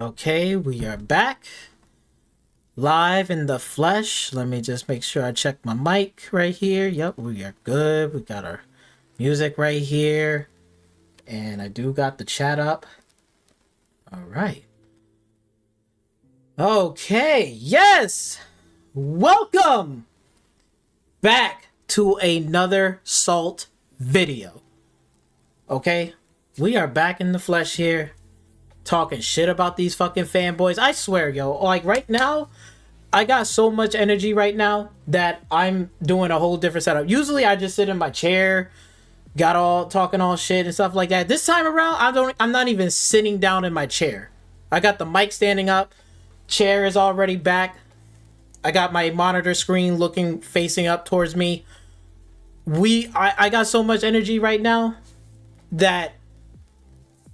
Okay, we are back live in the flesh. Let me just make sure I check my mic right here. Yep, we are good. We got our music right here. And I do got the chat up. All right. Okay, yes. Welcome back to another Salt video. Okay, we are back in the flesh here. Talking shit about these fucking fanboys. I swear, yo, like right now, I got so much energy right now that I'm doing a whole different setup. Usually I just sit in my chair, got all talking all shit and stuff like that. This time around, I'm not even sitting down in my chair. I got the mic standing up, chair is already back. I got my monitor screen facing up towards me. I got so much energy right now that,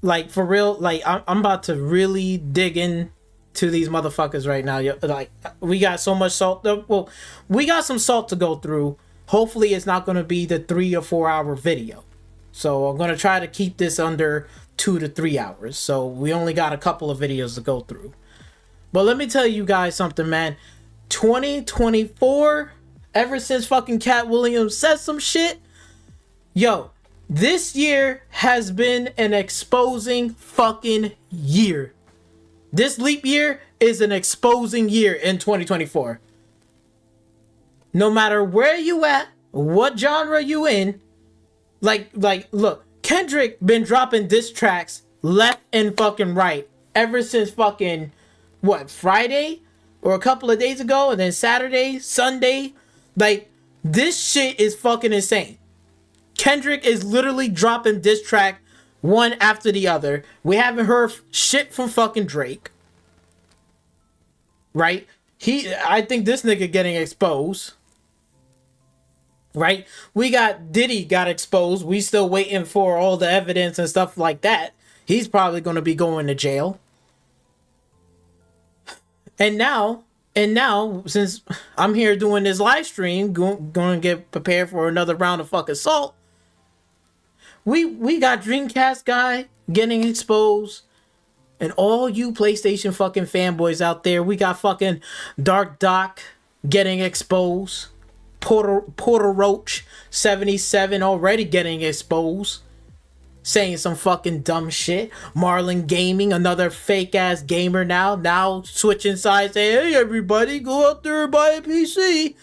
like, for real, like, I'm about to really dig in to these motherfuckers right now. Like, we got so much salt. Well, we got some salt to go through. Hopefully it's not going to be the 3 or 4 hour video. So I'm going to try to keep this under 2 to 3 hours. So we only got a couple of videos to go through. But let me tell you guys something, man. 2024, ever since fucking Cat Williams said some shit, yo, this year has been an exposing fucking year. This leap year is an exposing year in 2024. No matter where you at, what genre you in, like, look, Kendrick been dropping diss tracks left and fucking right ever since fucking, what, Friday? Or a couple of days ago, and then Saturday, Sunday. Like, this shit is fucking insane. Kendrick is literally dropping diss track one after the other. We haven't heard shit from fucking Drake. Right? I think this nigga getting exposed. Right? We got Diddy got exposed. We still waiting for all the evidence and stuff like that. He's probably going to be going to jail. And now, since I'm here doing this live stream, going to get prepared for another round of fucking salt, we got Dreamcast guy getting exposed, and all you PlayStation fucking fanboys out there, we got fucking Dark Doc getting exposed, Porter Roach 77 already getting exposed, saying some fucking dumb shit. Marlon Gaming, another fake ass gamer now switching sides, saying, hey everybody, go out there and buy a PC.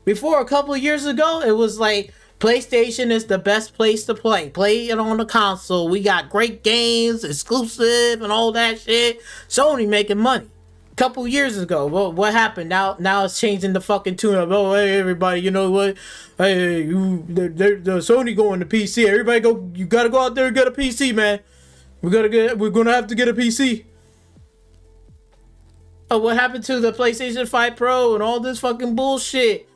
Before, a couple of years ago, it was like, PlayStation is the best place to play. Play it on the console. We got great games, exclusive, and all that shit. Sony making money. Couple years ago, what happened? Now it's changing the fucking tune up. Oh, hey everybody, you know what? Hey, the Sony going to PC. Everybody go. You gotta go out there and get a PC, man. We're gonna have to get a PC. Oh, what happened to the PlayStation 5 Pro and all this fucking bullshit?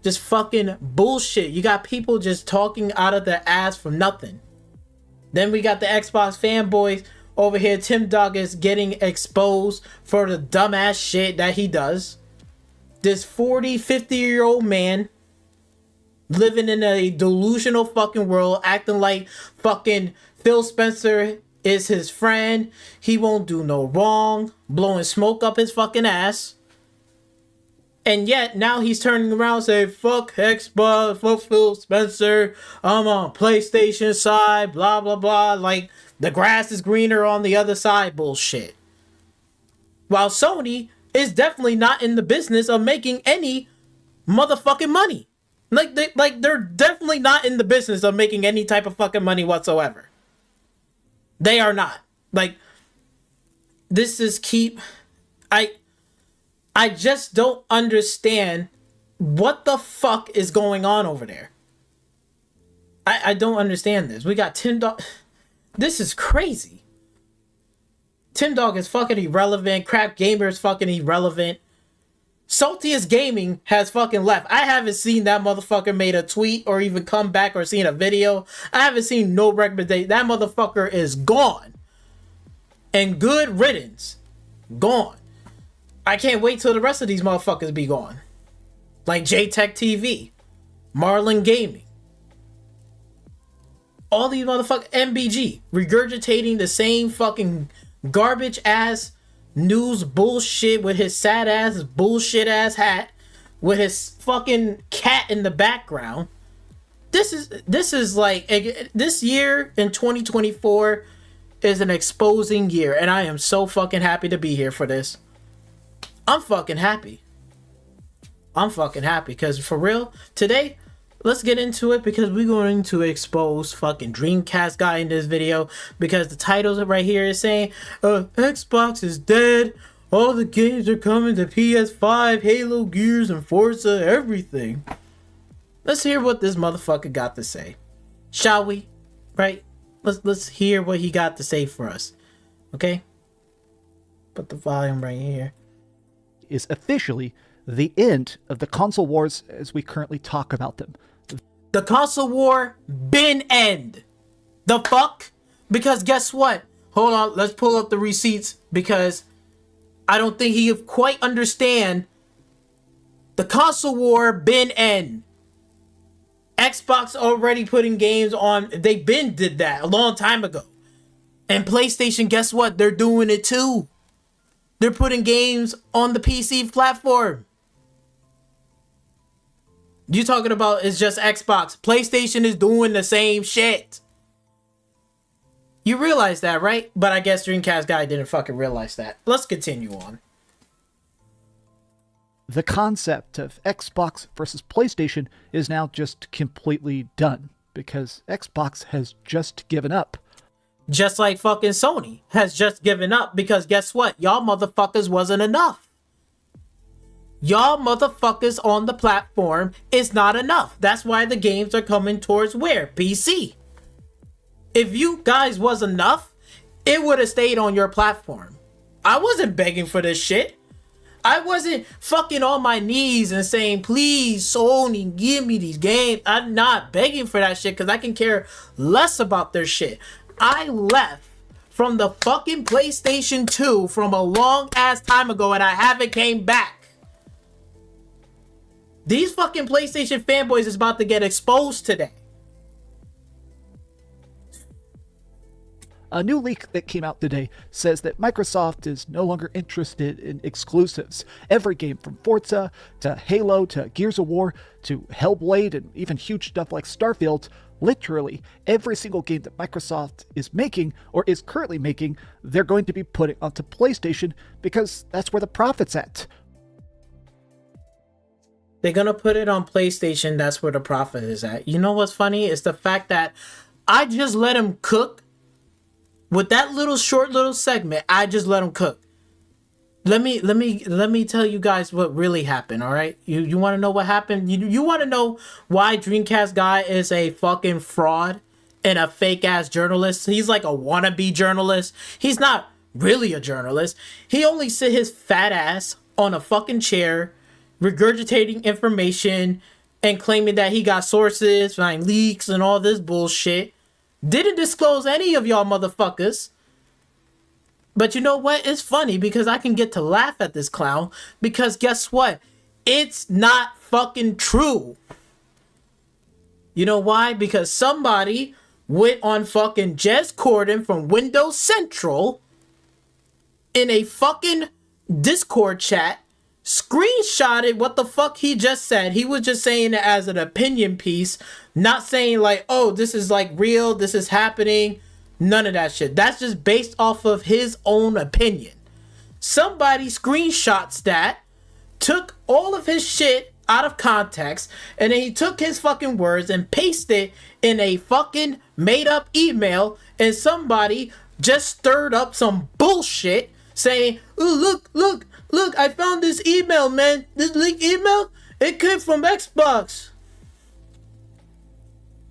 Just fucking bullshit. You got people just talking out of their ass for nothing. Then we got the Xbox fanboys over here. Tim Dog is getting exposed for the dumbass shit that he does. This 50-year-old man living in a delusional fucking world, acting like fucking Phil Spencer is his friend. He won't do no wrong, blowing smoke up his fucking ass. And yet, now he's turning around saying, fuck Xbox, fuck Phil Spencer, I'm on PlayStation side, blah, blah, blah. Like, the grass is greener on the other side bullshit. While Sony is definitely not in the business of making any motherfucking money. They're definitely not in the business of making any type of fucking money whatsoever. They are not. Like, this is I just don't understand what the fuck is going on over there. I don't understand this. We got Tim Dog. This is crazy. Tim Dog is fucking irrelevant. Crap Gamer is fucking irrelevant. Saltiest Gaming has fucking left. I haven't seen that motherfucker made a tweet or even come back or seen a video. I haven't seen no recommendation. That motherfucker is gone. And good riddance. Gone. I can't wait till the rest of these motherfuckers be gone. Like JTech TV, Marlon Gaming. All these motherfuckers, MBG, regurgitating the same fucking garbage ass news bullshit with his sad ass bullshit ass hat with his fucking cat in the background. This is like, this year in 2024 is an exposing year, and I am so fucking happy to be here for this. I'm fucking happy because for real today, let's get into it, because we're going to expose fucking Dreamcast guy in this video, because the title right here is saying Xbox is dead, all the games are coming to PS5, Halo, Gears, and Forza, everything. Let's hear what this motherfucker got to say, shall we? Right, let's hear what he got to say for us. Okay, put the volume right here. Is officially the end of the console wars as we currently talk about them. The console war been end. The fuck? Because guess what? Hold on, let's pull up the receipts, because I don't think he quite understand. The console war been end. Xbox already putting games on. They been did that a long time ago. And PlayStation, guess what? They're doing it too. They're putting games on the PC platform. You talking about it's just Xbox. PlayStation is doing the same shit. You realize that, right? But I guess Dreamcast guy didn't fucking realize that. Let's continue on. The concept of Xbox versus PlayStation is now just completely done, because Xbox has just given up. Just like fucking Sony has just given up, because guess what? Y'all motherfuckers wasn't enough. Y'all motherfuckers on the platform is not enough. That's why the games are coming towards where? PC. If you guys was enough, it would have stayed on your platform. I wasn't begging for this shit. I wasn't fucking on my knees and saying, please, Sony, give me these games. I'm not begging for that shit, because I can care less about their shit. I left from the fucking PlayStation 2 from a long ass time ago, and I haven't came back. These fucking PlayStation fanboys is about to get exposed today. A new leak that came out today says that Microsoft is no longer interested in exclusives. Every game from Forza to Halo to Gears of War to Hellblade and even huge stuff like Starfield, literally every single game that Microsoft is making or is currently making, they're going to be putting onto PlayStation, because that's where the profit's at. They're gonna put it on PlayStation, that's where the profit is at. You know what's funny? It's the fact that I just let him cook. With that little short little segment, I just let him cook. Let me tell you guys what really happened, all right? You want to know what happened? You want to know why Dreamcast guy is a fucking fraud and a fake ass journalist? He's like a wannabe journalist. He's not really a journalist. He only sit his fat ass on a fucking chair, regurgitating information and claiming that he got sources, finding leaks and all this bullshit. Didn't disclose any of y'all motherfuckers. But you know what? It's funny, because I can get to laugh at this clown, because guess what? It's not fucking true. You know why? Because somebody went on fucking Jez Corden from Windows Central in a fucking Discord chat, screenshotted what the fuck he just said. He was just saying it as an opinion piece, not saying like, oh, this is like real, this is happening. None of that shit. That's just based off of his own opinion. Somebody screenshots that, took all of his shit out of context, and then he took his fucking words and pasted it in a fucking made up email, and somebody just stirred up some bullshit saying, oh, look, I found this email, man. This leaked email, it came from Xbox.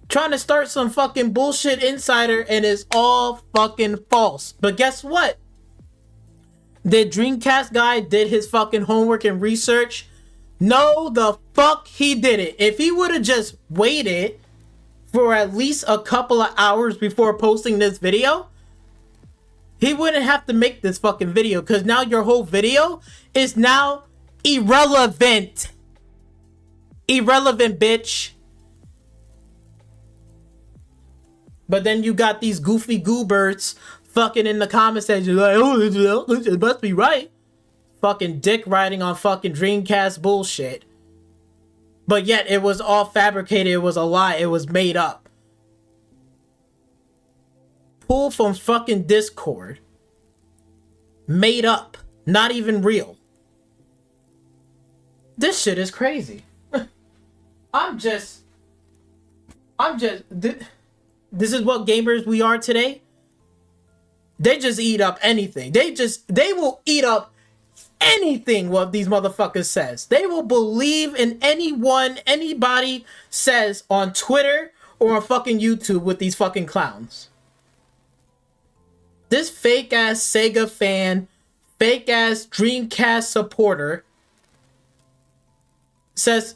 Trying to start some fucking bullshit insider, and it's all fucking false. But guess what? The Dreamcast guy did his fucking homework and research. No, the fuck he didn't. If he would have just waited for at least a couple of hours before posting this video, he wouldn't have to make this fucking video, because now your whole video is now irrelevant. Irrelevant, bitch. But then you got these goofy goobers fucking in the comment section like, oh, it must be right. Fucking dick riding on fucking Dreamcast bullshit. But yet it was all fabricated. It was a lie. It was made up. Pulled from fucking Discord. Made up. Not even real. This shit is crazy. This is what gamers we are today. They just eat up anything. They will eat up anything what these motherfuckers says. They will believe in anybody says on Twitter or on fucking YouTube with these fucking clowns. This fake ass Sega fan, fake ass Dreamcast supporter says,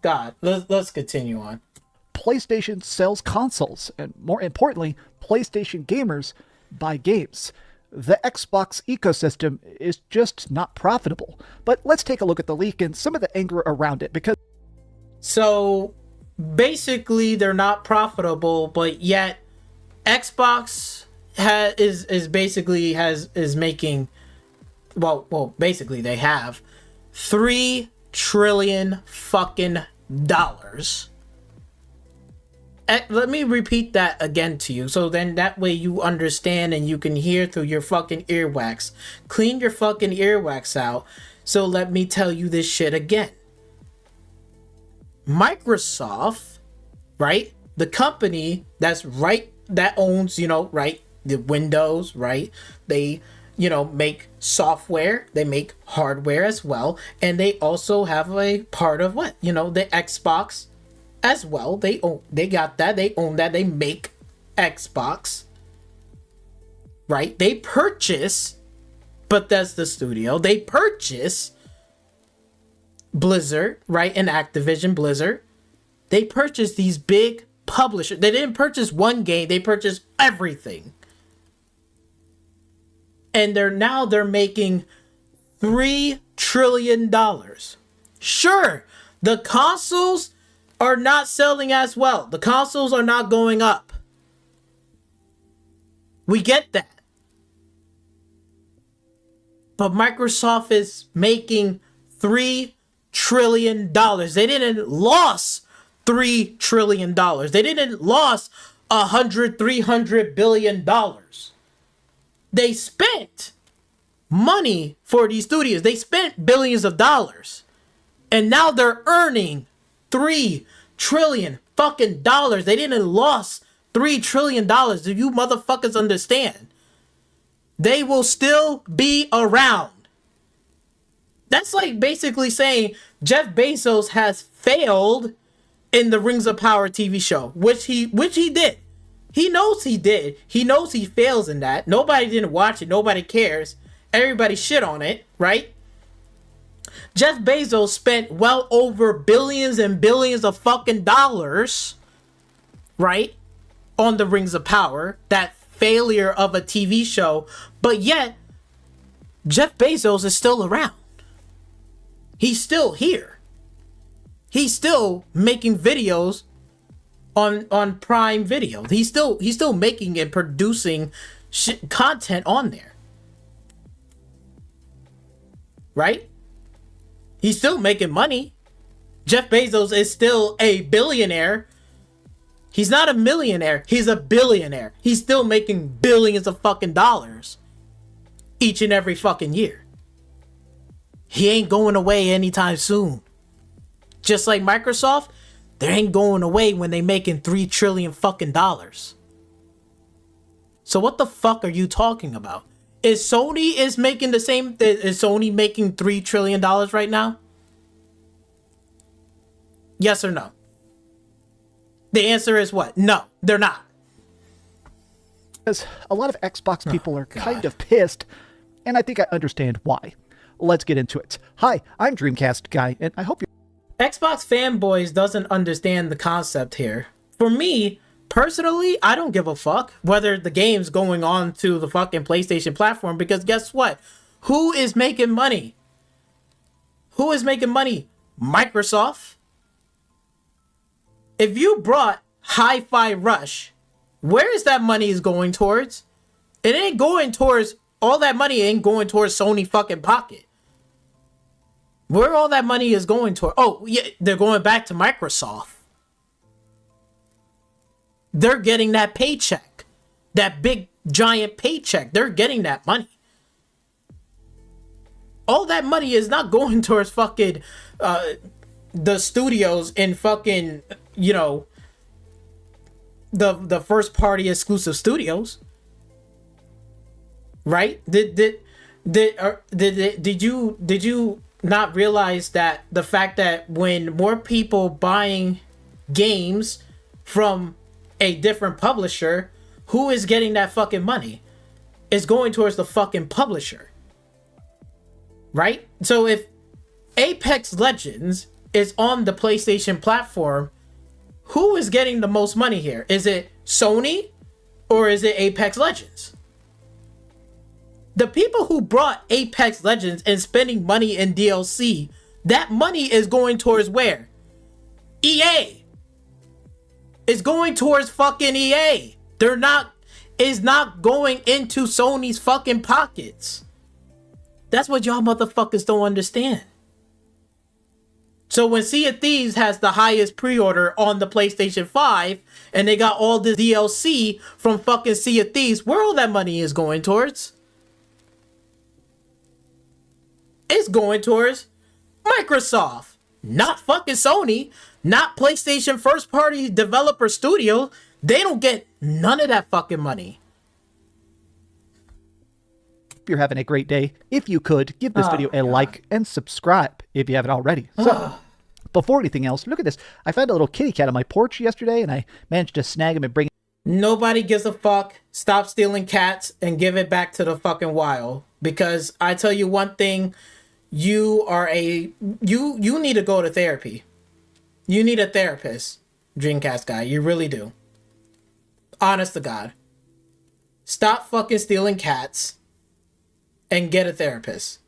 God, let's continue on. PlayStation sells consoles, and more importantly, PlayStation gamers buy games. The Xbox ecosystem is just not profitable. But let's take a look at the leak and some of the anger around it, because... So, basically, they're not profitable, but yet Xbox is making... Well, basically, they have $3 trillion fucking dollars. Let me repeat that again to you, so then that way you understand and you can hear through your fucking earwax. Clean your fucking earwax out. So let me tell you this shit again. Microsoft, right? The company that owns, right, the Windows, right? They, make software, they make hardware as well, and they also have a part of what? The Xbox as well. They own that, they make Xbox, right? They purchase Bethesda Studio, they purchase Blizzard, right? And Activision Blizzard. They purchase these big publishers. They didn't purchase one game, they purchased everything. And they're making $3 trillion. Sure, the consoles are not selling as well. The consoles are not going up. We get that. But Microsoft is making $3 trillion. They didn't lose $3 trillion. They didn't lose $300 billion. They spent money for these studios. They spent billions of dollars. And now they're earning $3 trillion fucking dollars. They didn't lose $3 trillion. Do you motherfuckers understand? They will still be around. That's like basically saying Jeff Bezos has failed in the Rings of Power TV show, which he did. He knows he did. He knows he fails in that. Nobody didn't watch it. Nobody cares. Everybody shit on it, right? Jeff Bezos spent well over billions and billions of fucking dollars, right, on the Rings of Power, that failure of a TV show, but yet Jeff Bezos is still around. He's still here. He's still making videos on Prime Video. He's still making and producing content on there, right? He's still making money. Jeff Bezos is still a billionaire. He's not a millionaire. He's a billionaire. He's still making billions of fucking dollars each and every fucking year. He ain't going away anytime soon. Just like Microsoft, they ain't going away when they making $3 trillion fucking dollars. So what the fuck are you talking about? Is Sony making the same? Is Sony making $3 trillion right now? Yes or no? The answer is what? No, they're not. Because a lot of Xbox people are kind of pissed, and I think I understand why. Let's get into it. Hi, I'm Dreamcast Guy, and I hope you... Xbox fanboys doesn't understand the concept here. For me, personally, I don't give a fuck whether the game's going on to the fucking PlayStation platform, because guess what? Who is making money? Who is making money? Microsoft. If you brought Hi-Fi Rush, where is that money is going towards? It ain't going towards, all that money ain't going towards Sony fucking pocket. Where all that money is going toward, oh yeah, they're going back to Microsoft. They're getting that paycheck. That big giant paycheck. They're getting that money. All that money is not going towards fucking the studios in fucking, you know, the first party exclusive studios. Right? Did you not realize that the fact that when more people buying games from a different publisher, who is getting that fucking money? It's going towards the fucking publisher. Right? So if Apex Legends is on the PlayStation platform, who is getting the most money here? Is it Sony or is it Apex Legends? The people who brought Apex Legends and spending money in DLC, that money is going towards where? EA. It's going towards fucking EA. It's not going into Sony's fucking pockets. That's what y'all motherfuckers don't understand. So when Sea of Thieves has the highest pre-order on the PlayStation 5 and they got all the DLC from fucking Sea of Thieves, where all that money is going towards? It's going towards Microsoft, not fucking Sony, not PlayStation first party developer studio. They don't get none of that fucking money. If you're having a great day, if you could, give this video a like and subscribe if you haven't already. So, before anything else, look at this. I found a little kitty cat on my porch yesterday, and I managed to snag him and bring him. Nobody gives a fuck. Stop stealing cats and give it back to the fucking wild. Because I tell you one thing, you need to go to therapy. You need a therapist, Dreamcast guy. You really do. Honest to God. Stop fucking stealing cats and get a therapist.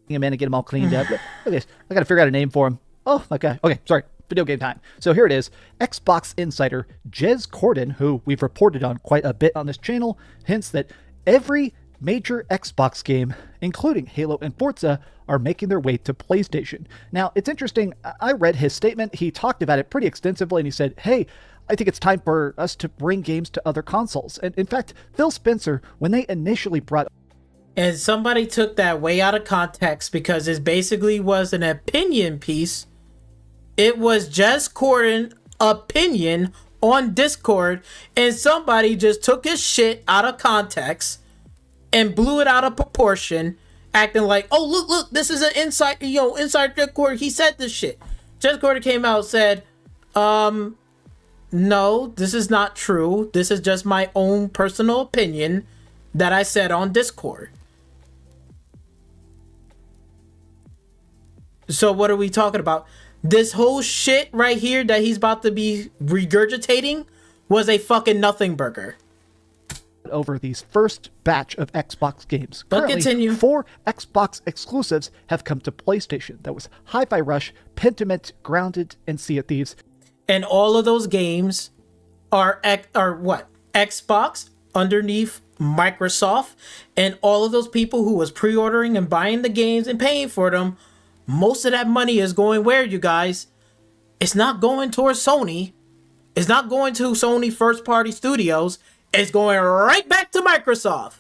Him in and get them all cleaned up. Look at this. I gotta figure out a name for him. Oh, okay. Okay, sorry. Video game time. So here it is. Xbox insider Jez Corden, who we've reported on quite a bit on this channel, hints that every major Xbox game, including Halo and Forza, are making their way to PlayStation. Now, it's interesting. I read his statement. He talked about it pretty extensively, and he said, hey, I think it's time for us to bring games to other consoles. And in fact, Phil Spencer, when they initially brought... And somebody took that way out of context because it basically was an opinion piece. It was Jez Corden opinion on Discord, and somebody just took his shit out of context and blew it out of proportion, acting like, oh, look, this is an inside Discord. He said this shit. Jez Corden came out and said, no, this is not true. This is just my own personal opinion that I said on Discord. So what are we talking about? This whole shit right here that he's about to be regurgitating was a fucking nothing burger. Over these first batch of Xbox games. But Currently, continue. 4 Xbox exclusives have come to PlayStation. That was Hi-Fi Rush, Pentiment, Grounded, and Sea of Thieves. And all of those games are what? Xbox underneath Microsoft, and all of those people who was pre-ordering and buying the games and paying for them, most of that money is going where, you guys? It's not going towards Sony. It's not going to Sony first party studios. It's going right back to Microsoft.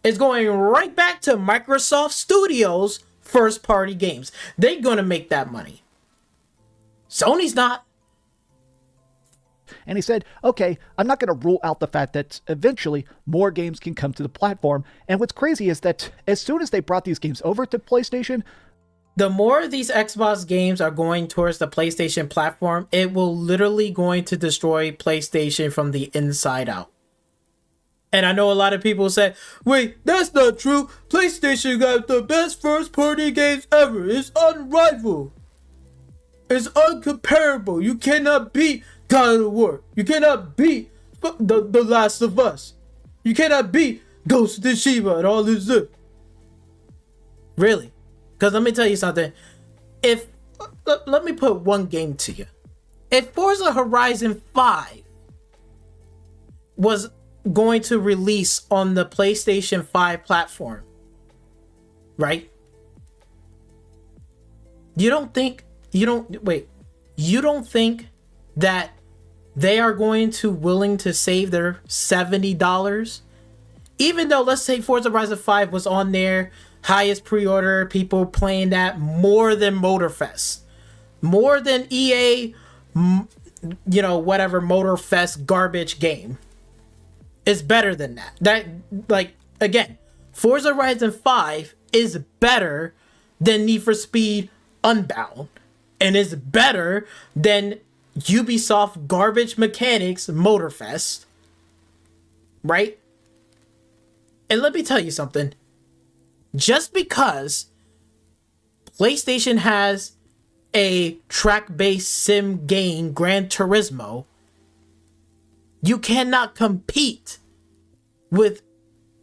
It's going right back to Microsoft Studios first party games. They're going to make that money. Sony's not. And he said, okay, I'm not going to rule out the fact that eventually more games can come to the platform. And what's crazy is that as soon as they brought these games over to PlayStation, the more these Xbox games are going towards the PlayStation platform, it will literally going to destroy PlayStation from the inside out. And I know a lot of people say, wait, that's not true. PlayStation got the best first party games ever. It's unrivaled. It's uncomparable. You cannot beat God of War. You cannot beat the Last of Us. You cannot beat Ghost of Tsushima and all this stuff. Really? Because let me tell you something. Let me put one game to you. If Forza Horizon 5 was going to release on the PlayStation 5 platform, right? You don't think that they are going to willing to save their $70? Even though, let's say Forza Horizon 5 was on their highest pre-order, people playing that more than Motorfest, more than EA, whatever Motorfest garbage game. It's better than that. That, like, again, Forza Horizon 5 is better than Need for Speed Unbound, and is better than Ubisoft garbage mechanics Motorfest, right? And let me tell you something. Just because PlayStation has a track-based sim game, Gran Turismo, you cannot compete with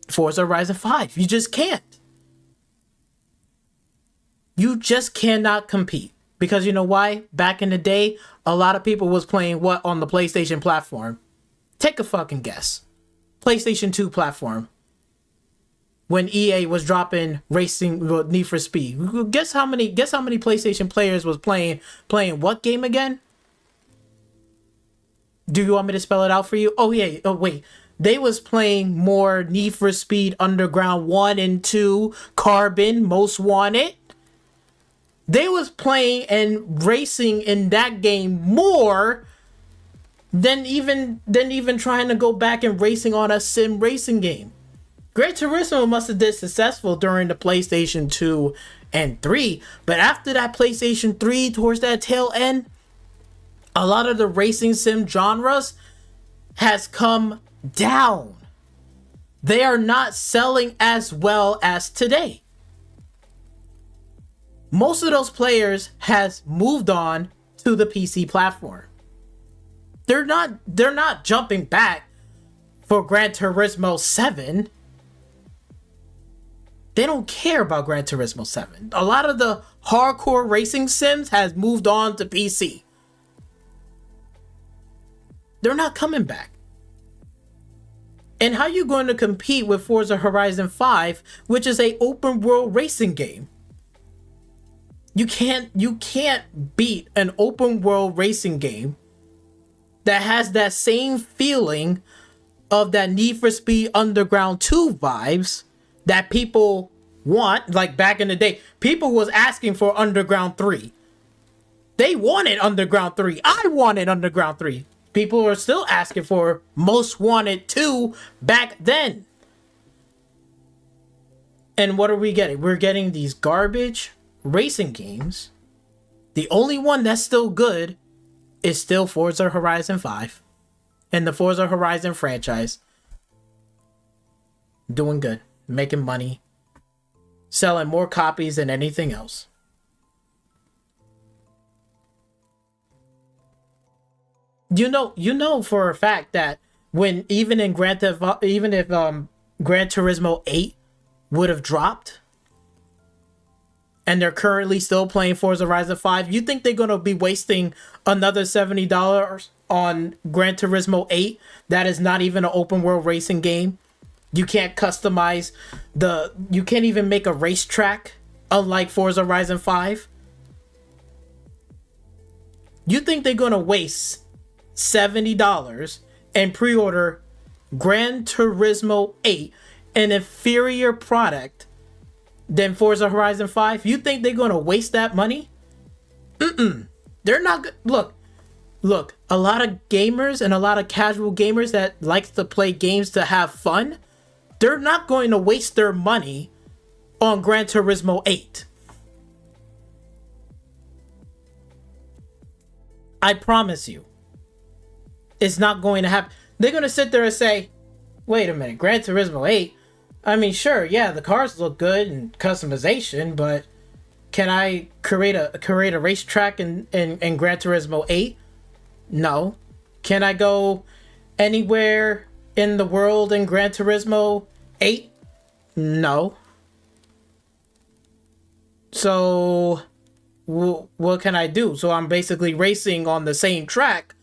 Forza Horizon 5. You just can't. You just cannot compete. Because you know why? Back in the day, a lot of people was playing what on the PlayStation platform? Take a fucking guess. PlayStation 2 platform. When EA was dropping racing Need for Speed. Guess how many PlayStation players was playing what game again? Do you want me to spell it out for you? Oh yeah. Oh wait. They was playing more Need for Speed Underground 1 and 2, Carbon, Most Wanted. They was playing and racing in that game more than even trying to go back and racing on a sim racing game. Gran Turismo must have been successful during the PlayStation 2 and 3, but after that PlayStation 3, towards that tail end, a lot of the racing sim genres has come down. They are not selling as well as today. Most of those players has moved on to the PC platform. They're not jumping back for Gran Turismo 7. They don't care about Gran Turismo 7. A lot of the hardcore racing sims has moved on to PC. They're not coming back. And how you going to compete with Forza Horizon 5, which is a open world racing game? You can't beat an open world racing game that has that same feeling of that Need for Speed Underground 2 vibes that people want. Like back in the day, people was asking for Underground 3. They wanted Underground 3. I wanted Underground 3. People are still asking for Most Wanted 2 back then. And what are we getting? We're getting these garbage racing games. The only one that's still good is still Forza Horizon 5 and the Forza Horizon franchise. Doing good, making money, selling more copies than anything else. You know for a fact that when even if Gran Turismo 8 would have dropped, and they're currently still playing Forza Horizon 5, you think they're going to be wasting another $70 on Gran Turismo 8 that is not even an open world racing game? You can't customize you can't even make a racetrack, unlike Forza Horizon 5. You think they're going to waste $70 and pre-order Gran Turismo 8, an inferior product than Forza Horizon 5? You think they're going to waste that money? They're not. Look, a lot of gamers and a lot of casual gamers that likes to play games to have fun, they're not going to waste their money on Gran Turismo 8. I promise you. It's not going to happen. They're going to sit there and say, wait a minute, Gran Turismo 8? I mean, sure, yeah, the cars look good and customization, but can I create a racetrack in Gran Turismo 8? No. Can I go anywhere in the world in Gran Turismo 8? No. So what can I do? So I'm basically racing on the same track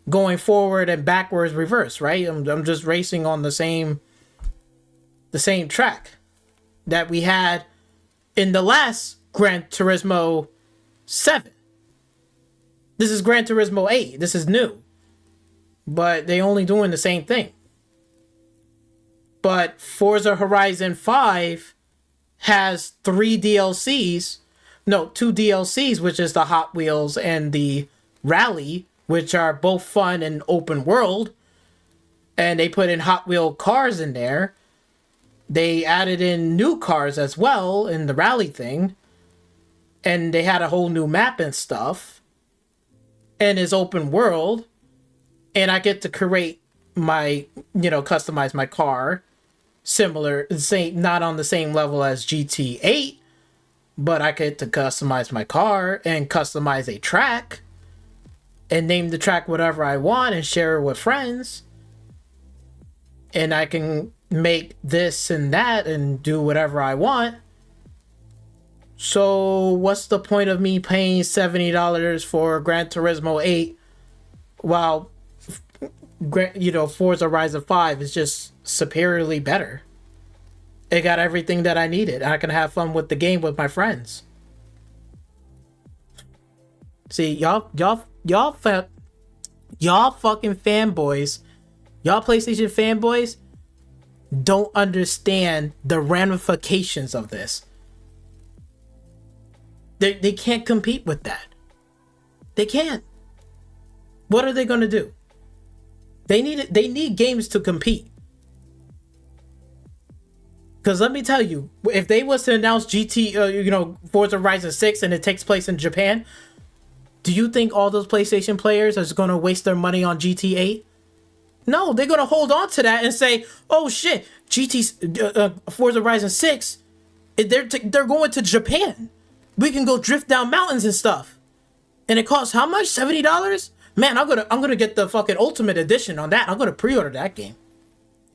going forward and backwards reverse, right? I'm just racing on the same track that we had in the last Gran Turismo 7. This is Gran Turismo 8. This is new. But they only doing the same thing. But Forza Horizon 5 has 3 DLCs. No, 2 DLCs, which is the Hot Wheels and the Rally, which are both fun and open world. And they put in Hot Wheel cars in there. They added in new cars as well in the Rally thing. And they had a whole new map and stuff. And it's open world. And I get to create my, customize my car. Similar, not on the same level as GT8. But I get to customize my car and customize a track. And name the track whatever I want and share it with friends. And I can make this and that and do whatever I want. So what's the point of me paying $70 for Gran Turismo 8 while Forza Horizon 5 is just superiorly better? It got everything that I needed. I can have fun with the game with my friends. See, y'all fucking fanboys, y'all PlayStation fanboys don't understand the ramifications of this. They can't compete with that. They can't. What are they going to do? They need games to compete. Because let me tell you, if they was to announce Forza Horizon 6 and it takes place in Japan, do you think all those PlayStation players are going to waste their money on GT8? No, they're going to hold on to that and say, oh shit, Forza Horizon 6, they're going to Japan. We can go drift down mountains and stuff. And it costs how much? $70? Man, I'm gonna get the fucking ultimate edition on that. I'm gonna pre-order that game.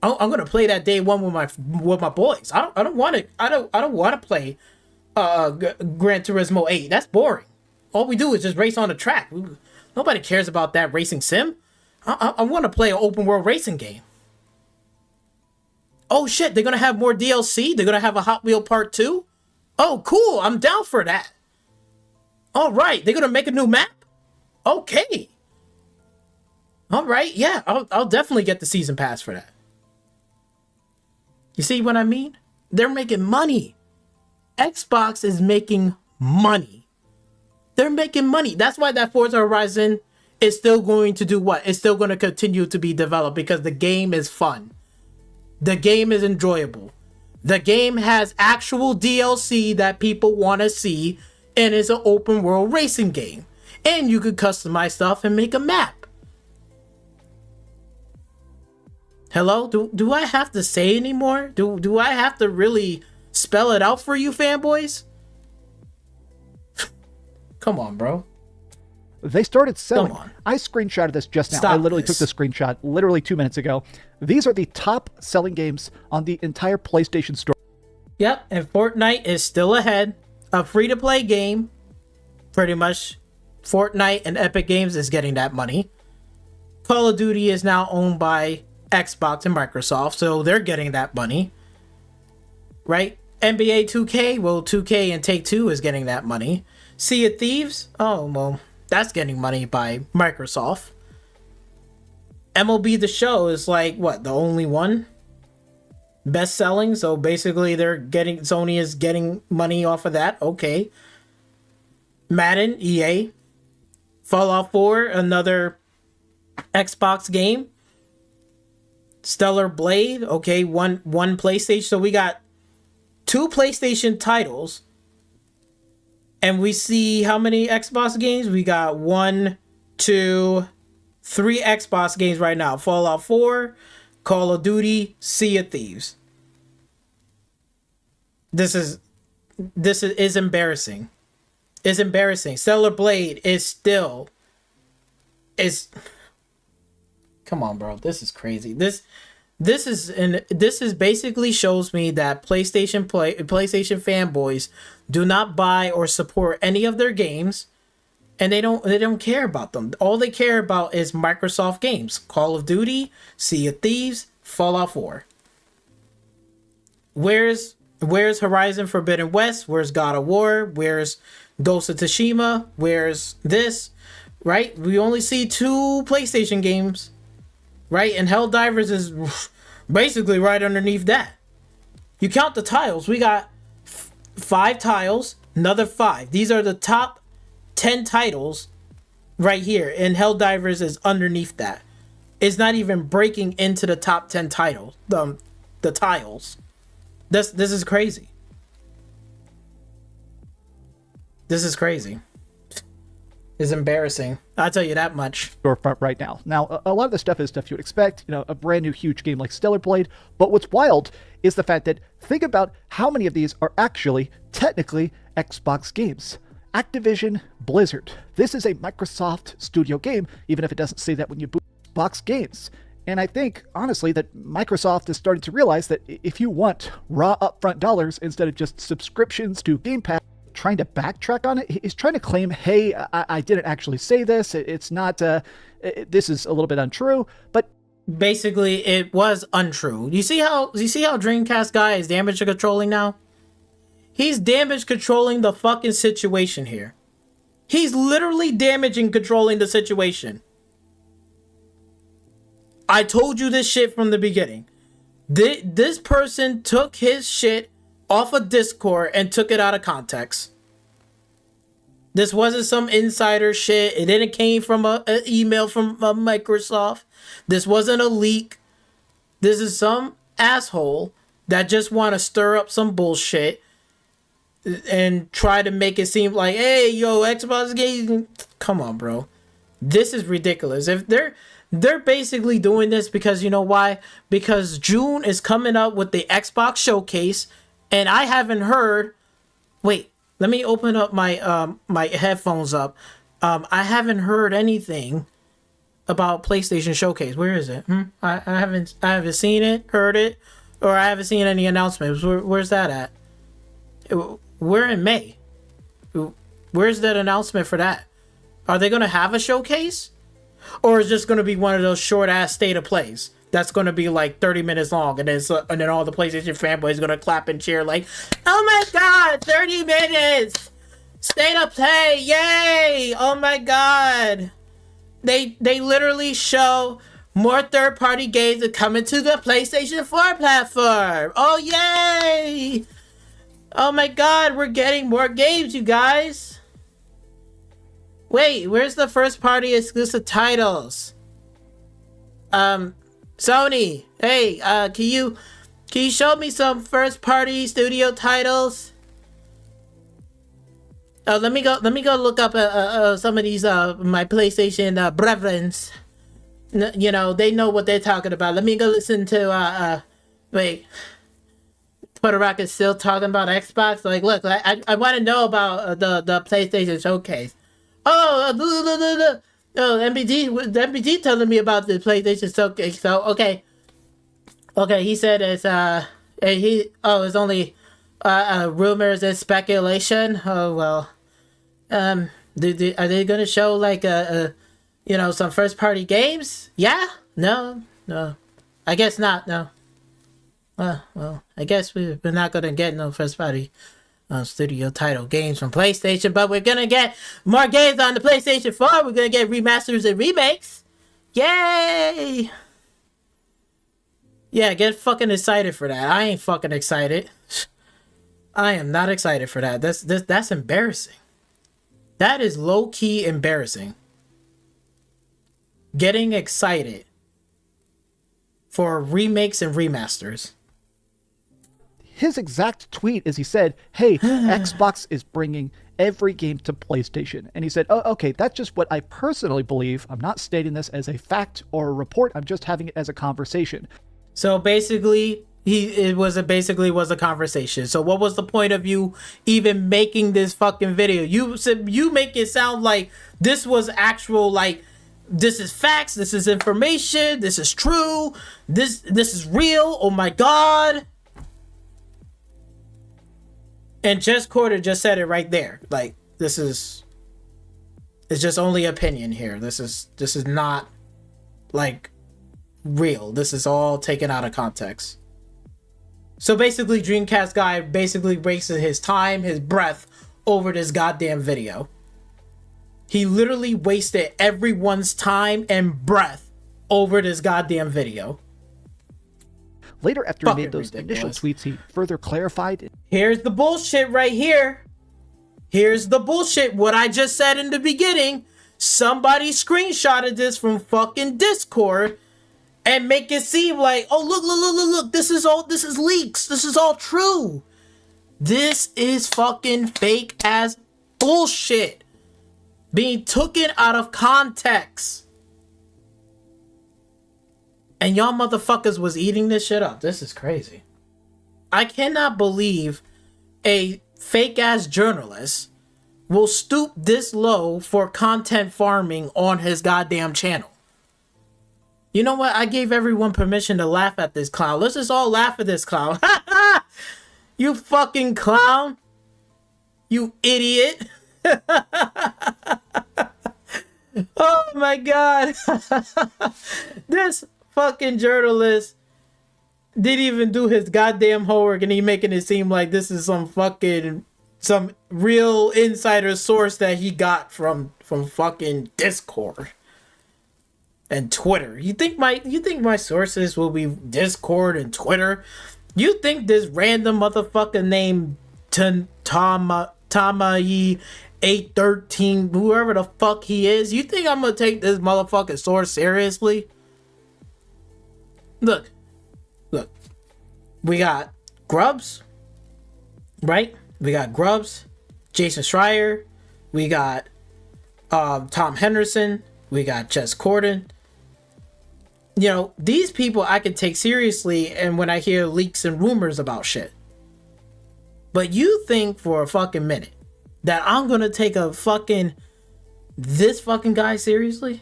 I'm gonna play that day one with my boys. I don't want to play Gran Turismo 8. That's boring. All we do is just race on the track. Nobody cares about that racing sim. I want to play an open world racing game. Oh shit, they're gonna have more DLC. They're gonna have a Hot Wheel Part 2. Oh, cool. I'm down for that. All right. They're going to make a new map? Okay. All right. Yeah, I'll definitely get the season pass for that. You see what I mean? They're making money. Xbox is making money. They're making money. That's why that Forza Horizon is still going to do what? It's still going to continue to be developed because the game is fun. The game is enjoyable. The game has actual DLC that people want to see, and it's an open world racing game. And you could customize stuff and make a map. Hello? Do I have to say anymore? Do I have to really spell it out for you fanboys? Come on, bro. They started selling. Come on. I screenshotted this just now. Stop I literally this. took the screenshot literally 2 minutes ago. These are the top selling games on the entire PlayStation Store. Yep, and Fortnite is still ahead. A free-to-play game. Pretty much Fortnite and Epic Games is getting that money. Call of Duty is now owned by Xbox and Microsoft, so they're getting that money. Right? NBA 2K, well, 2K and Take-Two is getting that money. Sea of Thieves, oh, well, that's getting money by Microsoft. MLB The Show is like, what, the only one? Best selling, so basically Sony is getting money off of that. Okay. Madden, EA. Fallout 4, another Xbox game. Stellar Blade, okay, one PlayStation. So we got 2 PlayStation titles. And we see how many Xbox games? We got 1, 2, 3 Xbox games right now. Fallout 4, Call of Duty, Sea of Thieves. This is embarrassing. It's embarrassing. Stellar Blade is come on, bro. This is crazy. This is basically shows me that PlayStation fanboys do not buy or support any of their games, and they don't care about them. All they care about is Microsoft games: Call of Duty, Sea of Thieves, Fallout 4. Where's Horizon Forbidden West? Where's God of War? Where's Ghost of Tsushima? Where's this? Right? We only see 2 PlayStation games, right? And Helldivers is basically right underneath that. You count the tiles. We got 5 tiles, another 5. These are the top 10 titles right here, and Helldivers is underneath that. It's not even breaking into the top 10 titles. The tiles. This is crazy. This is crazy. It's embarrassing. I'll tell you that much. Storefront right now. Now, a lot of the stuff is stuff you would expect, a brand new huge game like Stellar Blade. But what's wild is the fact that think about how many of these are actually technically Xbox games. Activision Blizzard. This is a Microsoft studio game, even if it doesn't say that when you boot Xbox games. And I think, honestly, that Microsoft is starting to realize that if you want raw upfront dollars instead of just subscriptions to Game Pass, trying to backtrack on it, he's trying to claim, hey, I didn't actually say this. It's not, this is a little bit untrue, but basically it was untrue. You see how Dreamcast guy is damage controlling now? He's damage controlling the fucking situation here. He's literally damaging controlling the situation. I told you this shit from the beginning. This person took his shit off of Discord and took it out of context. This wasn't some insider shit. It didn't came from an email from Microsoft. This wasn't a leak. This is some asshole that just want to stir up some bullshit and try to make it seem like, hey, yo, Xbox game. Come on, bro. This is ridiculous. If they're basically doing this because you know why? Because June is coming up with the Xbox showcase. And I haven't heard. Wait, let me open up my my headphones up. I haven't heard anything about PlayStation Showcase. Where is it? I haven't seen it, heard it, or I haven't seen any announcements. Where's that at? We're in May. Where's that announcement for that? Are they gonna have a showcase, or is it just gonna be one of those short ass state of plays? That's going to be like 30 minutes long, and then all the PlayStation fanboys going to clap and cheer like, oh my god, 30 minutes! State of play, yay! Oh my god! They literally show more third-party games that come into the PlayStation 4 platform! Oh yay! Oh my god, we're getting more games, you guys! Wait, where's the first-party exclusive titles? Sony, hey, can you show me some first party studio titles? Oh, let me go look up some of these my PlayStation brethrens. They know what they're talking about. Let me go listen to wait. Puerto Rock is still talking about Xbox. Like, look, I want to know about the PlayStation showcase. Oh, MBT telling me about the PlayStation Showcase. So okay, he said it's it's only rumors and speculation. Oh well, are they gonna show like some first party games? Yeah, no, I guess not. No. Well, I guess we're not gonna get no first party studio title games from PlayStation, but we're gonna get more games on the PlayStation 4. We're gonna get remasters and remakes. Yay! Yeah, get fucking excited for that. I ain't fucking excited. I am not excited for that. That's embarrassing. That is low-key embarrassing. Getting excited for remakes and remasters. His exact tweet is he said, hey, Xbox is bringing every game to PlayStation. And he said, oh, okay, that's just what I personally believe. I'm not stating this as a fact or a report. I'm just having it as a conversation. So basically, it was a conversation. So what was the point of you even making this fucking video? You make it sound like this was actual, like, this is facts, this is information, this is true, this is real, oh my god. And Jess Quarter just said it right there. Like, this is It's just only opinion here. This is not like real. This is all taken out of context. So basically, Dreamcast guy basically wasted his time, his breath over this goddamn video. He literally wasted everyone's time and breath over this goddamn video. Later, after he made those initial tweets, he further clarified. Here's the bullshit right here. Here's the bullshit. What I just said in the beginning. Somebody screenshotted this from fucking Discord and make it seem like, oh, look. This is leaks. This is all true. This is fucking fake ass bullshit being taken out of context. And y'all motherfuckers was eating this shit up. This is crazy. I cannot believe a fake ass journalist will stoop this low for content farming on his goddamn channel. You know what? I gave everyone permission to laugh at this clown. Let's just all laugh at this clown. You fucking clown. You idiot. Oh my god. This fucking journalist didn't even do his goddamn homework and he making it seem like this is some real insider source that he got from fucking Discord and Twitter. You think my sources will be Discord and Twitter? You think this random motherfucker named Tamai 813, whoever the fuck he is, you think I'm gonna take this motherfucking source seriously? Look, we got Grubbs, right? We got Grubbs, Jason Schreier, we got Tom Henderson, we got Jess Corden. You know, these people I can take seriously and when I hear leaks and rumors about shit. But you think for a fucking minute that I'm gonna take this fucking guy seriously?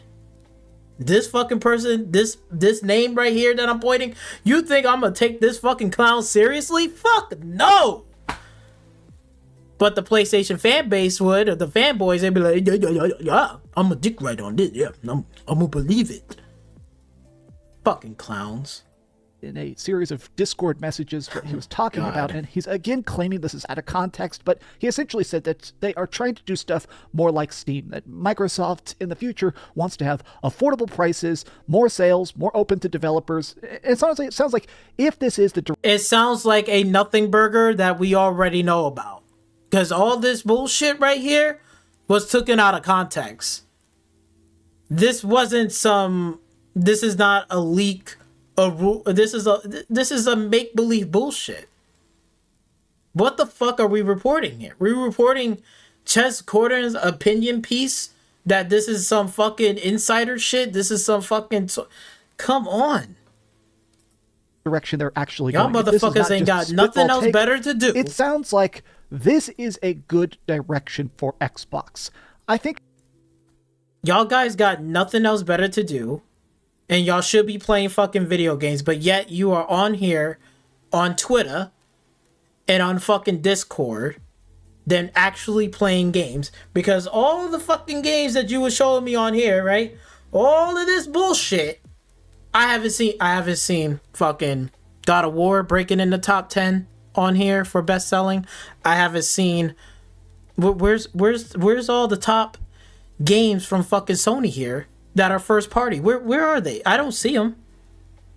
This fucking person, this name right here that I'm pointing, you think I'm gonna take this fucking clown seriously? Fuck no! But the PlayStation fan base would, or the fanboys, they'd be like, yeah, I'm a dick right on this, yeah, I'm gonna believe it. Fucking clowns. In a series of Discord messages what he was talking about, and he's again claiming this is out of context, but he essentially said that they are trying to do stuff more like Steam, that Microsoft in the future wants to have affordable prices, more sales, more open to developers. It sounds like if this is it sounds like a nothing burger that we already know about, because all this bullshit right here was taken out of context. This is not a leak. This is a make-believe bullshit. What the fuck are we reporting here? We're reporting Jess Corden's opinion piece that this is some fucking insider shit. This is some fucking come on. Direction they're actually y'all going. Motherfuckers ain't got nothing else better to do. It sounds like this is a good direction for Xbox. I think y'all guys got nothing else better to do. And y'all should be playing fucking video games, but yet you are on here, on Twitter, and on fucking Discord, than actually playing games. Because all the fucking games that you were showing me on here, right? All of this bullshit, I haven't seen fucking God of War breaking in the top 10 on here for best selling. I haven't seen where's all the top games from fucking Sony here that are first party. Where are they? I don't see them.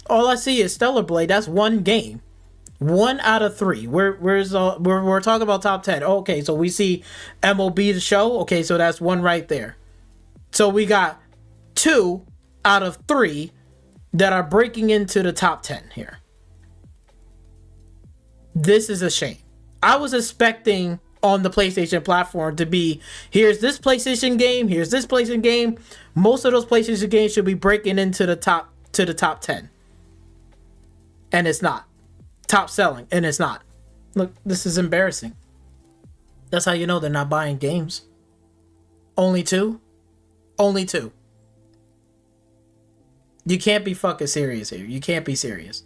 All I see is Stellar Blade. That's one game. 1 out of 3. We're talking about top 10. Okay, so we see MLB The Show. Okay, so that's 1 right there. So we got 2 out of 3 that are breaking into the top 10 here. This is a shame. I was expecting on the PlayStation platform to be, here's this PlayStation game, here's this PlayStation game. Most of those PlayStation games should be breaking into the top 10. And it's not. Top selling, and it's not. Look, this is embarrassing. That's how you know they're not buying games. Only 2? Only 2. You can't be fucking serious here. You can't be serious.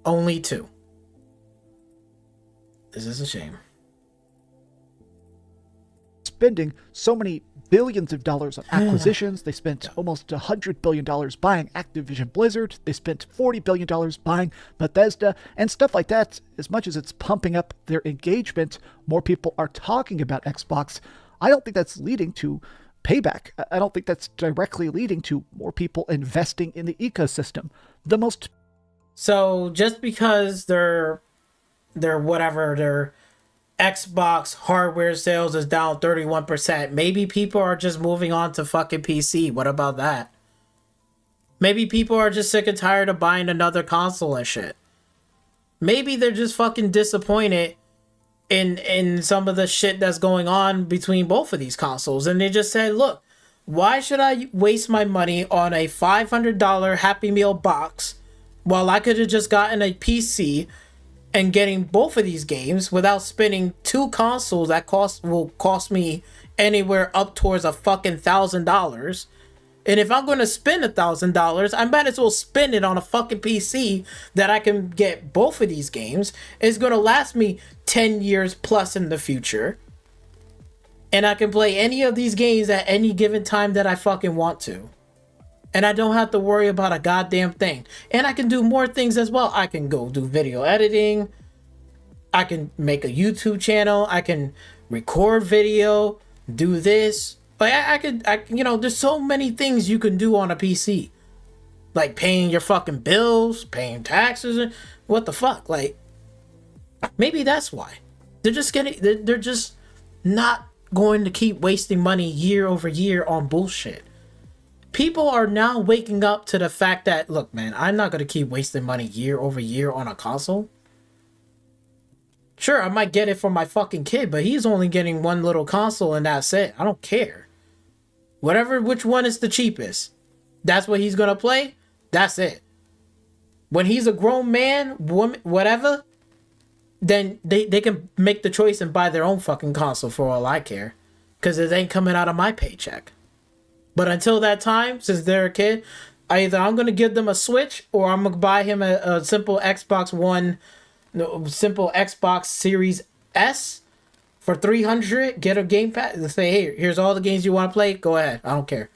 Only 2. This is a shame. spending so many billions of dollars on acquisitions. They spent almost $100 billion buying Activision Blizzard. They spent $40 billion buying Bethesda and stuff like that. As much as it's pumping up their engagement, more people are talking about Xbox. I don't think that's leading to payback. I don't think that's directly leading to more people investing in the ecosystem. So just because their Xbox hardware sales is down 31%, maybe people are just moving on to fucking PC. What about that? Maybe people are just sick and tired of buying another console and shit. Maybe they're just fucking disappointed in some of the shit that's going on between both of these consoles, and they just said, look, why should I waste my money on a $500 Happy Meal box while I could have just gotten a PC and getting both of these games without spending two consoles that will cost me anywhere up towards a fucking $1,000. And if I'm going to spend $1,000, I might as well spend it on a fucking PC that I can get both of these games. It's going to last me 10 years plus in the future. And I can play any of these games at any given time that I fucking want to. And I don't have to worry about a goddamn thing. And I can do more things as well. I can go do video editing. I can make a YouTube channel. I can record video, do this. Like I there's so many things you can do on a PC. Like paying your fucking bills, paying taxes, and what the fuck? Like, maybe that's why. They're just not going to keep wasting money year over year on bullshit. People are now waking up to the fact that, look, man, I'm not going to keep wasting money year over year on a console. Sure, I might get it for my fucking kid, but he's only getting one little console and that's it. I don't care. Which one is the cheapest, that's what he's going to play. That's it. When he's a grown man, woman, whatever, then they can make the choice and buy their own fucking console for all I care. Because it ain't coming out of my paycheck. But until that time, since they're a kid, either I'm going to give them a Switch or I'm going to buy him a simple Xbox Series S for $300, get a Game Pass, and say, hey, here's all the games you want to play, go ahead, I don't care.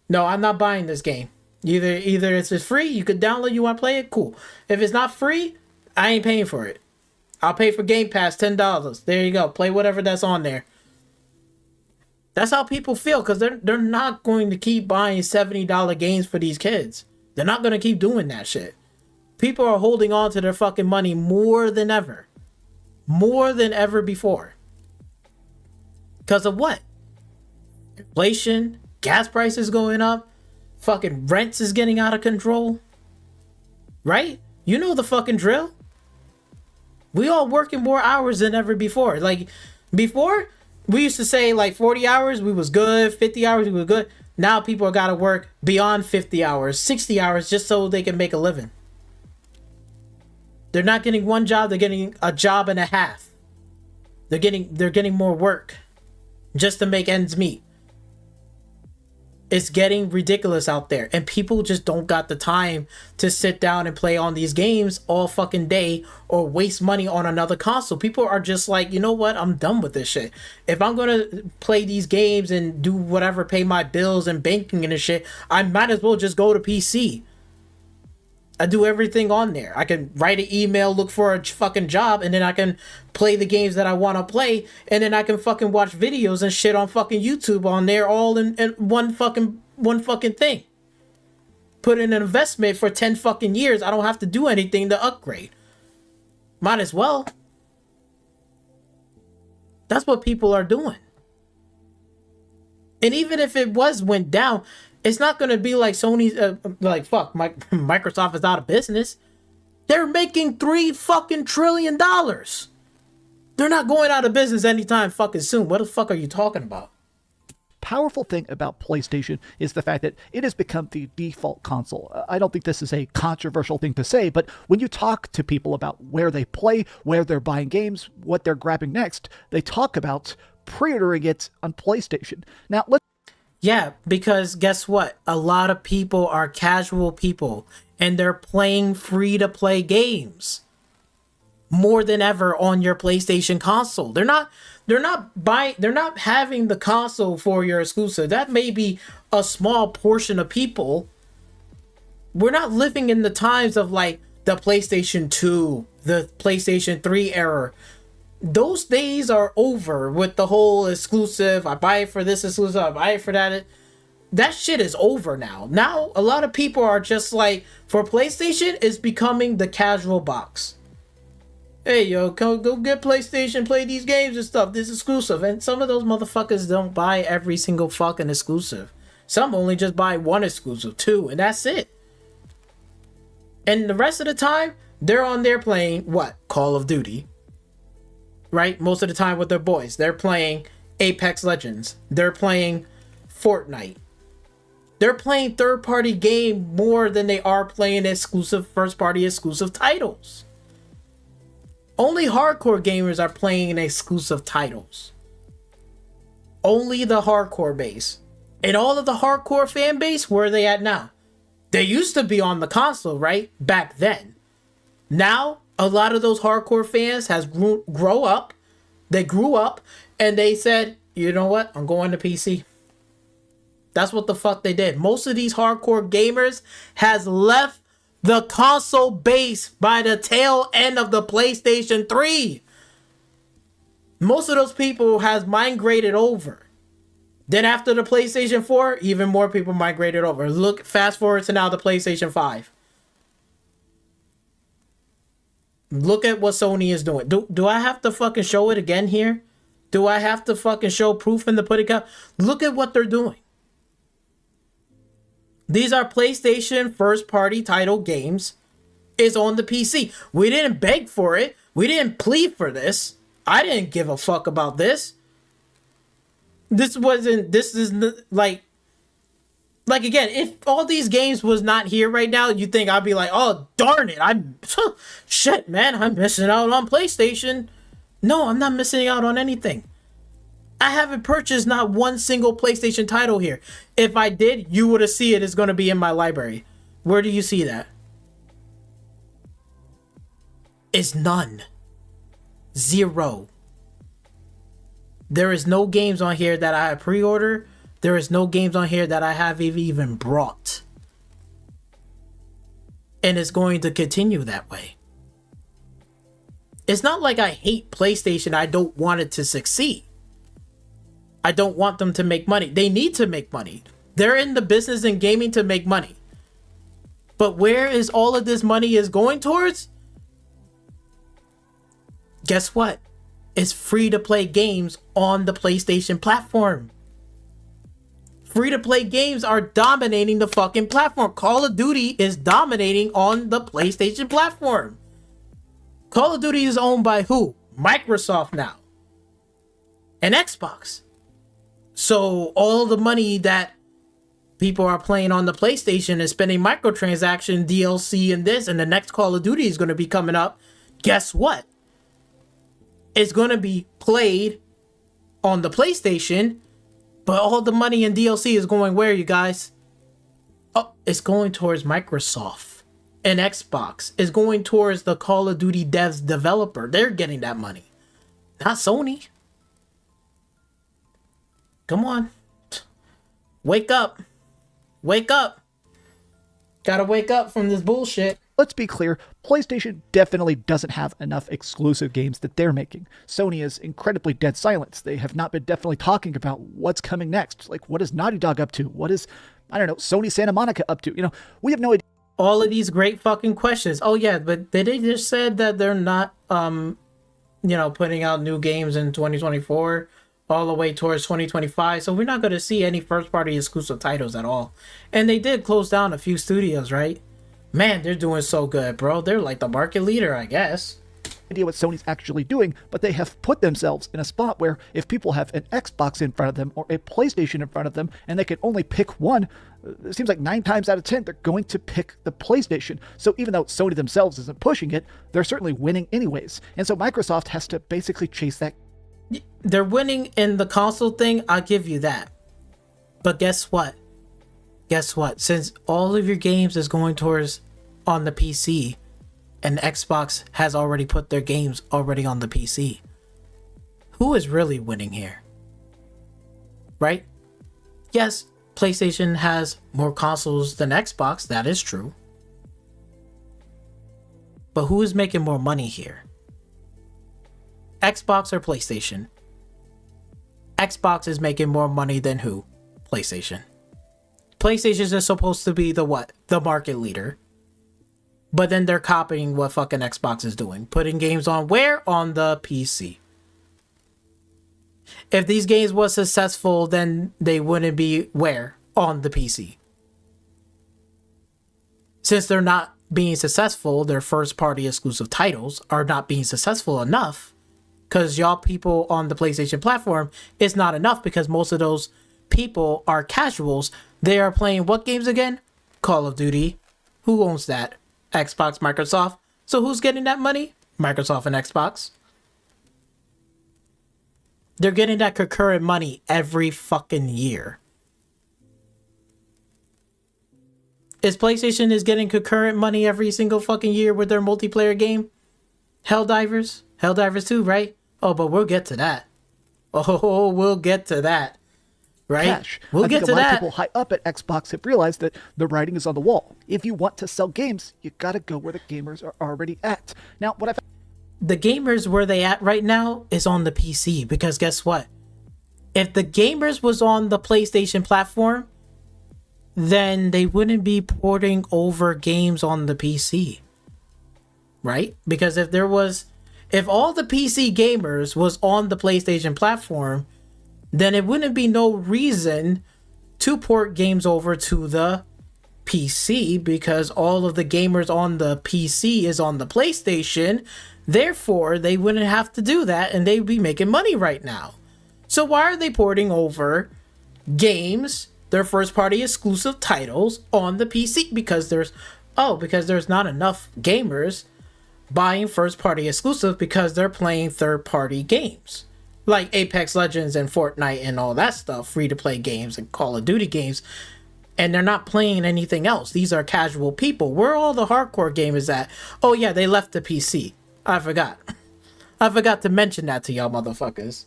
No, I'm not buying this game. Either it's free, you could download, you want to play it, cool. If it's not free, I ain't paying for it. I'll pay for Game Pass, $10. There you go, play whatever that's on there. That's how people feel, because they're not going to keep buying $70 games for these kids. They're not going to keep doing that shit. People are holding on to their fucking money more than ever. More than ever before. Because of what? Inflation, gas prices going up, fucking rents is getting out of control. Right? You know the fucking drill. We all working more hours than ever before. Like, before, we used to say like 40 hours, we was good, 50 hours, we was good. Now people got to work beyond 50 hours, 60 hours just so they can make a living. They're not getting one job, they're getting a job and a half. They're getting more work just to make ends meet. It's getting ridiculous out there, and people just don't got the time to sit down and play on these games all fucking day or waste money on another console. People are just like, you know what? I'm done with this shit. If I'm going to play these games and do whatever, pay my bills and banking and shit, I might as well just go to PC. I do everything on there. I can write an email, look for a fucking job, and then I can play the games that I want to play, and then I can fucking watch videos and shit on fucking YouTube on there, all in one fucking thing. Put in an investment for 10 fucking years. I don't have to do anything to upgrade. Might as well. That's what people are doing. And even if it went down, it's not going to be like Sony's, Microsoft is out of business. They're making $3 fucking trillion. They're not going out of business anytime fucking soon. What the fuck are you talking about? Powerful thing about PlayStation is the fact that it has become the default console. I don't think this is a controversial thing to say, but when you talk to people about where they play, where they're buying games, what they're grabbing next, they talk about pre-ordering it on PlayStation. Now, yeah, because guess what? A lot of people are casual people and they're playing free-to-play games. more than ever on your PlayStation console. They're not having the console for your exclusive. That may be a small portion of people. We're not living in the times of like the PlayStation 2, the PlayStation 3 era. Those days are over with the whole exclusive. I buy it for this exclusive, I buy it for that. That shit is over now. Now, a lot of people are just like, for PlayStation, it's becoming the casual box. Hey, yo, go get PlayStation, play these games and stuff. This is exclusive. And some of those motherfuckers don't buy every single fucking exclusive. Some only just buy one exclusive, two, and that's it. And the rest of the time, they're on there playing, what? Call of Duty. Right? Most of the time with their boys. They're playing Apex Legends. They're playing Fortnite. They're playing third-party game more than they are playing exclusive, first-party exclusive titles. Only hardcore gamers are playing exclusive titles. Only the hardcore base. And all of the hardcore fan base, where are they at now? They used to be on the console, right? Back then. Now, a lot of those hardcore fans has grow up. They grew up and they said, you know what? I'm going to PC. That's what the fuck they did. Most of these hardcore gamers has left the console base by the tail end of the PlayStation 3. Most of those people has migrated over. Then after the PlayStation 4, even more people migrated over. Look, fast forward to now the PlayStation 5. Look at what Sony is doing. Do I have to fucking show it again here? Do I have to fucking show proof in the pudding cup? Look at what they're doing. These are PlayStation first-party title games. It's on the PC. We didn't beg for it. We didn't plead for this. I didn't give a fuck about this. This is like again, if all these games was not here right now, you think I'd be like, oh, darn it. Shit, man, I'm missing out on PlayStation. No, I'm not missing out on anything. I haven't purchased not one single PlayStation title here. If I did, you would have seen it. It's going to be in my library. Where do you see that? It's none. Zero. There is no games on here that I have pre-ordered. There is no games on here that I have even brought. And it's going to continue that way. It's not like I hate PlayStation. I don't want it to succeed. I don't want them to make money. They need to make money. They're in the business and gaming to make money. But where is all of this money is going towards? Guess what? It's free to play games on the PlayStation platform. Free to play games are dominating the fucking platform. Call of Duty is dominating on the PlayStation platform. Call of Duty is owned by who? Microsoft now. And Xbox. So all the money that people are playing on the PlayStation is spending microtransaction, DLC, and this, and the next Call of Duty is going to be coming up. Guess what? It's going to be played on the PlayStation, but all the money in DLC is going where, you guys? Oh, it's going towards Microsoft and Xbox. It's going towards the Call of Duty devs developer. They're getting that money, not Sony. Come on. Wake up. Wake up. Gotta wake up from this bullshit. Let's be clear, PlayStation definitely doesn't have enough exclusive games that they're making. Sony is incredibly dead silent. They have not been definitely talking about what's coming next. Like, what is Naughty Dog up to? What is, I don't know, Sony Santa Monica up to? You know, we have no idea. All of these great fucking questions. Oh yeah, but they just said that they're not, putting out new games in 2024. All the way towards 2025, so we're not going to see any first-party exclusive titles at all. And they did close down a few studios, right? Man, they're doing so good, bro. They're like the market leader, I guess. Idea what Sony's actually doing, but they have put themselves in a spot where if people have an Xbox in front of them or a PlayStation in front of them, and they can only pick one, it seems like 9 times out of 10 they're going to pick the PlayStation. So even though Sony themselves isn't pushing it, they're certainly winning anyways. And so Microsoft has to basically chase that. They're winning in the console thing, I'll give you that. But guess what? Guess what? Since all of your games is going towards on the PC, and Xbox has already put their games already on the PC. Who is really winning here? Right? Yes, PlayStation has more consoles than Xbox, that is true. But who is making more money here? Xbox or PlayStation? Xbox is making more money than who? PlayStation. PlayStation is supposed to be the what? The market leader. But then they're copying what fucking Xbox is doing. Putting games on where? On the PC. If these games were successful, then they wouldn't be where? On the PC. Since they're not being successful, their first party exclusive titles are not being successful enough, because y'all people on the PlayStation platform, it's not enough because most of those people are casuals. They are playing what games again? Call of Duty. Who owns that? Xbox, Microsoft. So who's getting that money? Microsoft and Xbox. They're getting that concurrent money every fucking year. Is PlayStation is getting concurrent money every single fucking year with their multiplayer game? Helldivers? Helldivers 2, right? Oh, but we'll get to that. Oh, we'll get to that. Right? Cash. We'll I get think to a lot that. of people high up at Xbox have realized that the writing is on the wall. If you want to sell games, you gotta go where the gamers are already at. Now, what I found The gamers where they at right now is on the PC, because guess what? If the gamers was on the PlayStation platform, then they wouldn't be porting over games on the PC. Right? Because if all the PC gamers was on the PlayStation platform, then it wouldn't be no reason to port games over to the PC, because all of the gamers on the PC is on the PlayStation. Therefore, they wouldn't have to do that and they'd be making money right now. So why are they porting over games, their first party exclusive titles, on the PC? Because there's not enough gamers buying first party exclusive because they're playing third party games like Apex Legends and Fortnite and all that stuff, free to play games and Call of Duty games, and they're not playing anything else. These are casual people. Where are all the hardcore gamers at? Oh yeah, they left the PC. I forgot to mention that to y'all motherfuckers.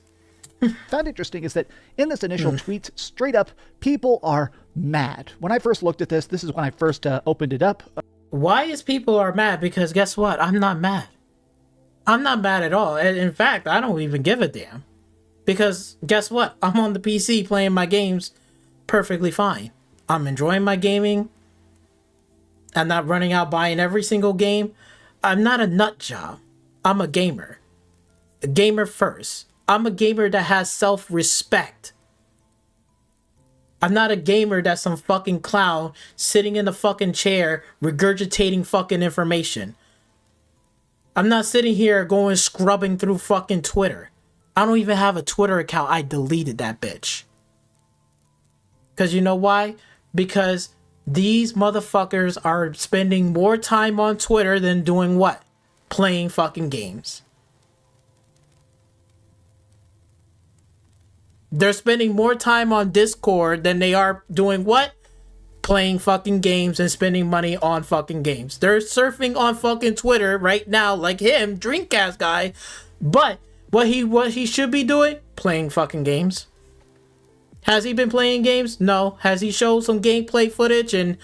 found interesting is that in this initial tweet, straight up, people are mad. When I first looked at this is when I first opened it up. Why is people are mad? Because guess what? I'm not mad. I'm not mad at all. And in fact, I don't even give a damn. Because guess what? I'm on the PC playing my games perfectly fine. I'm enjoying my gaming. I'm not running out buying every single game. I'm not a nut job. I'm a gamer. A gamer first. I'm a gamer that has self-respect. I'm not a gamer that's some fucking clown sitting in a fucking chair regurgitating fucking information. I'm not sitting here going scrubbing through fucking Twitter. I don't even have a Twitter account. I deleted that bitch. Because you know why? Because these motherfuckers are spending more time on Twitter than doing what? Playing fucking games. They're spending more time on Discord than they are doing what? Playing fucking games and spending money on fucking games. They're surfing on fucking Twitter right now like him, Dreamcast guy. But what he should be doing? Playing fucking games. Has he been playing games? No. Has he showed some gameplay footage and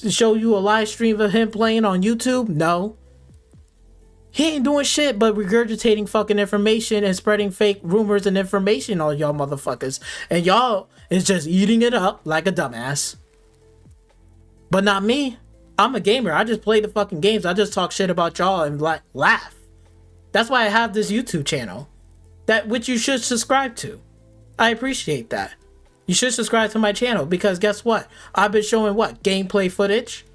show you a live stream of him playing on YouTube? No. He ain't doing shit but regurgitating fucking information and spreading fake rumors and information on y'all motherfuckers. And y'all is just eating it up like a dumbass. But not me. I'm a gamer. I just play the fucking games. I just talk shit about y'all and laugh. That's why I have this YouTube channel. That which you should subscribe to. I appreciate that. You should subscribe to my channel because guess what? I've been showing what? Gameplay footage.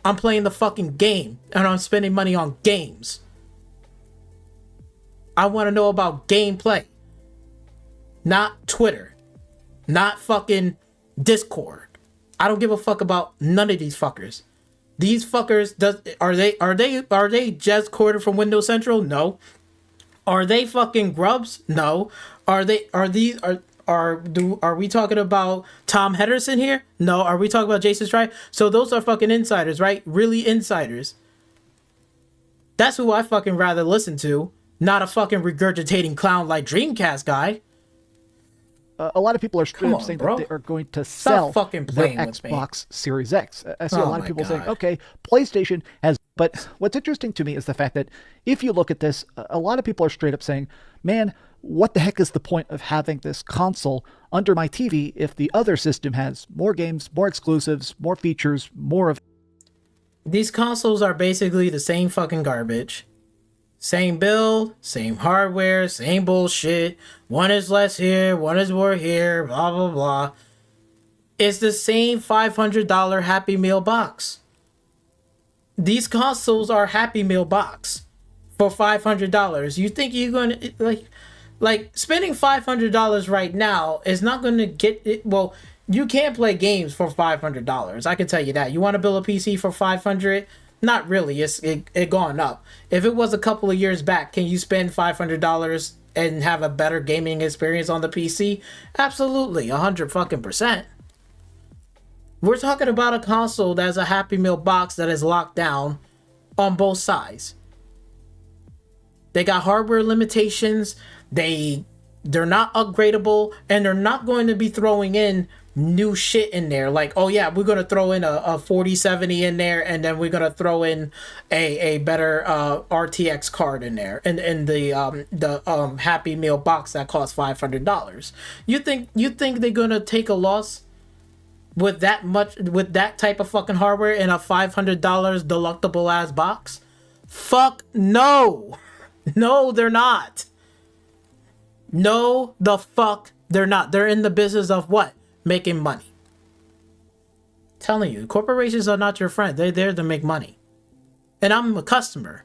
I'm playing the fucking game and I'm spending money on games. I want to know about gameplay. Not Twitter. Not fucking Discord. I don't give a fuck about none of these fuckers. These fuckers are they just corded from Windows Central? No. Are they fucking grubs? No. Are we talking about Tom Henderson here? No. Are we talking about Jason Schreier? So those are fucking insiders, right? Really insiders. That's who I fucking rather listen to, not a fucking regurgitating clown like Dreamcast guy. A lot of people are straight up saying that they are going to sell their Xbox Series X. I see a lot of people saying, okay, PlayStation has... But what's interesting to me is the fact that if you look at this, a lot of people are straight up saying, man, what the heck is the point of having this console under my TV if the other system has more games, more exclusives, more features, more of... These consoles are basically the same fucking garbage. Same build, same hardware, same bullshit. One is less here, one is more here, blah, blah, blah. It's the same $500 Happy Meal box. These consoles are Happy Meal box for $500. You think you're going to, like spending $500 right now is not going to get it. Well, you can't play games for $500. I can tell you that. You want to build a PC for $500? Not really. It gone up. If it was a couple of years back, can you spend $500 and have a better gaming experience on the PC? Absolutely, 100%. We're talking about a console that's a Happy Meal box that is locked down on both sides. They got hardware limitations. They're not upgradable, and they're not going to be throwing in new shit in there. Like, oh yeah, we're going to throw in a 4070 in there, and then we're going to throw in a better RTX card in there, and the Happy Meal box that costs $500. You think they're going to take a loss with that type of fucking hardware in a $500 delectable ass box? Fuck no. No, they're not. No, the fuck they're not. They're in the business of what? Making money. Telling you, corporations are not your friend. They're there to make money. And I'm a customer.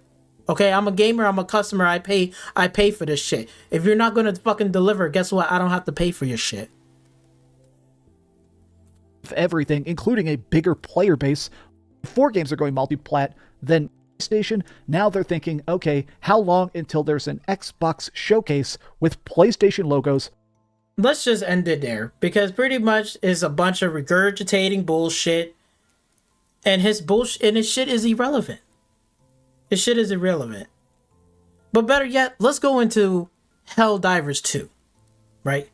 Okay, I'm a gamer, I'm a customer. I pay for this shit. If you're not gonna fucking deliver, guess what? I don't have to pay for your shit. Everything, including a bigger player base. 4 games are going multi-plat, then PlayStation. Now they're thinking, okay, how long until there's an Xbox showcase with PlayStation logos? Let's just end it there, because pretty much is a bunch of regurgitating bullshit, and his shit is irrelevant. His shit is irrelevant. But better yet, let's go into Helldivers 2, right?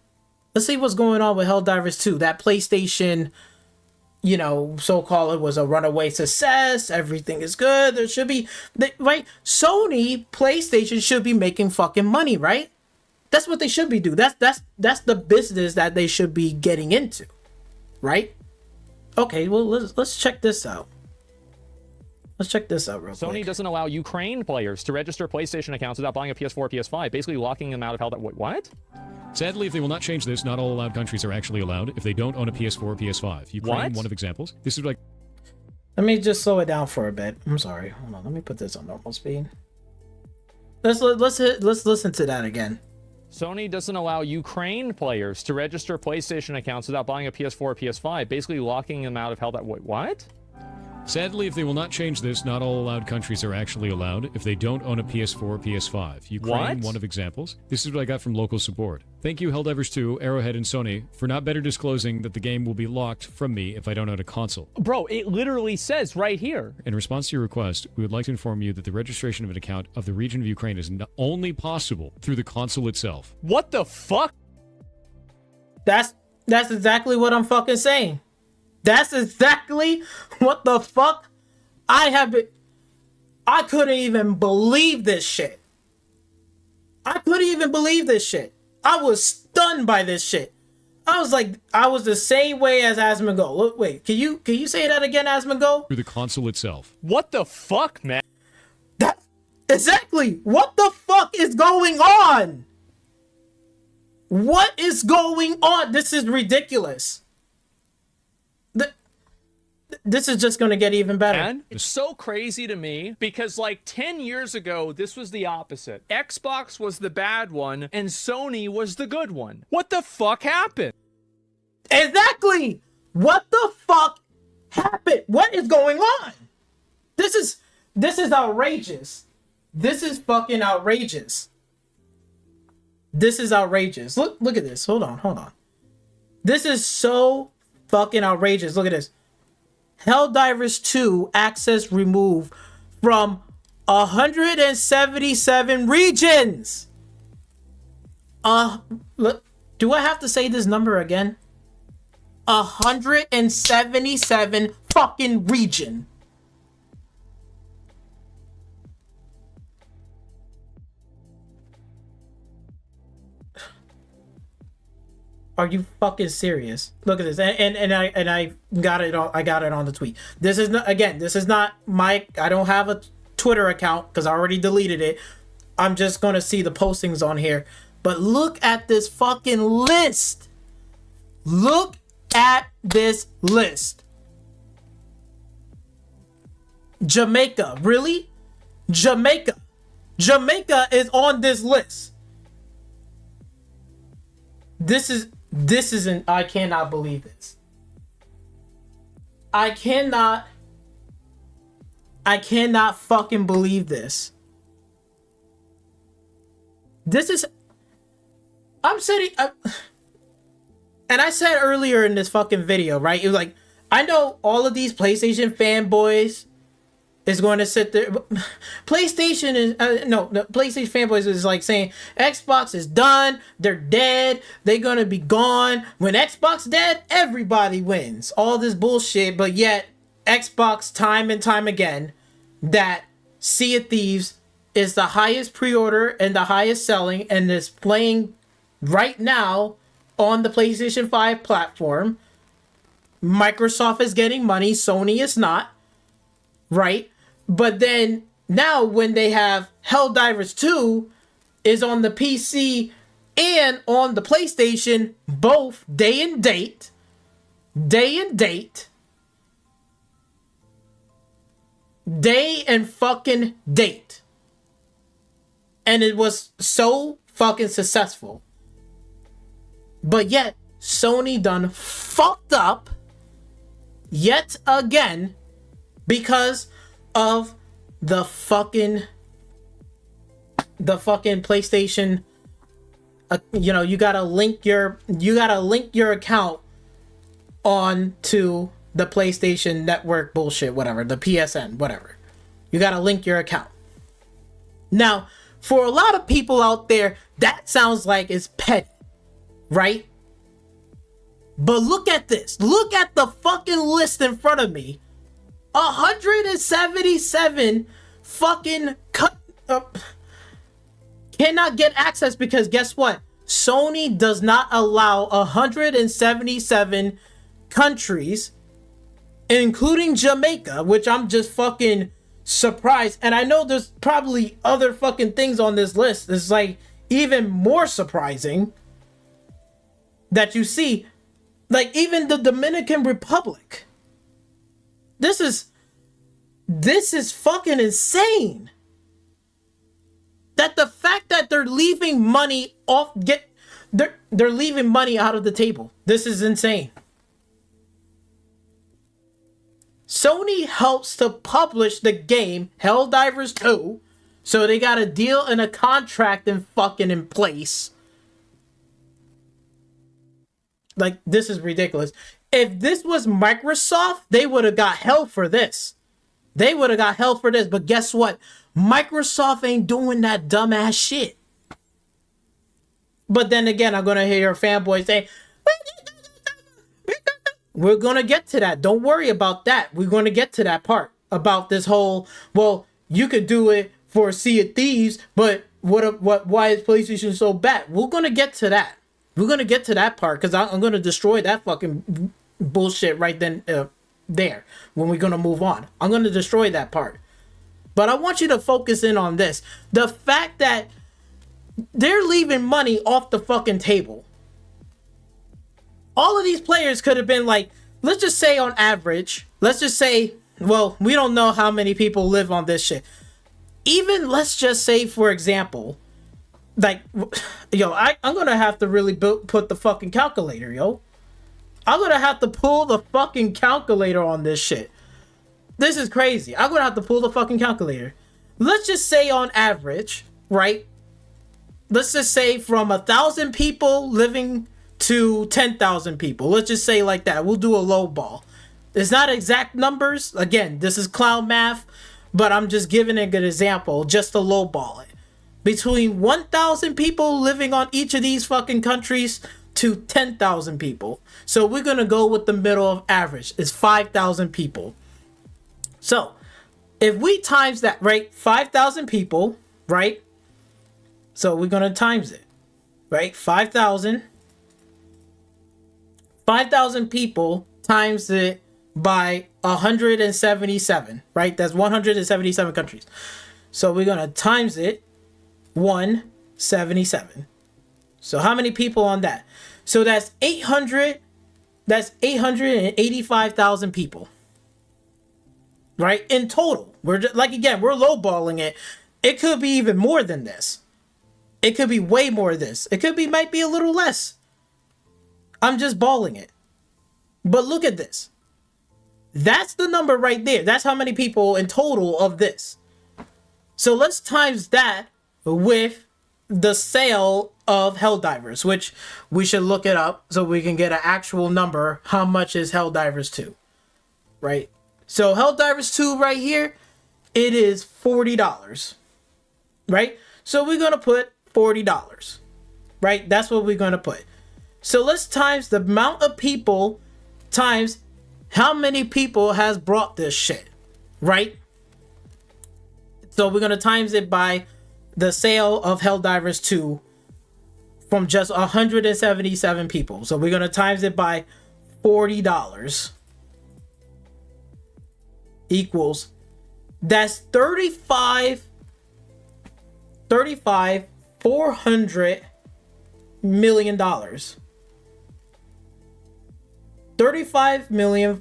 Let's see what's going on with Helldivers 2. That PlayStation, so-called it was a runaway success. Everything is good. There should be, right? Sony PlayStation should be making fucking money, right? That's what they should be doing. That's the business that they should be getting into, right? Okay, well let's check this out. Let's check this out real quick. Sony doesn't allow Ukraine players to register PlayStation accounts without buying a PS4 PS5, basically locking them out of hell. What? Sadly, if they will not change this, not all allowed countries are actually allowed if they don't own a PS4 or PS5. Ukraine, one of examples. This is like... Let me just slow it down for a bit. I'm sorry. Hold on. Let me put this on normal speed. Let's listen to that again. Sony doesn't allow Ukraine players to register PlayStation accounts without buying a PS4 or PS5, basically locking them out of hell. What? Sadly, if they will not change this, not all allowed countries are actually allowed if they don't own a PS4 or PS5. Ukraine, one of examples. This is what I got from local support. Thank you, Helldivers 2, Arrowhead, and Sony for not better disclosing that the game will be locked from me if I don't own a console. Bro, it literally says right here. In response to your request, we would like to inform you that the registration of an account of the region of Ukraine is only possible through the console itself. What the fuck? That's exactly what I'm fucking saying. That's exactly what the fuck I couldn't even believe this shit. I was stunned by this shit. I was the same way as Asmongold. Look, wait, can you say that again, Asmongold? Through the console itself. What the fuck, man? Exactly. What the fuck is going on? What is going on? This is ridiculous. This is just going to get even better. And it's so crazy to me because like 10 years ago, this was the opposite. Xbox was the bad one and Sony was the good one. What the fuck happened? Exactly. What the fuck happened? What is going on? This is outrageous. This is fucking outrageous. This is outrageous. Look at this. Hold on. This is so fucking outrageous. Look at this. Helldivers 2 access removed from 177 regions. Look, do I have to say this number again? 177 fucking region. Are you fucking serious? Look at this, and I got it on. I got it on the tweet. This is not, again. This is not my. I don't have a Twitter account because I already deleted it. I'm just gonna see the postings on here. But look at this fucking list. Look at this list. Jamaica, really? Jamaica is on this list. This isn't, I cannot believe this. I cannot fucking believe this. This is, I'm sitting, and I said earlier in this fucking video, right? It was like, I know all of these PlayStation fanboys is going to sit there. PlayStation is PlayStation fanboys is like saying Xbox is done, they're dead, they're gonna be gone. When Xbox dead, everybody wins. All this bullshit, but yet Xbox time and time again that Sea of Thieves is the highest pre-order and the highest selling and is playing right now on the PlayStation 5 platform. Microsoft is getting money, Sony is not, right? But then now when they have Helldivers 2 is on the PC and on the PlayStation, both day and fucking date. And it was so fucking successful. But yet, Sony done fucked up yet again because of the fucking PlayStation. You gotta link your account on to the PlayStation Network bullshit, whatever, the PSN, whatever. You gotta link your account. Now, for a lot of people out there, that sounds like it's petty, right? But look at this. Look at the fucking list in front of me. 177 fucking cannot get access because guess what? Sony does not allow 177 countries, including Jamaica, which I'm just fucking surprised. And I know there's probably other fucking things on this list. It's like even more surprising that you see, like even the Dominican Republic. This is fucking insane. That the fact that they're leaving money they're leaving money out of the table. This is insane. Sony helps to publish the game Helldivers 2, so they got a deal and a contract in place. Like, this is ridiculous. If this was Microsoft, they would have got hell for this. But guess what? Microsoft ain't doing that dumbass shit. But then again, I'm going to hear fanboys say, we're going to get to that. Don't worry about that. We're going to get to that part about this whole, well, you could do it for Sea of Thieves, but why is PlayStation so bad? We're going to get to that. We're going to get to that part because I'm going to destroy that fucking bullshit right then there when we're going to move on. I'm going to destroy that part. But I want you to focus in on this. The fact that they're leaving money off the fucking table. All of these players could have been like, let's just say on average, well, we don't know how many people live on this shit. Even let's just say, for example, like, yo, I'm gonna have to really put the fucking calculator, yo. I'm gonna have to pull the fucking calculator on this shit. This is crazy. I'm gonna have to pull the fucking calculator. Let's just say on average, right? Let's just say from 1,000 people living to 10,000 people. Let's just say like that. We'll do a low ball. It's not exact numbers. Again, this is clown math. but I'm just giving a good example just to lowball it. Between 1,000 people living on each of these fucking countries to 10,000 people. So we're going to go with the middle of average. It's 5,000 people. So if we times that, right? 5,000 people, right? So we're going to times it, right? 5,000 people times it by 177, right? That's 177 countries. So we're going to times it 177. So how many people on that? So that's 885,000 people. Right? In total. We're just, like, again, we're lowballing it. It could be even more than this. It could be way more of this. It might be a little less. I'm just balling it. But look at this. That's the number right there. That's how many people in total of this. So let's times that with the sale of Helldivers, which we should look it up so we can get an actual number. How much is Helldivers 2? Right? So Helldivers 2 right here, it is $40. Right? So we're going to put $40. Right? That's what we're going to put. So let's times the amount of people times how many people has brought this shit. Right? So we're going to times it by the sale of Helldivers 2 from just 177 people. So we're going to times it by $40 equals, that's 400 million dollars. 400 million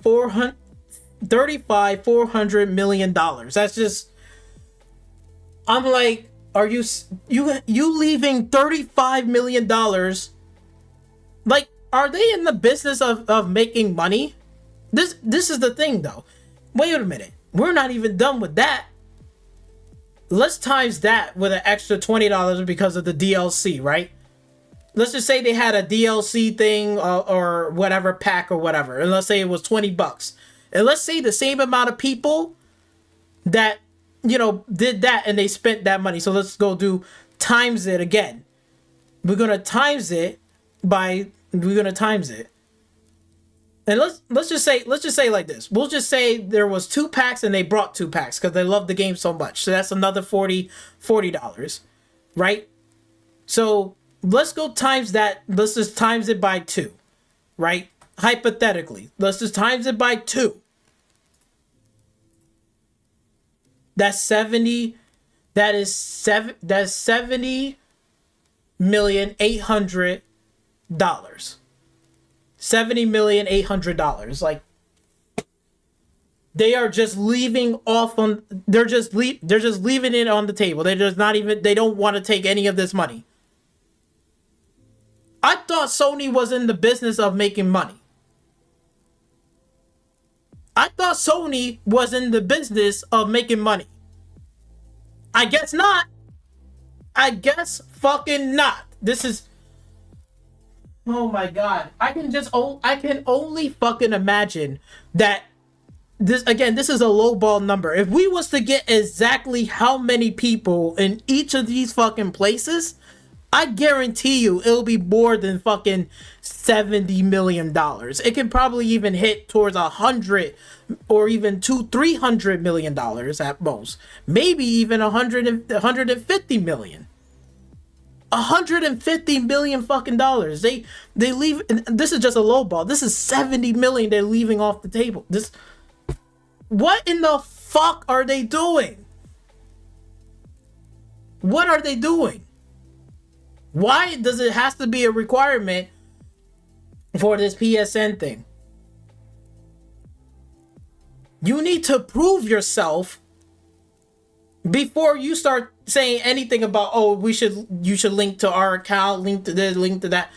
dollars. That's just, I'm like, are you leaving $35 million? Like, are they in the business of making money? This is the thing though. Wait a minute. We're not even done with that. Let's times that with an extra $20 because of the DLC, right? Let's just say they had a DLC thing or whatever pack or whatever. And let's say it was $20. And let's say the same amount of people that, you know, did that and they spent that money. So let's go do times it again. We're going to times it. And let's just say like this. We'll just say there was 2 packs and they brought 2 packs because they love the game so much. So that's another $40, right? So let's go times that. Let's just times it by 2, right? Hypothetically, let's just times it by 2. That's 70. That's $70,800,000. $70,800,000. Like, they are just leaving off on. They're just leaving it on the table. They're just not even. They don't want to take any of this money. I thought Sony was in the business of making money. I thought Sony was in the business of making money. I guess not. I guess fucking not. This is. Oh my god. I can only fucking imagine that this is a lowball number. If we was to get exactly how many people in each of these fucking places, I guarantee you it'll be more than fucking $70 million. It can probably even hit towards 100 or even $300 million at most. Maybe even 150 million. 150 million fucking dollars. They leave. This is just a low ball. This is 70 million they're leaving off the table. What in the fuck are they doing? What are they doing? Why does it has to be a requirement for this PSN thing? You need to prove yourself before you start saying anything about, oh, you should link to our account, link to this, link to that.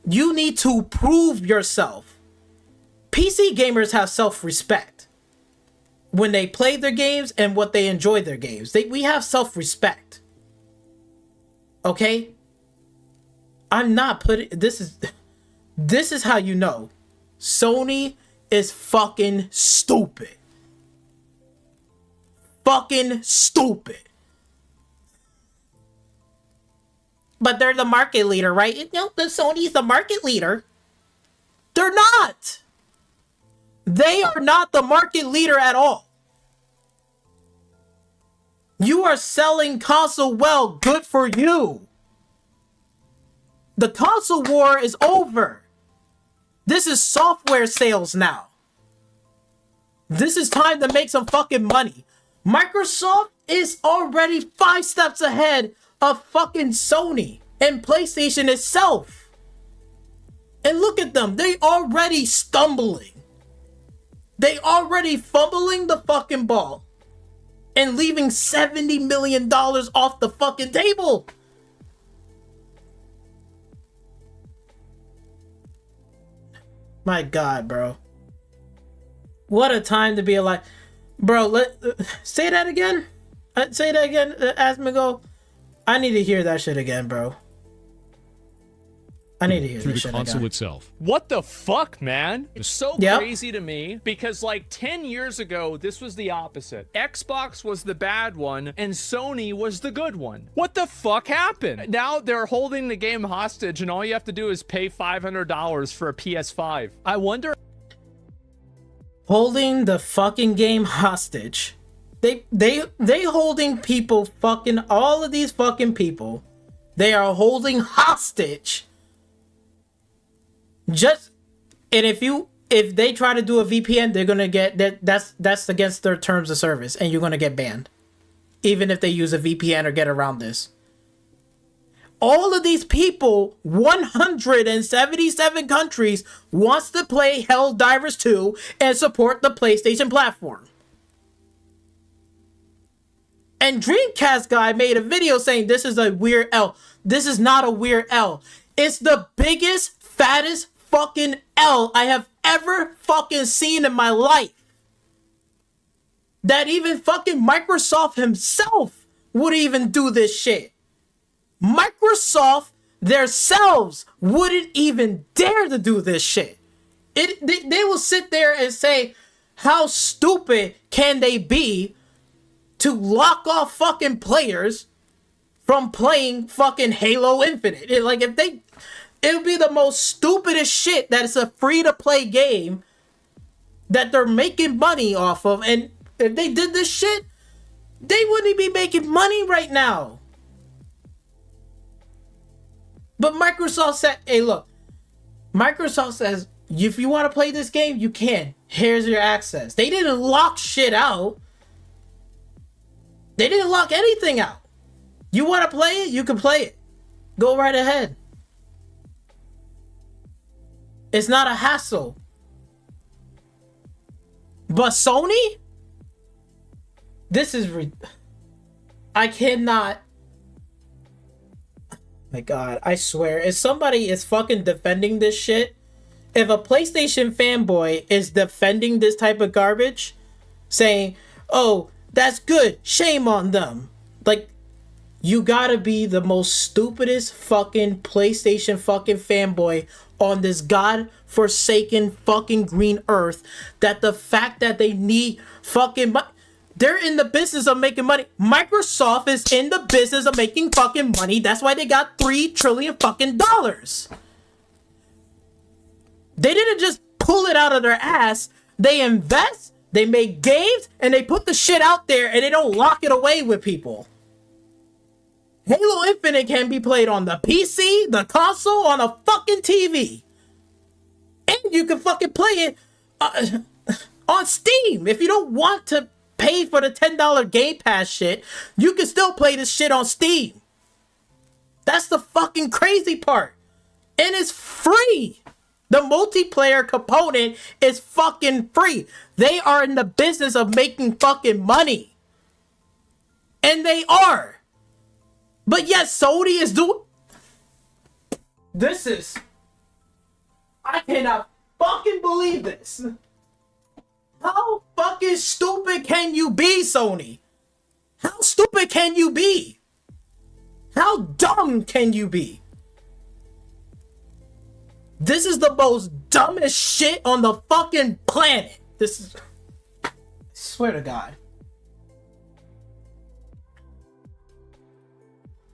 You need to prove yourself. PC gamers have self-respect when they play their games and what they enjoy their games. We have self-respect. Okay? I'm not putting this is how you know Sony is fucking stupid. fucking stupid. But they're the market leader, right? You know, the Sony's the market leader. They're not. They are not the market leader at all. You are selling console well. Good for you. The console war is over. This is software sales now. This is time to make some fucking money. Microsoft is already 5 steps ahead of fucking Sony and PlayStation itself. And look at them. They already stumbling. They already fumbling the fucking ball and leaving $70 million off the fucking table. My God, bro. What a time to be alive. Bro, say that again. Say that again, Asmigo. I need to hear that shit again, bro. I need to hear through this the shit console again. itself. What the fuck, man? It's so Yep. crazy to me because like 10 years ago, this was the opposite. Xbox was the bad one and Sony was the good one. What the fuck happened? Now they're holding the game hostage and all you have to do is pay $500 for a PS5. I wonder. Holding the fucking game hostage. They holding people, fucking all of these fucking people. They are holding hostage. Just, and if they try to do a VPN, they're gonna get that's against their terms of service, and you're gonna get banned, even if they use a VPN or get around this. All of these people, 177 countries, wants to play Helldivers 2 and support the PlayStation platform. And Dreamcast guy made a video saying this is a weird L. This is not a weird L. It's the biggest, fattest fucking L I have ever fucking seen in my life. That even fucking Microsoft himself would even do this shit. Microsoft themselves wouldn't even dare to do this shit. They will sit there and say, how stupid can they be to lock off fucking players from playing fucking Halo Infinite? It would be the most stupidest shit that it's a free-to-play game that they're making money off of. And if they did this shit, they wouldn't be making money right now. But Microsoft said, hey, look. Microsoft says, if you want to play this game, you can. Here's your access. They didn't lock shit out. They didn't lock anything out. You want to play it? You can play it. Go right ahead. It's not a hassle. But Sony? This is... I cannot... My God, I swear. If somebody is fucking defending this shit, if a PlayStation fanboy is defending this type of garbage, saying, oh, that's good, shame on them. Like, you gotta be the most stupidest fucking PlayStation fucking fanboy on this god-forsaken fucking green earth, that the fact that they need fucking money. They're in the business of making money. Microsoft is in the business of making fucking money. That's why they got $3 trillion fucking dollars. They didn't just pull it out of their ass. They invest, they make games, and they put the shit out there and they don't lock it away with people. Halo Infinite can be played on the PC, the console, on a fucking TV. And you can fucking play it on Steam. If you don't want to pay for the $10 Game Pass shit, you can still play this shit on Steam. That's the fucking crazy part. And it's free. The multiplayer component is fucking free. They are in the business of making fucking money. And they are. But yet Sony is doing... This is... I cannot fucking believe this. How fucking stupid can you be, Sony? How stupid can you be? How dumb can you be? This is the most dumbest shit on the fucking planet. This is... I swear to God.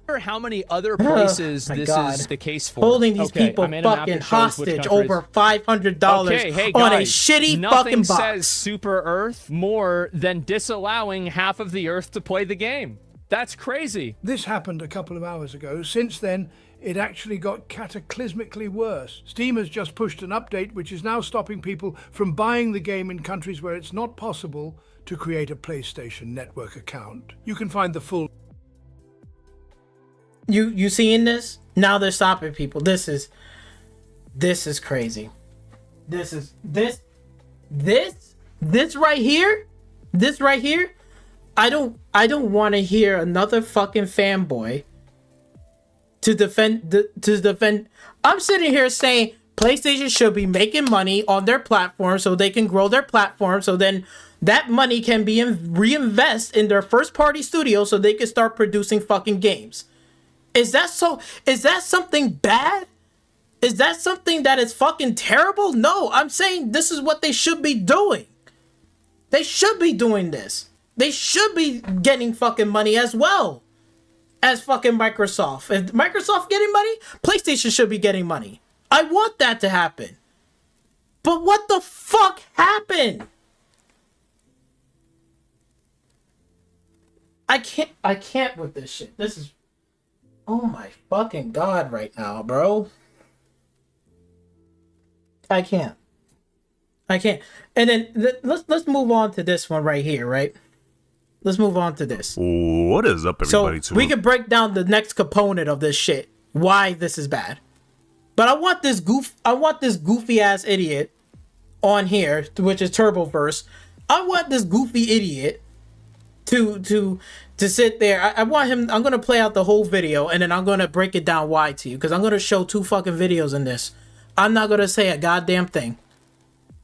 how many other places my this God. is the case for. Holding these Okay, people I'm in a map fucking that shows which hostage countries. over $500 Okay, hey on a guys, shitty nothing fucking box. says Super Earth more than disallowing half of the Earth to play the game. That's crazy. This happened a couple of hours ago. Since then, it actually got cataclysmically worse. Steam has just pushed an update which is now stopping people from buying the game in countries where it's not possible to create a PlayStation Network account. You can find the full... You seeing this? Now they're stopping people. This is crazy. This right here. This right here. I don't want to hear another fucking fanboy to defend. I'm sitting here saying PlayStation should be making money on their platform so they can grow their platform, so then that money can be reinvest in their first party studio so they can start producing fucking games. Is that something bad? Is that something that is fucking terrible? No, I'm saying this is what they should be doing. They should be doing this. They should be getting fucking money as well as fucking Microsoft. If Microsoft getting money, PlayStation should be getting money. I want that to happen. But what the fuck happened? I can't with this shit. This is, oh my fucking God right now, bro. I can't. And then let's move on to this one right here, right? Let's move on to this. What is up, everybody? So we can break down the next component of this shit. Why this is bad. But I want this goofy ass idiot on here, which is Turboverse. I want this goofy idiot to sit there. I want him. I'm gonna play out the whole video and then I'm gonna break it down why to you, because I'm gonna show 2 fucking videos in this. I'm not gonna say a goddamn thing.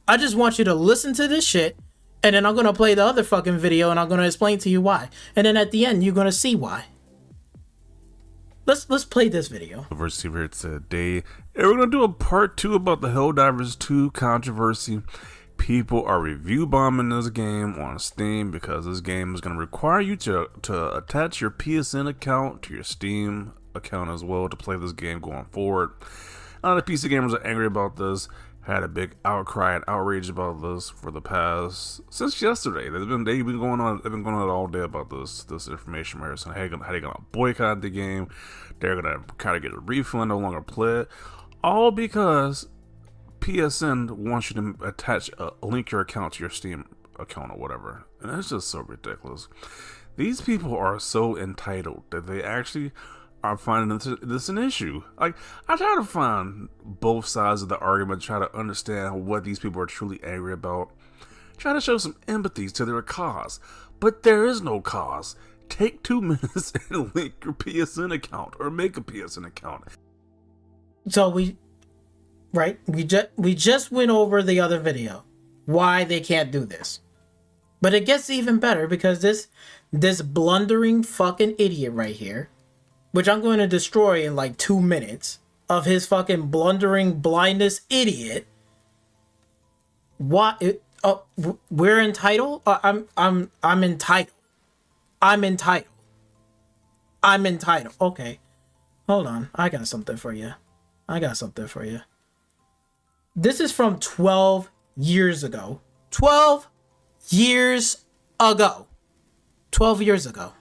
I just want you to listen to this shit, and then I'm gonna play the other fucking video and I'm gonna explain to you why. And then at the end, you're gonna see why. Let's play this video. Controversy here today, and we're gonna do a part 2 about the Helldivers 2 controversy. People are review bombing this game on Steam because this game is gonna require you to attach your PSN account to your Steam account as well to play this game going forward. A lot of PC gamers are angry about this. Had a big outcry and outrage about this for the past since yesterday. They've been going on all day about this information. Where saying, hey, how they gonna boycott the game? They're gonna kind of get a refund, no longer play it, all because PSN wants you to attach link your account to your Steam account or whatever, and it's just so ridiculous. These people are so entitled that they actually are finding this an issue. Like, I try to find both sides of the argument, try to understand what these people are truly angry about, try to show some empathy to their cause, but there is no cause. Take 2 minutes and link your PSN account or make a PSN account. So we just went over the other video, why they can't do this, but it gets even better because this blundering fucking idiot right here, which I'm going to destroy in like 2 minutes, of his fucking blundering blindness idiot. What? We're entitled. I'm entitled. I'm entitled. Okay, hold on. I got something for you. This is from 12 years ago. 12 years ago. 12 years ago.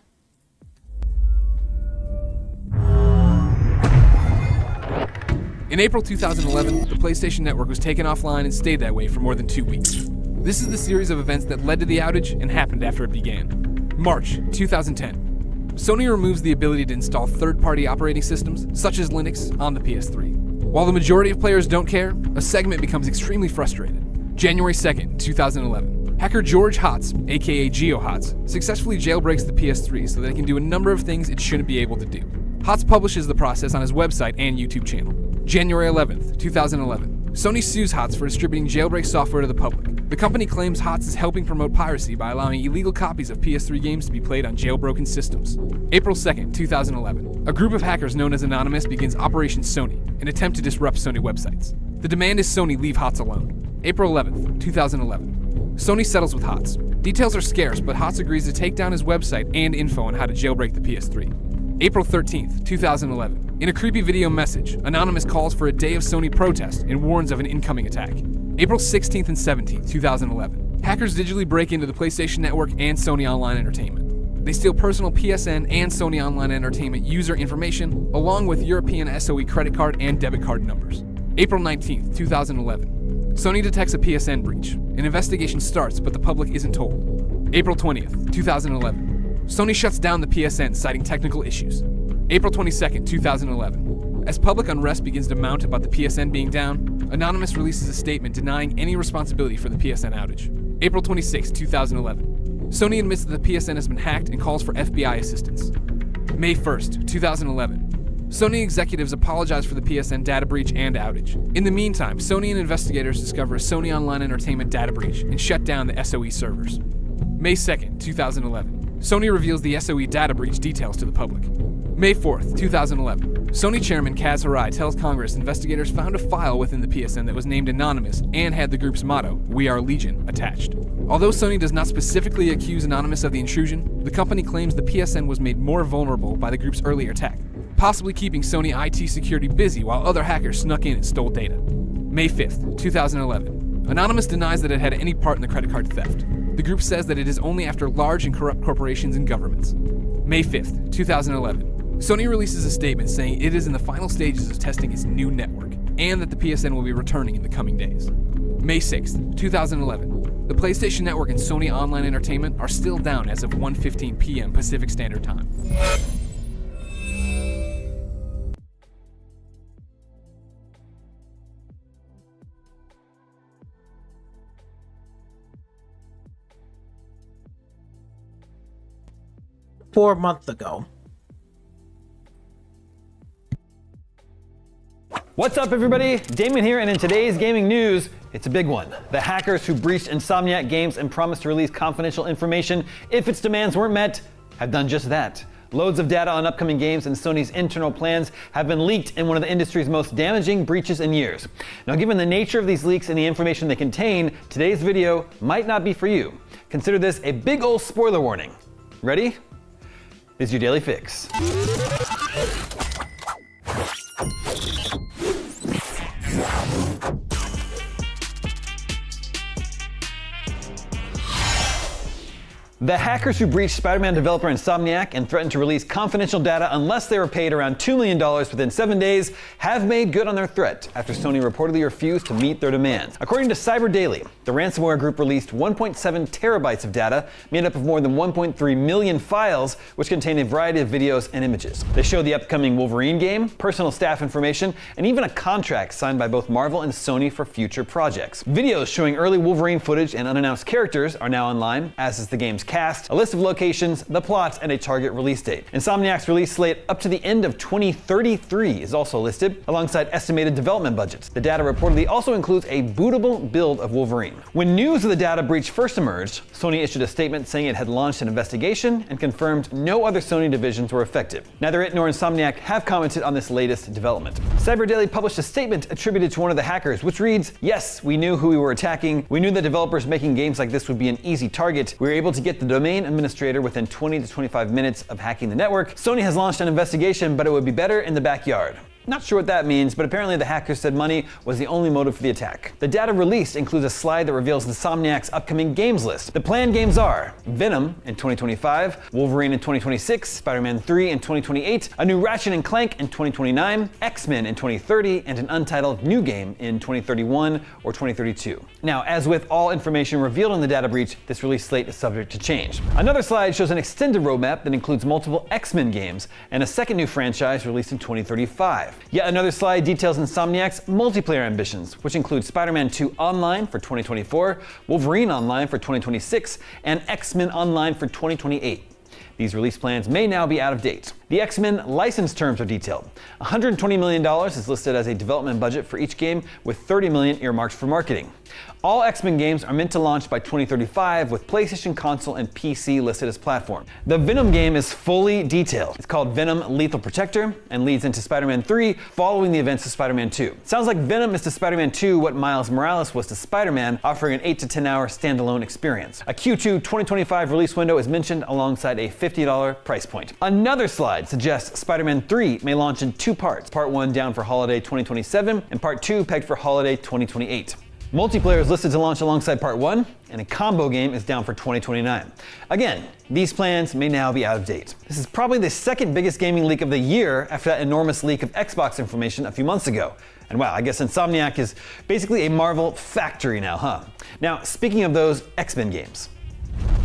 In April 2011, the PlayStation Network was taken offline and stayed that way for more than 2 weeks. This is the series of events that led to the outage and happened after it began. March 2010. Sony removes the ability to install third-party operating systems, such as Linux, on the PS3. While the majority of players don't care, a segment becomes extremely frustrated. January 2nd, 2011. Hacker George Hotz, aka GeoHotz, successfully jailbreaks the PS3 so that it can do a number of things it shouldn't be able to do. Hotz publishes the process on his website and YouTube channel. January 11th, 2011. Sony sues Hotz for distributing jailbreak software to the public. The company claims Hotz is helping promote piracy by allowing illegal copies of PS3 games to be played on jailbroken systems. April 2nd, 2011. A group of hackers known as Anonymous begins Operation Sony, an attempt to disrupt Sony websites. The demand is Sony leave Hotz alone. April 11th, 2011. Sony settles with Hotz. Details are scarce, but Hotz agrees to take down his website and info on how to jailbreak the PS3. April 13th, 2011. In a creepy video message, Anonymous calls for a day of Sony protest and warns of an incoming attack. April 16th and 17th, 2011. Hackers digitally break into the PlayStation Network and Sony Online Entertainment. They steal personal PSN and Sony Online Entertainment user information, along with European SOE credit card and debit card numbers. April 19th, 2011. Sony detects a PSN breach. An investigation starts, but the public isn't told. April 20th, 2011. Sony shuts down the PSN, citing technical issues. April 22nd, 2011. As public unrest begins to mount about the PSN being down, Anonymous releases a statement denying any responsibility for the PSN outage. April 26, 2011. Sony admits that the PSN has been hacked and calls for FBI assistance. May 1st, 2011. Sony executives apologize for the PSN data breach and outage. In the meantime, Sony and investigators discover a Sony Online Entertainment data breach and shut down the SOE servers. May 2nd, 2011. Sony reveals the SOE data breach details to the public. May 4th, 2011. Sony chairman Kaz Hirai tells Congress investigators found a file within the PSN that was named Anonymous and had the group's motto, "We Are Legion," attached. Although Sony does not specifically accuse Anonymous of the intrusion, the company claims the PSN was made more vulnerable by the group's earlier attack, possibly keeping Sony IT security busy while other hackers snuck in and stole data. May 5th, 2011. Anonymous denies that it had any part in the credit card theft. The group says that it is only after large and corrupt corporations and governments. May 5th, 2011. Sony releases a statement saying it is in the final stages of testing its new network, and that the PSN will be returning in the coming days. May 6th, 2011. The PlayStation Network and Sony Online Entertainment are still down as of 1:15 p.m. Pacific Standard Time. A month ago. What's up, everybody? Damon here, and in today's gaming news, it's a big one. The hackers who breached Insomniac Games and promised to release confidential information if its demands weren't met have done just that. Loads of data on upcoming games and Sony's internal plans have been leaked in one of the industry's most damaging breaches in years. Now, given the nature of these leaks and the information they contain, today's video might not be for you. Consider this a big ol' spoiler warning. Ready? This is your daily fix. The hackers who breached Spider-Man developer Insomniac and threatened to release confidential data unless they were paid around $2 million within 7 days have made good on their threat after Sony reportedly refused to meet their demands. According to Cyber Daily, the ransomware group released 1.7 terabytes of data made up of more than 1.3 million files, which contain a variety of videos and images. They show the upcoming Wolverine game, personal staff information, and even a contract signed by both Marvel and Sony for future projects. Videos showing early Wolverine footage and unannounced characters are now online, as is the game's cast, a list of locations, the plot, and a target release date. Insomniac's release slate up to the end of 2033 is also listed, alongside estimated development budgets. The data reportedly also includes a bootable build of Wolverine. When news of the data breach first emerged, Sony issued a statement saying it had launched an investigation and confirmed no other Sony divisions were affected. Neither it nor Insomniac have commented on this latest development. Cyber Daily published a statement attributed to one of the hackers, which reads, "Yes, we knew who we were attacking. We knew that developers making games like this would be an easy target. We were able to get the domain administrator within 20 to 25 minutes of hacking the network. Sony has launched an investigation, but it would be better in the backyard." Not sure what that means, but apparently the hackers said money was the only motive for the attack. The data released includes a slide that reveals Insomniac's upcoming games list. The planned games are Venom in 2025, Wolverine in 2026, Spider-Man 3 in 2028, a new Ratchet & Clank in 2029, X-Men in 2030, and an untitled new game in 2031 or 2032. Now, as with all information revealed in the data breach, this release slate is subject to change. Another slide shows an extended roadmap that includes multiple X-Men games and a second new franchise released in 2035. Yet another slide details Insomniac's multiplayer ambitions, which include Spider-Man 2 Online for 2024, Wolverine Online for 2026, and X-Men Online for 2028. These release plans may now be out of date. The X-Men license terms are detailed. $120 million is listed as a development budget for each game, with $30 million earmarked for marketing. All X-Men games are meant to launch by 2035, with PlayStation console and PC listed as platform. The Venom game is fully detailed. It's called Venom Lethal Protector and leads into Spider-Man 3 following the events of Spider-Man 2. Sounds like Venom is to Spider-Man 2 what Miles Morales was to Spider-Man, offering an 8 to 10 hour standalone experience. A Q2 2025 release window is mentioned alongside a $50 price point. Another slide Greenlight suggests Spider-Man 3 may launch in 2 parts, Part 1 down for holiday 2027 and Part 2 pegged for holiday 2028. Multiplayer is listed to launch alongside Part 1, and a combo game is down for 2029. Again, these plans may now be out of date. This is probably the second biggest gaming leak of the year after that enormous leak of Xbox information a few months ago. And wow, I guess Insomniac is basically a Marvel factory now, huh? Now, speaking of those X-Men games.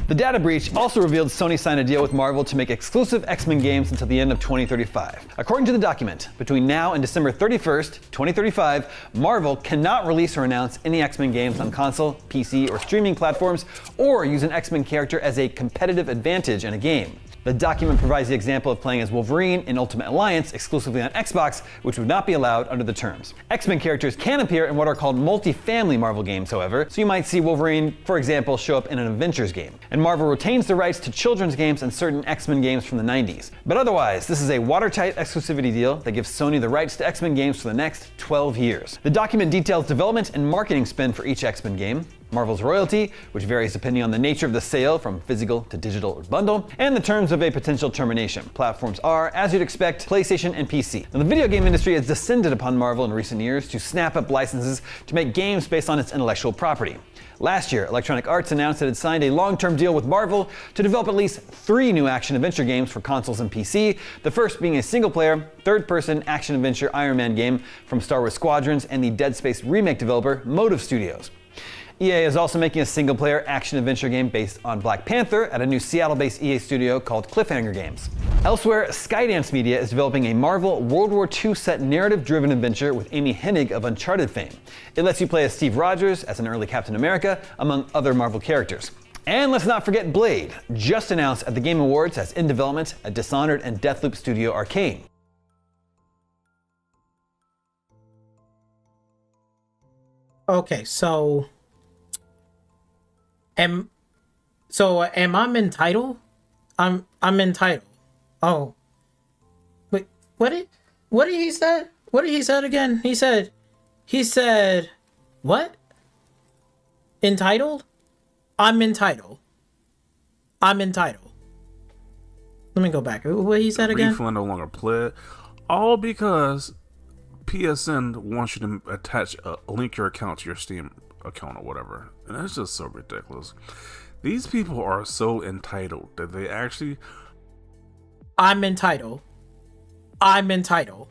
The data breach also revealed Sony signed a deal with Marvel to make exclusive X-Men games until the end of 2035. According to the document, between now and December 31st, 2035, Marvel cannot release or announce any X-Men games on console, PC, or streaming platforms, or use an X-Men character as a competitive advantage in a game. The document provides the example of playing as Wolverine in Ultimate Alliance exclusively on Xbox, which would not be allowed under the terms. X-Men characters can appear in what are called multi-family Marvel games, however, so you might see Wolverine, for example, show up in an Avengers game. And Marvel retains the rights to children's games and certain X-Men games from the 90s. But otherwise, this is a watertight exclusivity deal that gives Sony the rights to X-Men games for the next 12 years. The document details development and marketing spend for each X-Men game, Marvel's royalty, which varies depending on the nature of the sale from physical to digital or bundle, and the terms of a potential termination. Platforms are, as you'd expect, PlayStation and PC. Now, the video game industry has descended upon Marvel in recent years to snap up licenses to make games based on its intellectual property. Last year, Electronic Arts announced it had signed a long-term deal with Marvel to develop at least 3 new action-adventure games for consoles and PC, the first being a single-player, third-person action-adventure Iron Man game from Star Wars Squadrons and the Dead Space remake developer Motive Studios. EA is also making a single-player action-adventure game based on Black Panther at a new Seattle-based EA studio called Cliffhanger Games. Elsewhere, Skydance Media is developing a Marvel World War II set narrative-driven adventure with Amy Hennig of Uncharted fame. It lets you play as Steve Rogers as an early Captain America, among other Marvel characters. And let's not forget Blade, just announced at the Game Awards as in development at Dishonored and Deathloop studio Arcane. Okay, so am I entitled? I'm entitled. Oh. Wait, what did he say? What did he say again? He said what? Entitled? I'm entitled. I'm entitled. Let me go back. What he said again? Refund no longer play. All because PSN wants you to attach link your account to your Steam account or whatever, and that's just so ridiculous. These people are so entitled that they actually. I'm entitled. I'm entitled.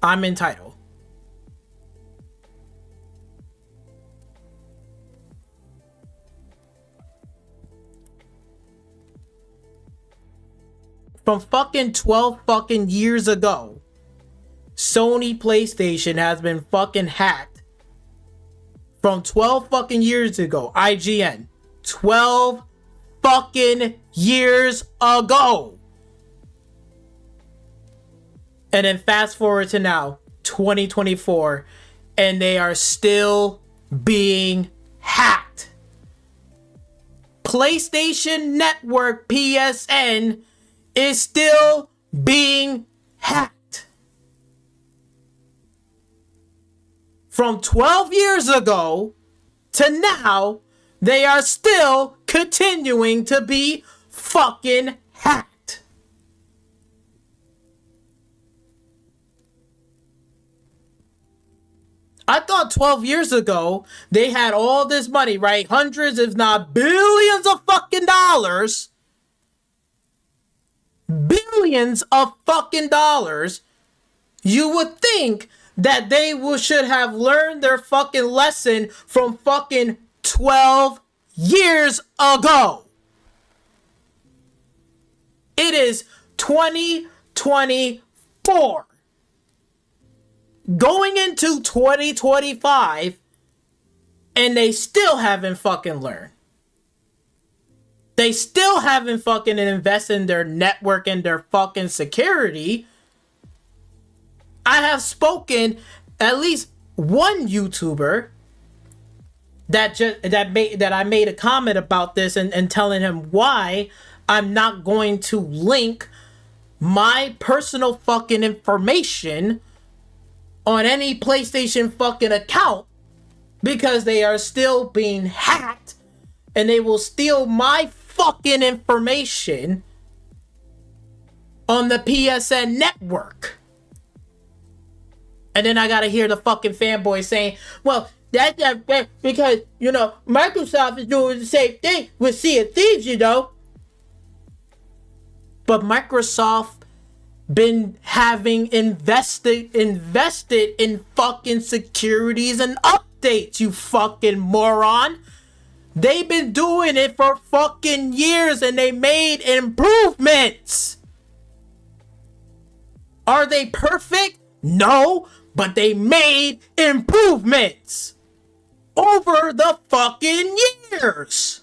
I'm entitled. From fucking 12 fucking years ago, Sony PlayStation has been fucking hacked. From 12 fucking years ago, IGN, 12 fucking years ago. And then fast forward to now, 2024, and they are still being hacked. PlayStation Network, PSN, is still being hacked. From 12 years ago to now, they are still continuing to be fucking hacked. I thought 12 years ago they had all this money, right? Hundreds, if not billions of fucking dollars. Billions of fucking dollars. You would think that they should have learned their fucking lesson from fucking 12 years ago. It is 2024. Going into 2025, and they still haven't fucking learned. They still haven't fucking invested in their network and their fucking security. I have spoken at least one YouTuber that I made a comment about this and telling him why I'm not going to link my personal fucking information on any PlayStation fucking account because they are still being hacked and they will steal my fucking information on the PSN network. And then I gotta hear the fucking fanboy saying, well, that's not fair because, you know, Microsoft is doing the same thing with Sea of Thieves, you know. But Microsoft been having invested in fucking securities and updates, you fucking moron. They've been doing it for fucking years and they made improvements. Are they perfect? No, but they made improvements over the fucking years.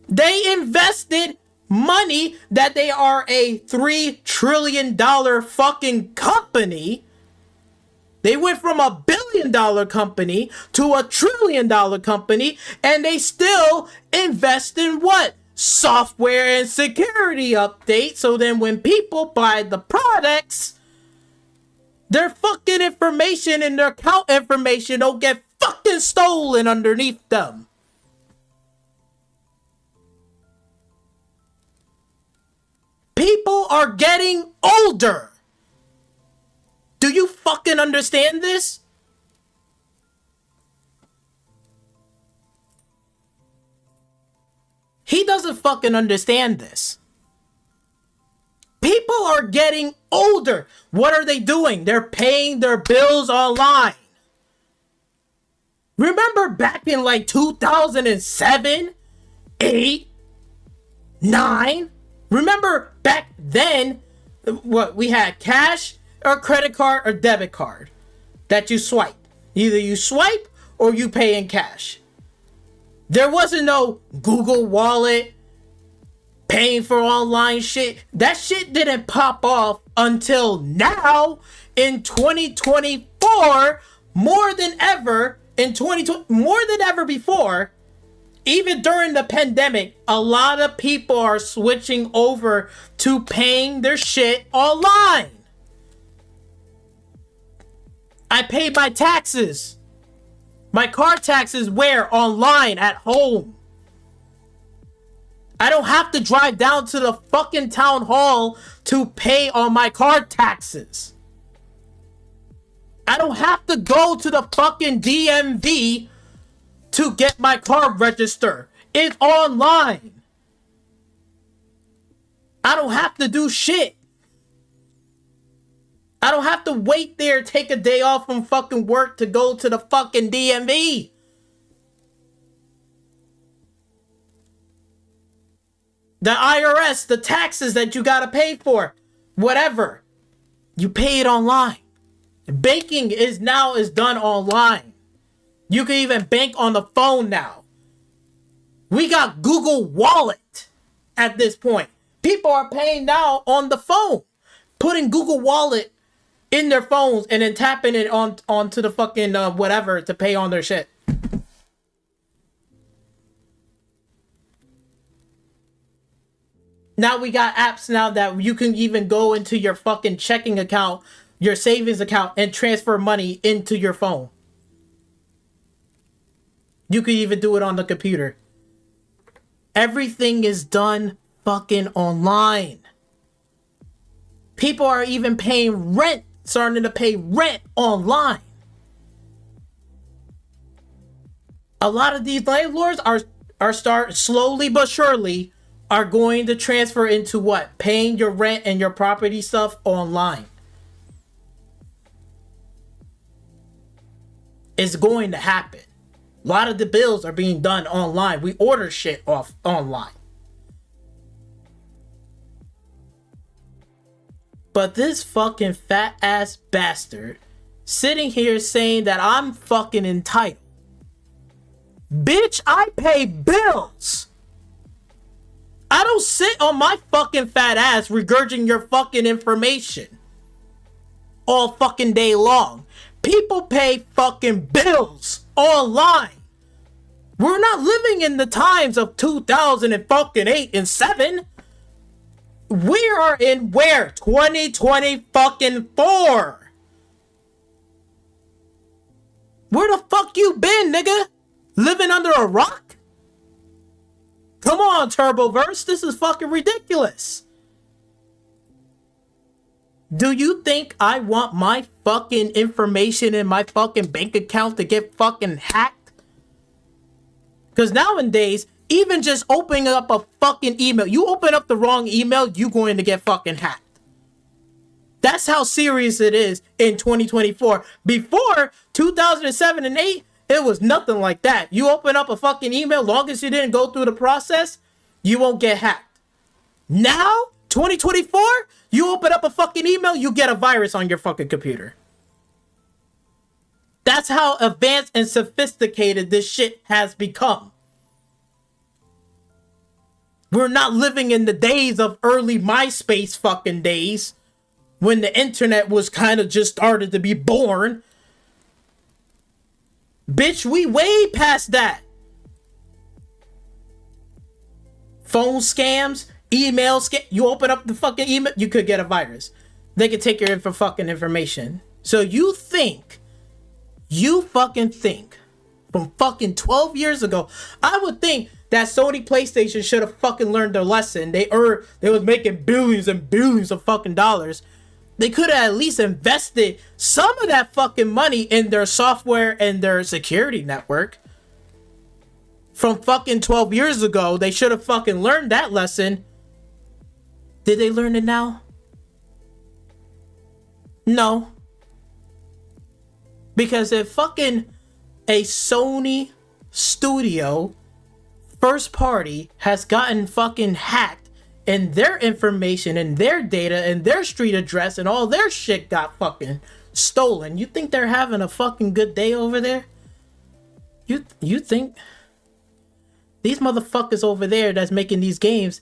They invested money that they are a $3 trillion fucking company. They went from a $1 billion company to a $1 trillion company, and they still invest in what? Software and security updates. So then when people buy the products, their fucking information and their account information don't get fucking stolen underneath them. People are getting older. Do you fucking understand this? He doesn't fucking understand this. People are getting older. What are they doing? They're paying their bills online. Remember back in like 2007, 8, 9? Remember back then, what we had, cash or credit card or debit card that you swipe. Either you swipe or you pay in cash. There wasn't no Google Wallet, paying for online shit. That shit didn't pop off until now in 2024, more than ever in 2020, more than ever before. Even during the pandemic, a lot of people are switching over to paying their shit online. I pay my taxes. My car taxes where? Online at home. I don't have to drive down to the fucking town hall to pay on my car taxes. I don't have to go to the fucking DMV to get my car registered. It's online. I don't have to do shit. I don't have to wait there, take a day off from fucking work to go to the fucking DMV. The IRS, the taxes that you gotta pay for, whatever, you pay it online. Banking is done online. You can even bank on the phone now. We got Google Wallet at this point. People are paying now on the phone, putting Google Wallet in their phones and then tapping it onto the fucking whatever to pay on their shit. Now we got apps now that you can even go into your fucking checking account, your savings account, and transfer money into your phone. You can even do it on the computer. Everything is done fucking online. People are even paying rent, starting to pay rent online. A lot of these landlords are slowly but surely are going to transfer into what? Paying your rent and your property stuff online. It's going to happen. A lot of the bills are being done online. We order shit off online. But this fucking fat ass bastard sitting here saying that I'm fucking entitled. Bitch, I pay bills. I don't sit on my fucking fat ass regurgitating your fucking information all fucking day long. People pay fucking bills online. We're not living in the times of 2008 and 7. We are in where? 2020 fucking 4. Where the fuck you been, nigga? Living under a rock? Come on, Turboverse. This is fucking ridiculous. Do you think I want my fucking information in my fucking bank account to get fucking hacked? Because nowadays, even just opening up a fucking email, you open up the wrong email, you going to get fucking hacked. That's how serious it is in 2024. Before 2007 and 8, it was nothing like that. You open up a fucking email, long as you didn't go through the process, you won't get hacked. Now, 2024, you open up a fucking email, you get a virus on your fucking computer. That's how advanced and sophisticated this shit has become. We're not living in the days of early MySpace fucking days when the internet was kind of just started to be born. Bitch, we way past that. Phone scams, email scam. You open up the fucking email, you could get a virus. They could take your fucking information. So you fucking think from fucking 12 years ago, I would think that Sony PlayStation should have fucking learned their lesson. They was making billions and billions of fucking dollars. They could have at least invested some of that fucking money in their software and their security network. From fucking 12 years ago, they should have fucking learned that lesson. Did they learn it now? No. Because if fucking a Sony studio first party has gotten fucking hacked and their information and their data and their street address and all their shit got fucking stolen, you think they're having a fucking good day over there? You think these motherfuckers over there that's making these games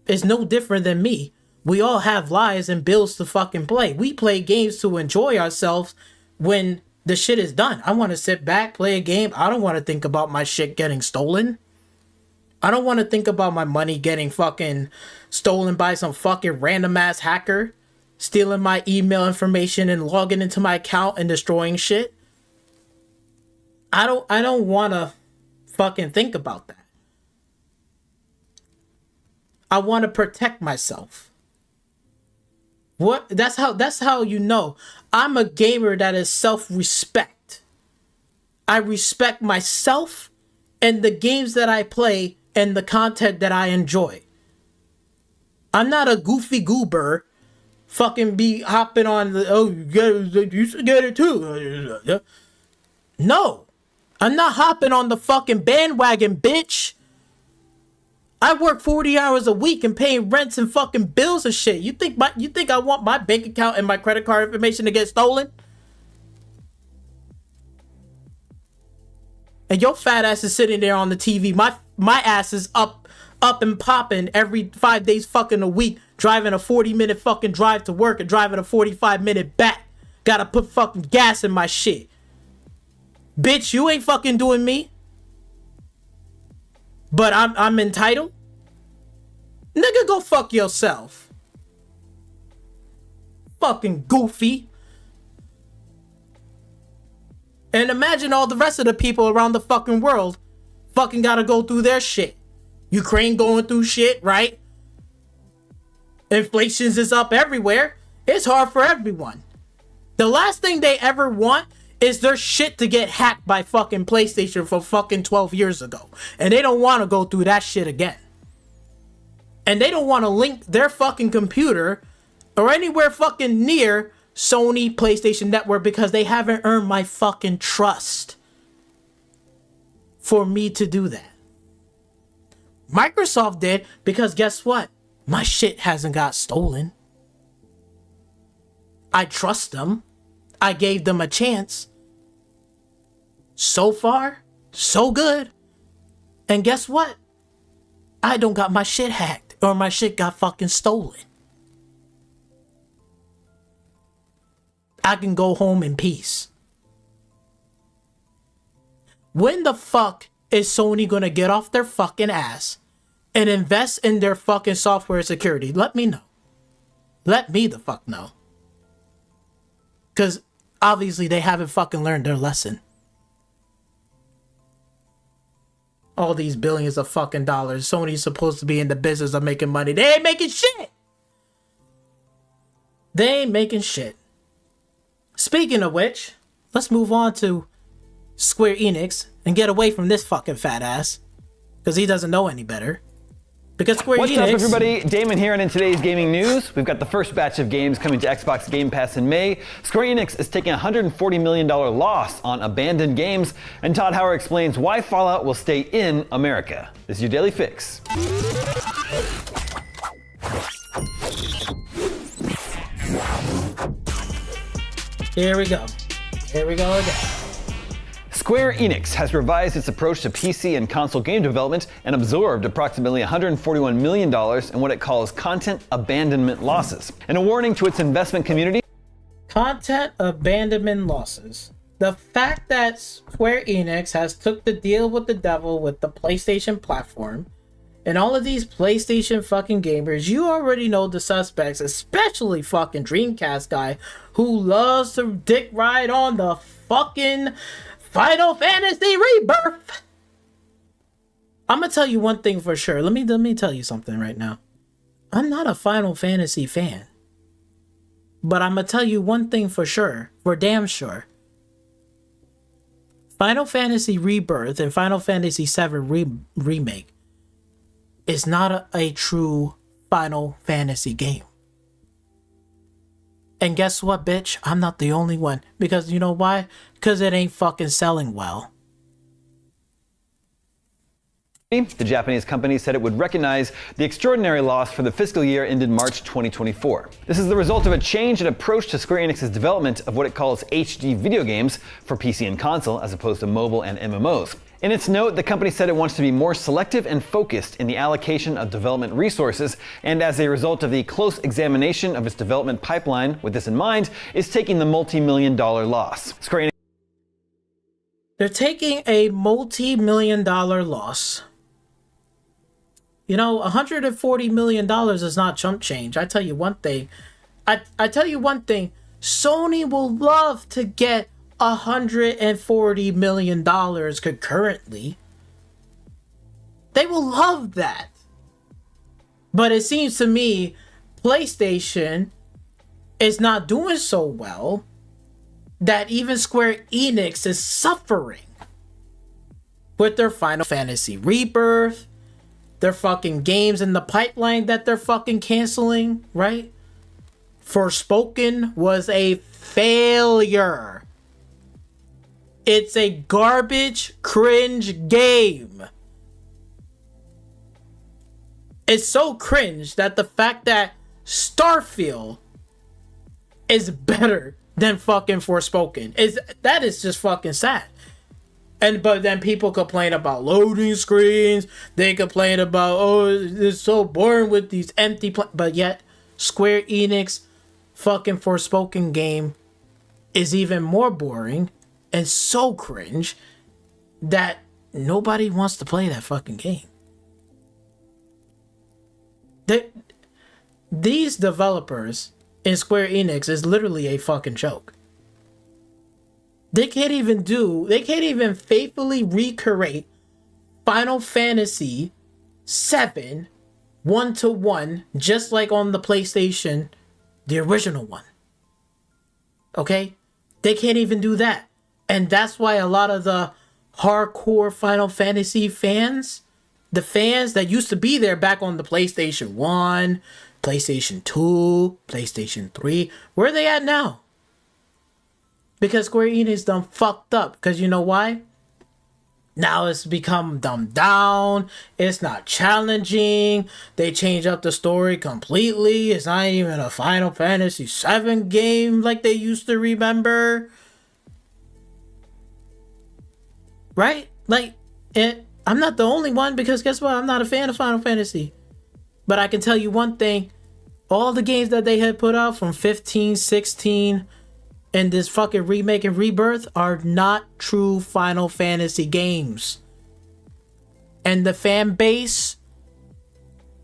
is no different than me? We all have lives and bills to fucking play. We play games to enjoy ourselves when the shit is done. I want to sit back, play a game. I don't want to think about my shit getting stolen. I don't want to think about my money getting fucking stolen by some fucking random ass hacker, stealing my email information and logging into my account and destroying shit. I don't want to fucking think about that. I want to protect myself. What? That's how you know I'm a gamer that is self-respect. I respect myself and the games that I play and the content that I enjoy. I'm not a goofy goober fucking be hopping on the, oh, you should get it too. No, I'm not hopping on the fucking bandwagon, bitch. I work 40 hours a week and paying rents and fucking bills and shit. You think I want my bank account and my credit card information to get stolen? And your fat ass is sitting there on the TV. My ass is up and popping every 5 days fucking a week, driving a 40-minute fucking drive to work and driving a 45-minute back. Gotta put fucking gas in my shit. Bitch, you ain't fucking doing me. But I'm entitled? Nigga, go fuck yourself. Fucking goofy. And imagine all the rest of the people around the fucking world fucking gotta go through their shit. Ukraine going through shit, right? Inflation's is up everywhere. It's hard for everyone. The last thing they ever want is their shit to get hacked by fucking PlayStation from fucking 12 years ago. And they don't want to go through that shit again. And they don't want to link their fucking computer or anywhere fucking near Sony PlayStation Network because they haven't earned my fucking trust for me to do that. Microsoft did because guess what? My shit hasn't got stolen. I trust them. I gave them a chance. So far, so good. And guess what? I don't got my shit hacked or my shit got fucking stolen. I can go home in peace. When the fuck is Sony gonna get off their fucking ass and invest in their fucking software security? Let me know. Let me the fuck know. Because obviously they haven't fucking learned their lesson. all these billions of fucking dollars. Sony's supposed to be in the business of making money. They ain't making shit. They ain't making shit. Speaking of which, let's move on to Square Enix and get away from this fucking fat ass, because he doesn't know any better. Because Square What's Enix... up, everybody? Damon here, and in today's gaming news, we've got the first batch of games coming to Xbox Game Pass in May. Square Enix is taking a $140 million loss on abandoned games, and Todd Hauer explains why Fallout will stay in America. This is your Daily Fix. Here we go. Here we go again. Square Enix has revised its approach to PC and console game development and absorbed approximately $141 million in what it calls content abandonment losses. In a warning to its investment community, Content abandonment losses. The fact that Square Enix has took the deal with the devil with the PlayStation platform, and all of these PlayStation fucking gamers, you already know the suspects, especially fucking Dreamcast guy who loves to dick ride on the fucking Final Fantasy Rebirth. I'm gonna tell you one thing for sure. Let me tell you something right now. I'm not a Final Fantasy fan. But I'm gonna tell you one thing for sure, for damn sure. Final Fantasy Rebirth and Final Fantasy VII Remake is not a true Final Fantasy game. And guess what, bitch? I'm not the only one. Because you know why? Because it ain't fucking selling well. the Japanese company said it would recognize the extraordinary loss for the fiscal year ended March 2024. This is the result of a change in approach to Square Enix's development of what it calls HD video games for PC and console, as opposed to mobile and MMOs. In its note, the company said it wants to be more selective and focused in the allocation of development resources, and as a result of the close examination of its development pipeline, with this in mind, is taking the multi-million-dollar loss. Square Enix. They're taking a multi-million-dollar loss. You know, $140 million is not chump change. I tell you one thing. I tell you one thing. Sony will love to get $140 million concurrently. They will love that. But it seems to me PlayStation is not doing so well that even Square Enix is suffering with their Final Fantasy Rebirth, their fucking games in the pipeline that they're fucking canceling, right? Forspoken was a failure. It's a garbage, cringe game. It's so cringe that the fact that Starfield is better than fucking Forspoken that is just fucking sad. But then people complain about loading screens. They complain about, oh, it's so boring with these empty but yet Square Enix fucking Forspoken game is even more boring and so cringe that nobody wants to play that fucking game. These developers in Square Enix is literally a fucking joke. They can't even faithfully recreate Final Fantasy VII 1-to-1 just like on the PlayStation, the original one. Okay? They can't even do that. And that's why a lot of the hardcore Final Fantasy fans, the fans that used to be there back on the PlayStation 1, PlayStation 2, PlayStation 3, where are they at now? Because Square Enix done fucked up. Because you know why? Now it's become dumbed down. It's not challenging. They changed up the story completely. It's not even a Final Fantasy VII game like they used to remember. Right? I'm not the only one, because guess what? I'm not a fan of Final Fantasy. But I can tell you one thing. All the games that they had put out from 15, 16... and this fucking remake and rebirth are not true Final Fantasy games. And the fan base,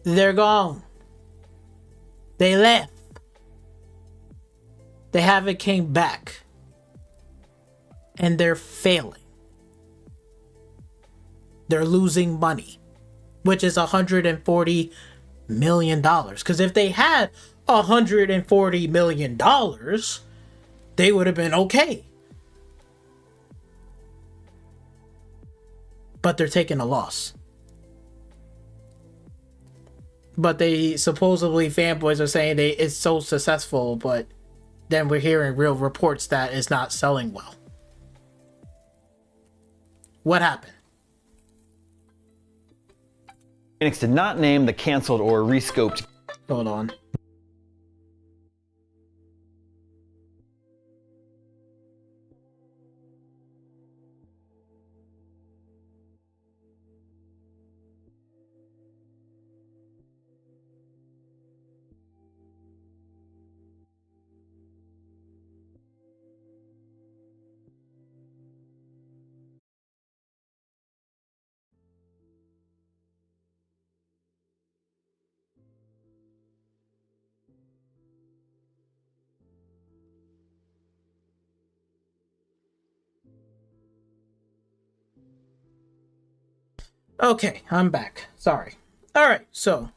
they're gone. They left. They haven't came back. And they're failing. They're losing money, which is $140 million. Because if they had $140 million, they would have been okay. But they're taking a loss. But they supposedly, fanboys are saying it's so successful, but then we're hearing real reports that it's not selling well. What happened? Phoenix did not name the canceled or rescoped. Hold on. Okay, I'm back. Sorry. All right, so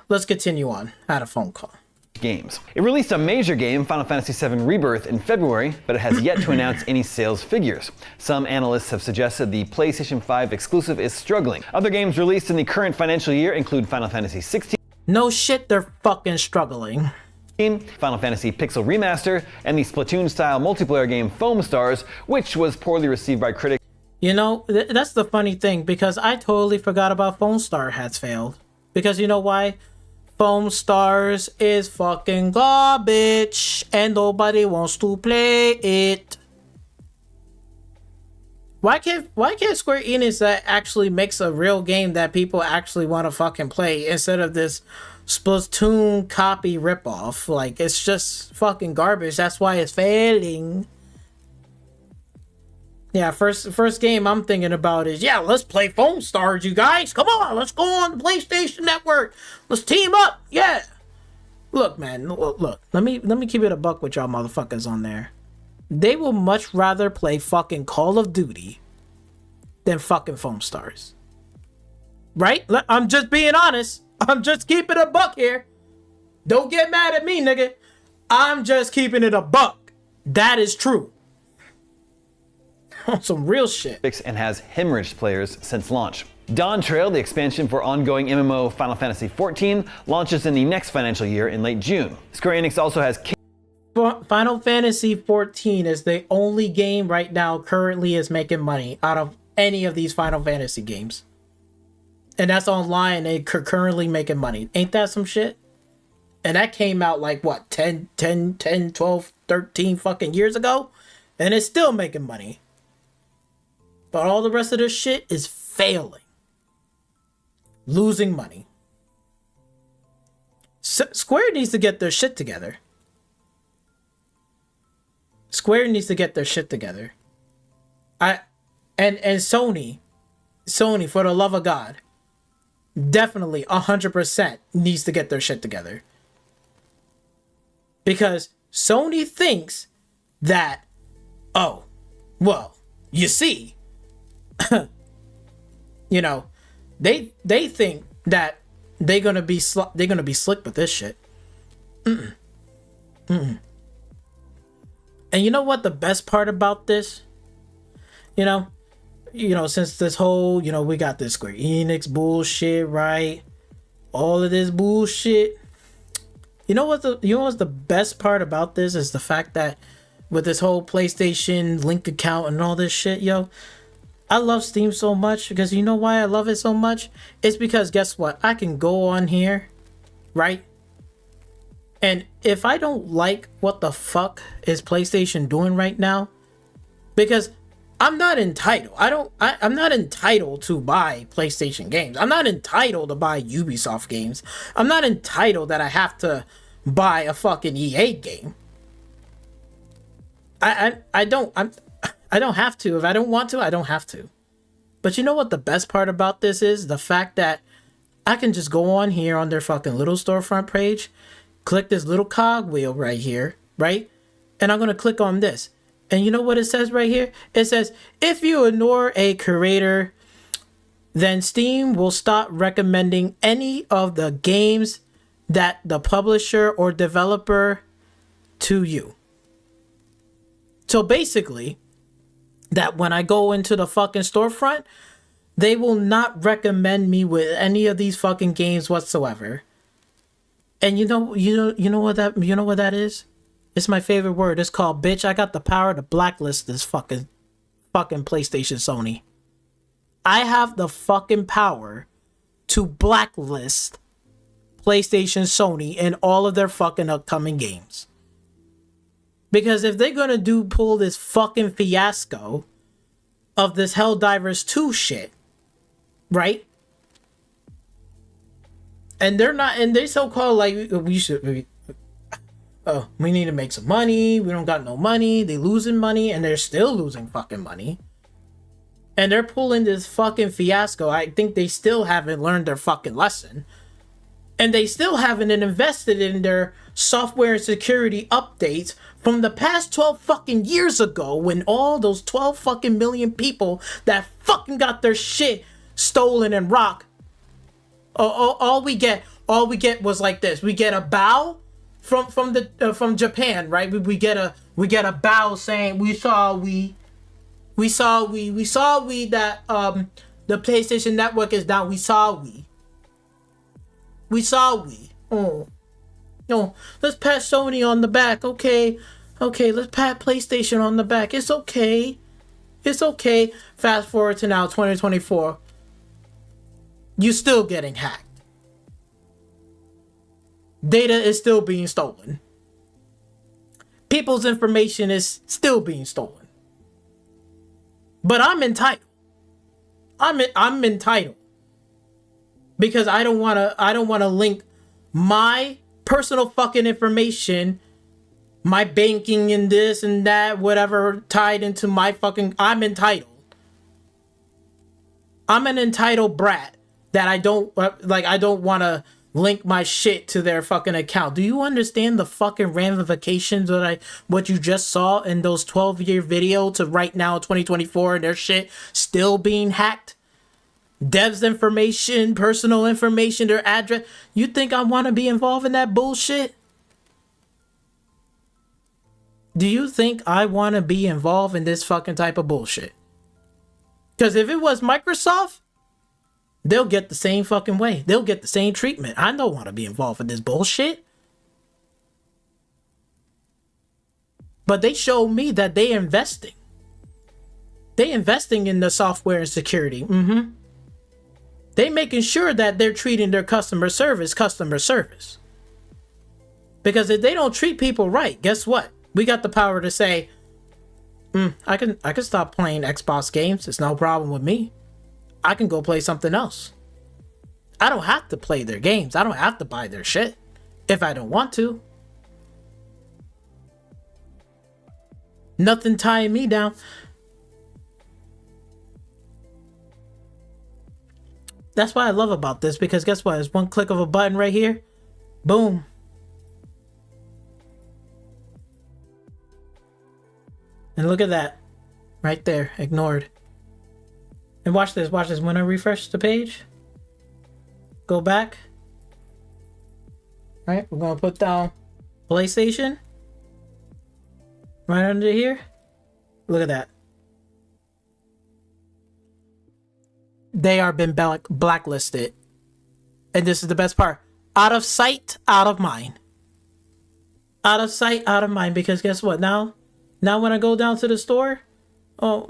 let's continue on. I had a phone call. Games. It released a major game, Final Fantasy VII Rebirth, in February, but it has yet to announce any sales figures. Some analysts have suggested the PlayStation 5 exclusive is struggling. Other games released in the current financial year include Final Fantasy XVI, No shit, they're fucking struggling. Final Fantasy Pixel Remaster, and the Splatoon-style multiplayer game Foam Stars, which was poorly received by critics. You know, that's the funny thing, because I totally forgot about Foam Star has failed. Because you know why? Foam Stars is fucking garbage, and nobody wants to play it. Why can't Square Enix that actually makes a real game that people actually want to fucking play instead of this Splatoon copy ripoff? Like, it's just fucking garbage. That's why it's failing. Yeah, first game I'm thinking about is, yeah, let's play Foam Stars, you guys. Come on, let's go on the PlayStation Network. Let's team up. Yeah. Look, man, look. Let me keep it a buck with y'all motherfuckers on there. They will much rather play fucking Call of Duty than fucking Foam Stars. Right? I'm just being honest. I'm just keeping a buck here. Don't get mad at me, nigga. I'm just keeping it a buck. That is true. On some real shit. And has hemorrhaged players since launch. Dawn Trail, the expansion for ongoing MMO Final Fantasy XIV, launches in the next financial year in late June. Square Enix also has Final Fantasy XIV is the only game right now currently is making money out of any of these Final Fantasy games. And that's online, they currently making money. Ain't that some shit? And that came out like, what, 10, 12, 13 fucking years ago? And it's still making money. But all the rest of this shit is failing. Losing money. Square needs to get their shit together. Square needs to get their shit together. And Sony, for the love of God, definitely 100% needs to get their shit together. Because Sony thinks that, oh, well, you see, you know, they think that they're gonna be slick with this shit. And you know what the best part about this? You know, since this whole, we got this Square Enix bullshit, right? All of this bullshit. You know what's the best part about this is the fact that with this whole PlayStation link account and all this shit, yo, I love Steam so much because you know why I love it so much? It's because guess what? I can go on here, right? And if I don't like what the fuck is PlayStation doing right now, because I'm not entitled. I'm not entitled to buy PlayStation games. I'm not entitled to buy Ubisoft games. I'm not entitled that I have to buy a fucking EA game. I don't have to. If I don't want to, I don't have to. But you know what the best part about this is? The fact that I can just go on here on their fucking little storefront page, click this little cogwheel right here, right? And I'm going to click on this. And you know what it says right here? It says, if you ignore a creator then Steam will stop recommending any of the games that the publisher or developer to you. So basically, that when I go into the fucking storefront, they will not recommend me with any of these fucking games whatsoever. And you know what that is? It's my favorite word. It's called bitch. I got the power to blacklist this fucking PlayStation Sony. I have the fucking power to blacklist PlayStation Sony and all of their fucking upcoming games. Because if they're gonna pull this fucking fiasco of this Helldivers 2 shit, right? And they're not, and they so-called like, we need to make some money. We don't got no money. They losing money and they're still losing fucking money. And they're pulling this fucking fiasco. I think they still haven't learned their fucking lesson. And they still haven't invested in their software and security updates from the past 12 fucking years ago, when all those 12 fucking million people that fucking got their shit stolen and rocked. All we get was like this. We get a bow from Japan, right? We get a bow saying we saw that the PlayStation Network is down. We saw. Oh, no. Let's pat Sony on the back. Okay. Let's pat PlayStation on the back. It's okay. Fast forward to now, 2024. You're still getting hacked. Data is still being stolen. People's information is still being stolen. But I'm entitled. I'm entitled. Because I don't wanna link my personal fucking information, my banking and this and that, whatever, tied into my fucking. I'm entitled. I'm an entitled brat that I don't want to link my shit to their fucking account. Do you understand the fucking ramifications of what you just saw in those 12-year video to right now 2024 and their shit still being hacked? Devs information, personal information, their address. You think I want to be involved in that bullshit? Do you think I want to be involved in this fucking type of bullshit? Because if it was Microsoft, they'll get the same fucking way. They'll get the same treatment. I don't want to be involved in this bullshit. But they showed me that they investing. They investing in the software and security. They making sure that they're treating their customer service. Because if they don't treat people right, guess what? We got the power to say, I can stop playing Xbox games. It's no problem with me. I can go play something else. I don't have to play their games. I don't have to buy their shit if I don't want to. Nothing tying me down. That's what I love about this, because guess what? It's one click of a button right here. Boom. And look at that. Right there. Ignored. And watch this. When I refresh the page, go back. Right? We're going to put down PlayStation. Right under here. Look at that. They are been blacklisted. And this is the best part. Out of sight, out of mind. Out of sight, out of mind. Because guess what? Now when I go down to the store, I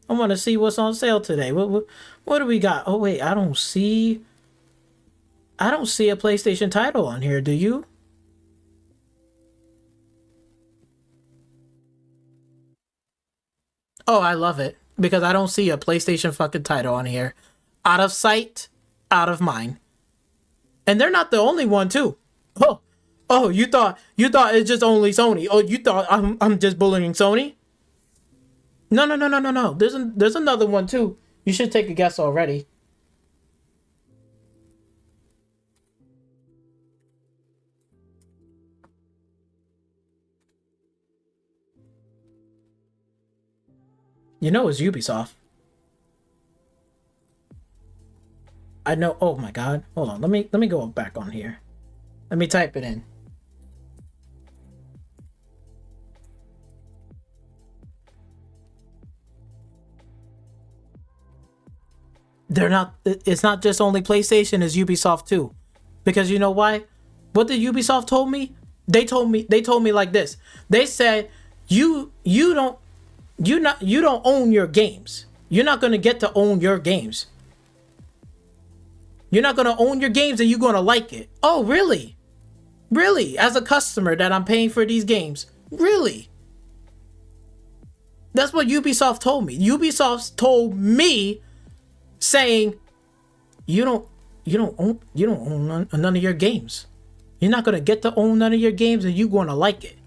want to see what's on sale today. What do we got? Oh wait, I don't see a PlayStation title on here. Do you? Oh, I love it. Because I don't see a PlayStation fucking title on here. Out of sight, out of mind. And they're not the only one too. Oh, you thought it's just only Sony. Oh, you thought I'm just bullying Sony? No. There's another one too. You should take a guess already. You know it's Ubisoft. I know. Oh my God. Hold on. Let me go back on here. Let me type it in. They're not. It's not just only PlayStation. It's Ubisoft too, because you know why? What did Ubisoft told me? They told me like this. They said you don't own your games. You're not gonna get to own your games. You're not gonna own your games and you're gonna like it. Oh, really? Really? As a customer that I'm paying for these games, really? That's what Ubisoft told me. Ubisoft told me, saying, you don't own none of your games. You're not gonna get to own none of your games, and you're gonna like it.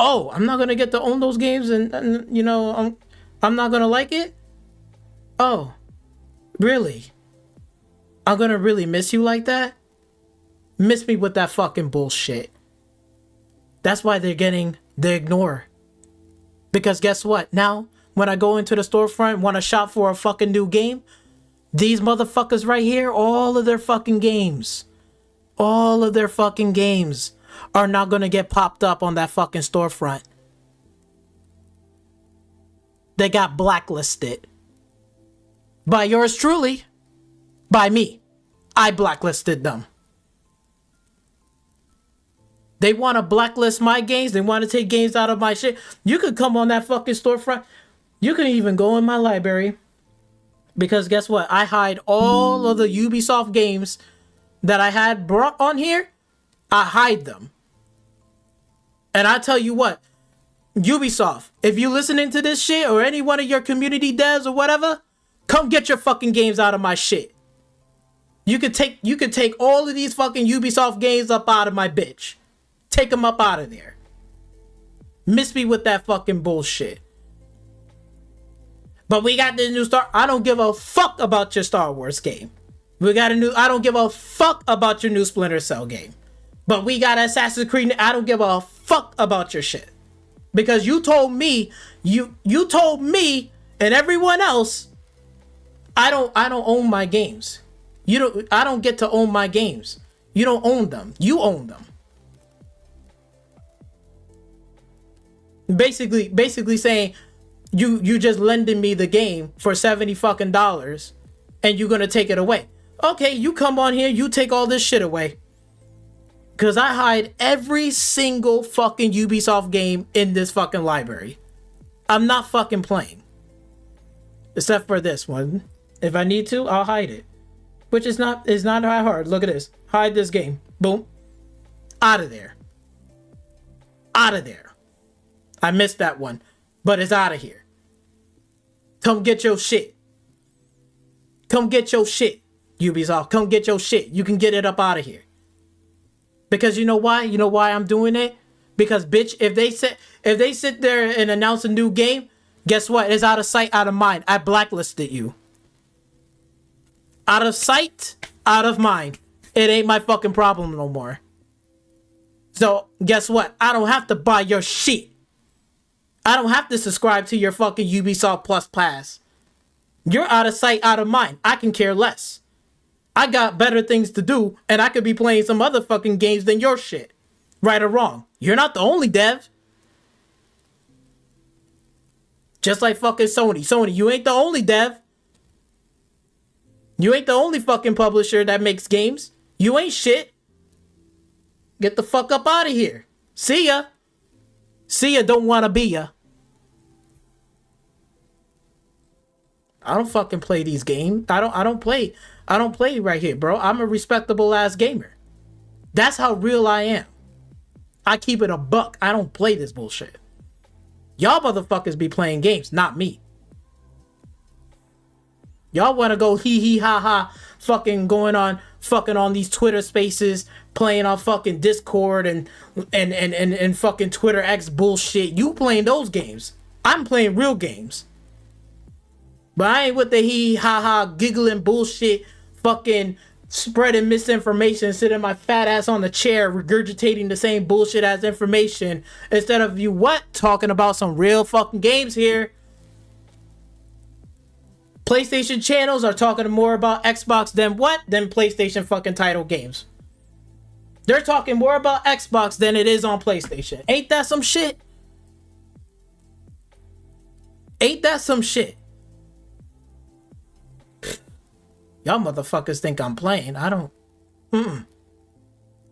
Oh, I'm not gonna get to own those games, and you know, I'm not gonna like it. Oh, really? I'm gonna really miss you like that? Miss me with that fucking bullshit. That's why they're getting the ignore. Because guess what? Now, when I go into the storefront, want to shop for a fucking new game, these motherfuckers right here, all of their fucking games are not gonna get popped up on that fucking storefront. They got blacklisted. By yours truly. By me. I blacklisted them. They want to blacklist my games. They want to take games out of my shit. You could come on that fucking storefront. You can even go in my library. Because guess what? I hide all of the Ubisoft games that I had brought on here. I hide them. And I tell you what, Ubisoft, if you listening to this shit, or any one of your community devs or whatever, come get your fucking games out of my shit. You could take all of these fucking Ubisoft games up out of my bitch. Take them up out of there. Miss me with that fucking bullshit. But we got this new I don't give a fuck about your Star Wars game. I don't give a fuck about your new Splinter Cell game. But we got Assassin's Creed. I don't give a fuck about your shit. Because you told me, you told me and everyone else, I don't own my games. I don't get to own my games. You don't own them. You own them. Basically saying you just lending me the game for $70 fucking and you're gonna take it away. Okay, you come on here, you take all this shit away. Cause I hide every single fucking Ubisoft game in this fucking library. I'm not fucking playing. Except for this one. If I need to, I'll hide it. Which is not that hard. Look at this. Hide this game. Boom. Out of there. Out of there. I missed that one. But it's out of here. Come get your shit. Come get your shit, Ubisoft. Come get your shit. You can get it up out of here. Because you know why? You know why I'm doing it? Because bitch, if they sit there and announce a new game, guess what? It's out of sight, out of mind. I blacklisted you. Out of sight, out of mind. It ain't my fucking problem no more. So guess what? I don't have to buy your shit. I don't have to subscribe to your fucking Ubisoft Plus Pass. You're out of sight, out of mind. I can care less. I got better things to do, and I could be playing some other fucking games than your shit. Right or wrong. You're not the only dev. Just like fucking Sony. Sony, you ain't the only dev. You ain't the only fucking publisher that makes games. You ain't shit. Get the fuck up out of here. See ya. See ya, don't wanna be ya. I don't fucking play these games. I don't play right here, bro. I'm a respectable ass gamer. That's how real I am. I keep it a buck. I don't play this bullshit. Y'all motherfuckers be playing games, not me. Y'all want to go hee hee ha ha fucking going on fucking on these Twitter spaces, playing on fucking Discord and fucking Twitter X bullshit. You playing those games. I'm playing real games. But I ain't with the hee ha ha giggling bullshit, fucking spreading misinformation, sitting my fat ass on the chair, regurgitating the same bullshit as information, instead of you talking about some real fucking games here. PlayStation channels are talking more about Xbox than what? Than PlayStation fucking title games. They're talking more about Xbox than it is on PlayStation. Ain't that some shit? Ain't that some shit? Y'all motherfuckers think I'm playing. I don't.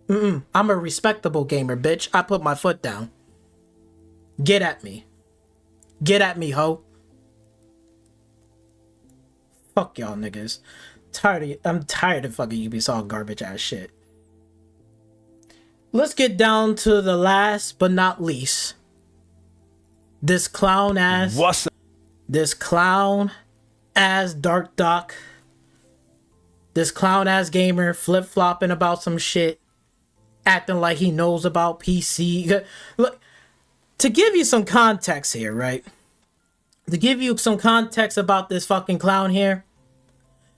I'm a respectable gamer, bitch. I put my foot down. Get at me. Get at me, ho. Fuck y'all niggas. I'm tired of fucking Ubisoft garbage ass shit. Let's get down to the last but not least. This clown ass. What's This clown ass Dark Doc. This clown ass gamer flip flopping about some shit. Acting like he knows about PC. Look, to give you some context here, right? To give you some context about this fucking clown here.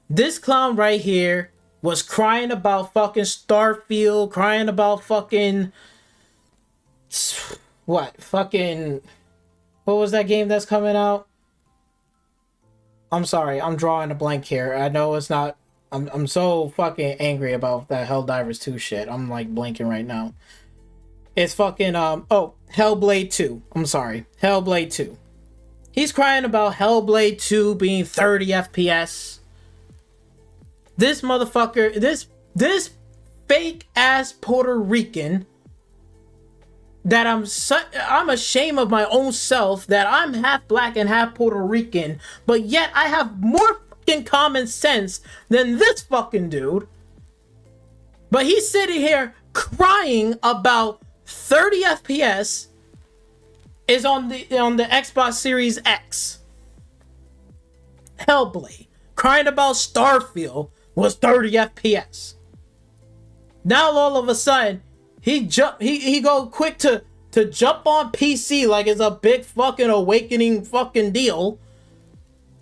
This clown right here was crying about fucking Starfield, crying about fucking what was that game that's coming out? I'm sorry, I'm drawing a blank here. I know it's not. I'm so fucking angry about that Helldivers 2 shit. I'm like blinking right now. It's fucking Hellblade 2. I'm sorry, Hellblade 2. He's crying about Hellblade 2 being 30 FPS. This motherfucker, this fake ass Puerto Rican that I'm ashamed of my own self that I'm half black and half Puerto Rican, but yet I have more fucking common sense than this fucking dude. But he's sitting here crying about 30 FPS is on the Xbox Series X. Hellblade. Crying about Starfield was 30 FPS. Now all of a sudden, he go quick to jump on PC like it's a big fucking awakening fucking deal.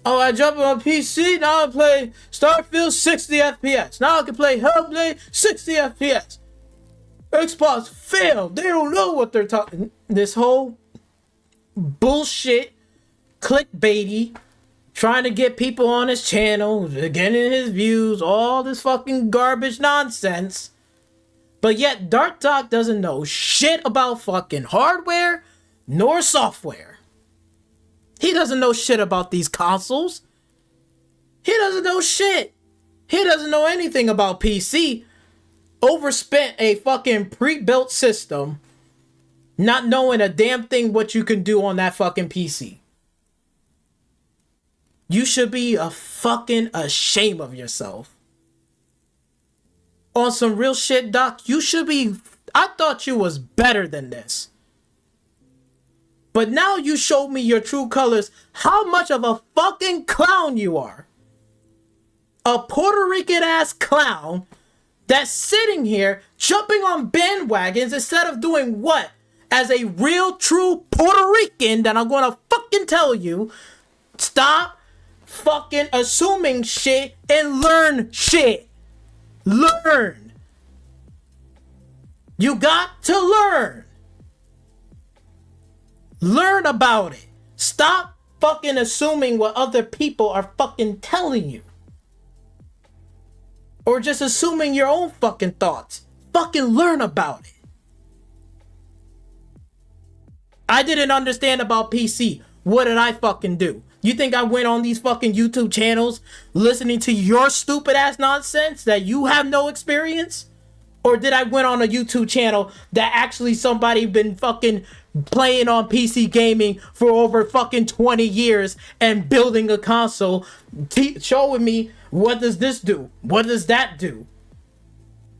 Oh, I jump on PC, now I play Starfield 60 FPS. Now I can play Hellblade 60 FPS. Xbox failed. They don't know what they're talking. This whole bullshit, clickbaity, trying to get people on his channel, getting his views, all this fucking garbage nonsense. But yet, Dark Doc doesn't know shit about fucking hardware nor software. He doesn't know shit about these consoles. He doesn't know shit. He doesn't know anything about PC. Overspent a fucking pre-built system, not knowing a damn thing what you can do on that fucking PC. You should be fucking ashamed of yourself. On some real shit, Doc, you should be. I thought you was better than this. But now you showed me your true colors, how much of a fucking clown you are. A Puerto Rican ass clown that's sitting here jumping on bandwagons instead of doing what? As a real true Puerto Rican that I'm gonna fucking tell you, stop fucking assuming shit and learn shit. Learn. You got to learn. Learn about it. Stop fucking assuming what other people are fucking telling you. Or just assuming your own fucking thoughts. Fucking learn about it. I didn't understand about PC. What did I fucking do? You think I went on these fucking YouTube channels listening to your stupid ass nonsense that you have no experience? Or did I went on a YouTube channel that actually somebody been fucking playing on PC gaming for over fucking 20 years and building a console, showing me what does this do? What does that do?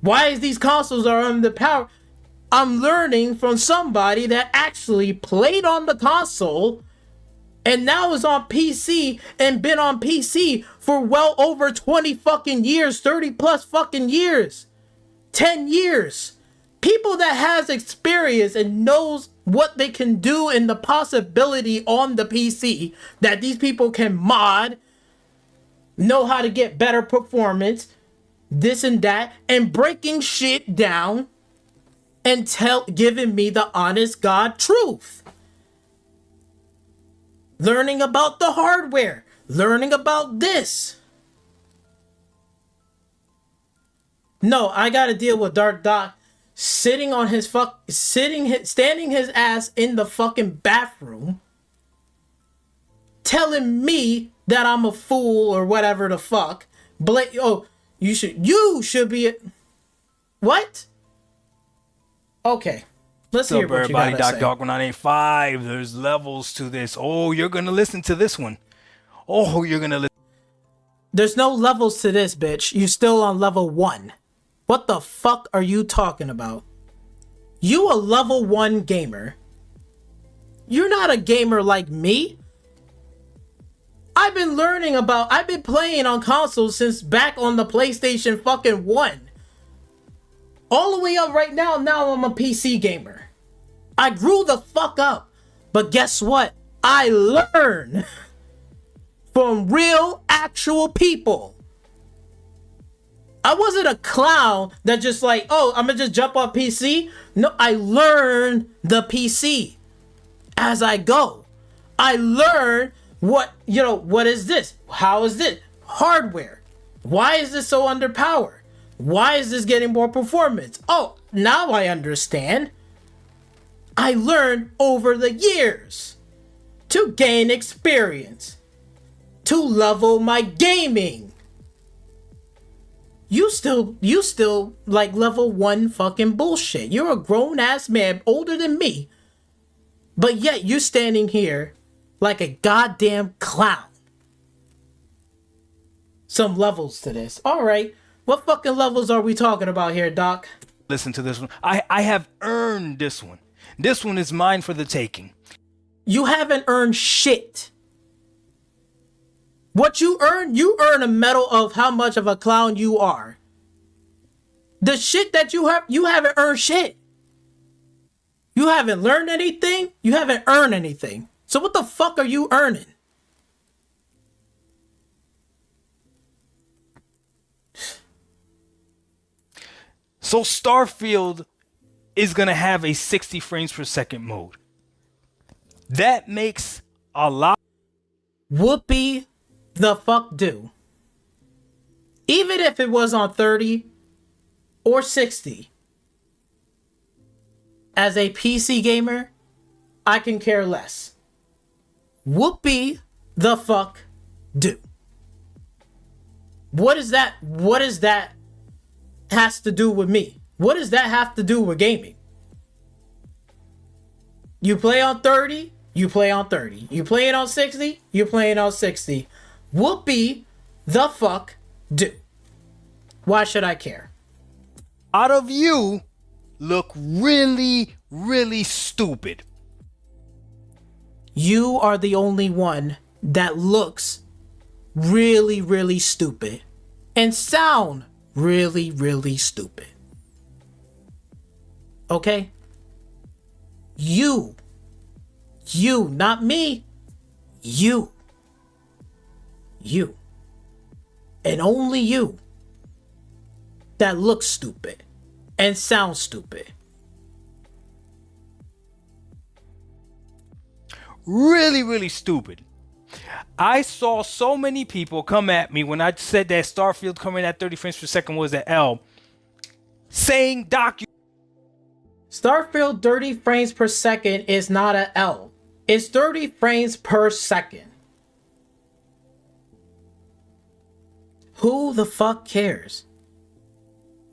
Why is these consoles are under power? I'm learning from somebody that actually played on the console and now is on PC and been on PC for well over 20 fucking years, 30 plus fucking years, 10 years. People that has experience and knows what they can do and the possibility on the PC that these people can mod, know how to get better performance, this and that, and breaking shit down and giving me the honest God truth. Learning about the hardware, learning about this. No, I gotta deal with Dark Doc standing his ass in the fucking bathroom, telling me that I'm a fool or whatever the fuck. You should be what? Okay. Let's hear what you gotta everybody, say. Doc 185. There's levels to this. Oh, you're gonna listen to this one. Oh, you're gonna listen. There's no levels to this, bitch. You still on level 1. What the fuck are you talking about? You a level 1 gamer. You're not a gamer like me. I've been playing on consoles since back on the PlayStation fucking 1. All the way up right now I'm a PC gamer. I grew the fuck up. But guess what? I learn from real, actual people. I wasn't a clown that just like, oh, I'm gonna just jump on PC. No, I learn the PC as I go. I learn what is this? How is this? Hardware. Why is this so underpowered? Why is this getting more performance? Oh, now I understand. I learned over the years to gain experience, to level my gaming. You still like level 1 fucking bullshit. You're a grown ass man older than me, but yet you're standing here like a goddamn clown. Some levels to this. All right. What fucking levels are we talking about here, Doc? Listen to this one. I have earned this one. This one is mine for the taking. You haven't earned shit. What you earn a medal of how much of a clown you are. The shit that you haven't earned shit. You haven't learned anything. You haven't earned anything. So what the fuck are you earning? So Starfield is going to have a 60 frames per second mode. That makes a lot. Whoopee the fuck do. Even if it was on 30 or 60. As a PC gamer, I can care less. Whoopee the fuck do. What is that has to do with me? What does that have to do with gaming? You play on 30, you play on 30. You play it on 60, you play it on 60. Whoopee the fuck do. Why should I care? Out of you look really, really stupid. You are the only one that looks really, really stupid and sound really, really stupid. Okay? You, not me. You, and only you, that looks stupid and sounds stupid. Really, really stupid. I saw so many people come at me when I said that Starfield coming at 30 frames per second was an L, saying, Doc, Starfield 30 frames per second is not an L. It's 30 frames per second. Who the fuck cares?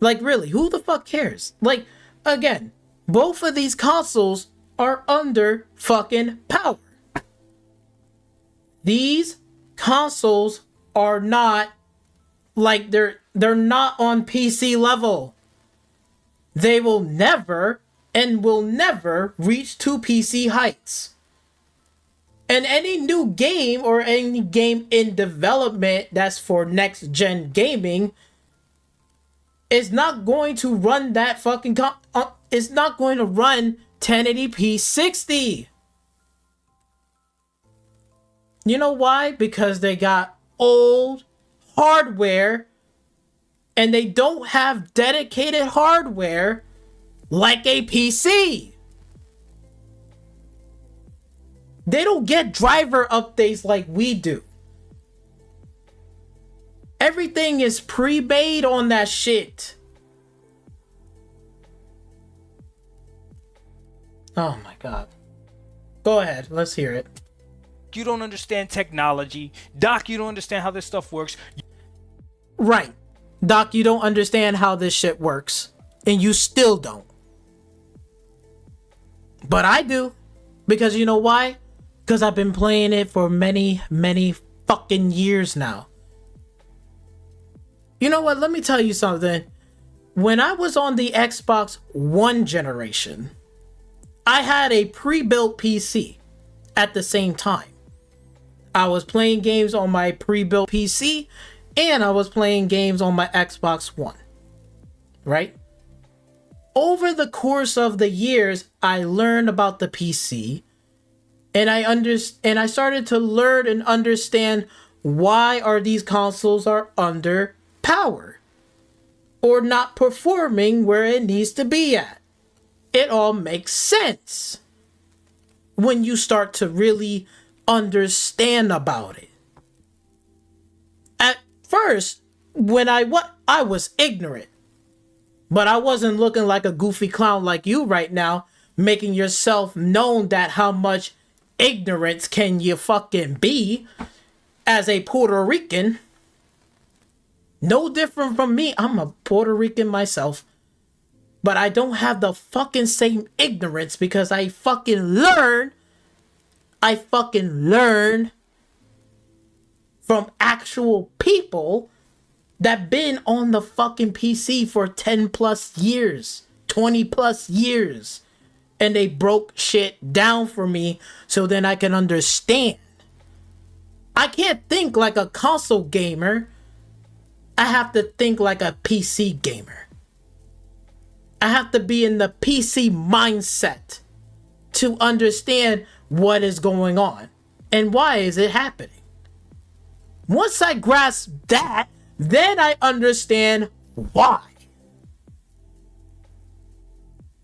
Like, really, who the fuck cares? Like, again, both of these consoles are under fucking power. These consoles are not like they're not on PC level. They will never reach to PC heights. And any new game or any game in development that's for next gen gaming is not going to run that fucking it's not going to run 1080p 60. You know why? Because they got old hardware and they don't have dedicated hardware like a PC. They don't get driver updates like we do. Everything is pre-made on that shit. Oh my god. Go ahead, let's hear it. You don't understand technology. Doc, you don't understand how this stuff works. Right. Doc, you don't understand how this shit works. And you still don't. But I do. Because you know why? Because I've been playing it for many, many fucking years now. You know what? Let me tell you something. When I was on the Xbox One generation, I had a pre-built PC at the same time. I was playing games on my pre-built PC and I was playing games on my Xbox One. Right? Over the course of the years, I learned about the PC and I started to learn and understand why are these consoles are underpowered or not performing where it needs to be at. It all makes sense when you start to really understand about it. At first, when I was ignorant, but I wasn't looking like a goofy clown like you right now, making yourself known that how much ignorance can you fucking be as a Puerto Rican. No different from me. I'm a Puerto Rican myself. But I don't have the fucking same ignorance because I fucking learn from actual people that been on the fucking PC for 10 plus years, 20 plus years. And they broke shit down for me so then I can understand. I can't think like a console gamer. I have to think like a PC gamer. I have to be in the PC mindset to understand what is going on and why is it happening. Once I grasp that, then I understand why.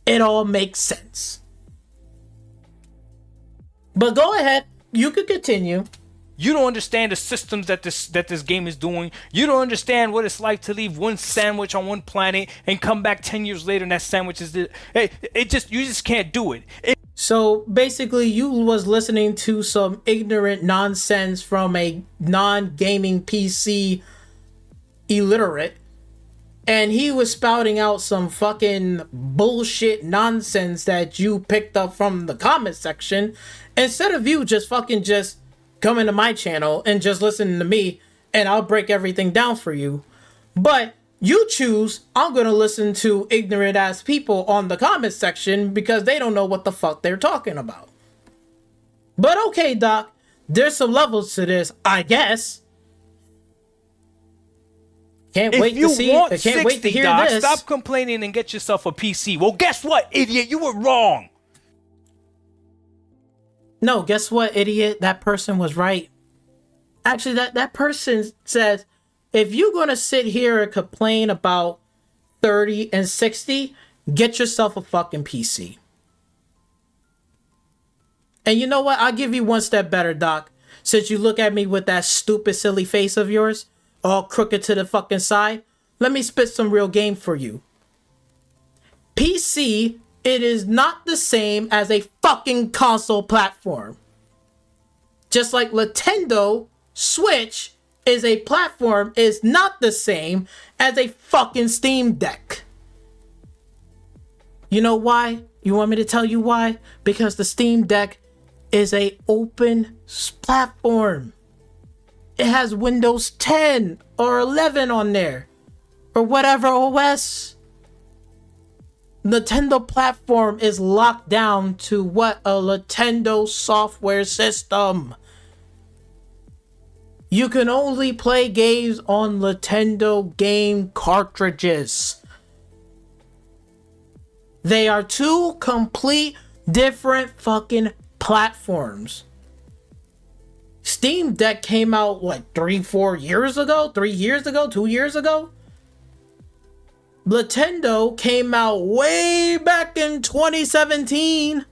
It all makes sense. But go ahead, you can continue. You don't understand the systems that this game is doing. You don't understand what it's like to leave one sandwich on one planet and come back 10 years later and that sandwich is you just can't do it. So basically you was listening to some ignorant nonsense from a non-gaming PC illiterate, and he was spouting out some fucking bullshit nonsense that you picked up from the comment section instead of you just come into my channel and just listen to me and I'll break everything down for you. But you choose, I'm gonna listen to ignorant ass people on the comment section because they don't know what the fuck they're talking about. But okay, Doc, there's some levels to this, I guess. Can't wait to see it. Can't wait to hear Doc, this. stop complaining and get yourself a PC. Well, guess what, idiot? You were wrong. No, guess what, idiot? That person was right. Actually, that person says, if you're going to sit here and complain about 30 and 60, get yourself a fucking PC. And you know what? I'll give you one step better, Doc. Since you look at me with that stupid, silly face of yours, all crooked to the fucking side, let me spit some real game for you. PC, it is not the same as a fucking console platform. Just like Nintendo Switch is a platform, is not the same as a fucking Steam Deck. You know why? You want me to tell you why? Because the Steam Deck is a open platform. It has Windows 10 or 11 on there, or whatever OS. Nintendo platform is locked down to what? A Nintendo software system. You can only play games on Nintendo game cartridges. They are two complete different fucking platforms. Steam Deck came out, what, 3 years ago? 2 years ago? Nintendo came out way back in 2017.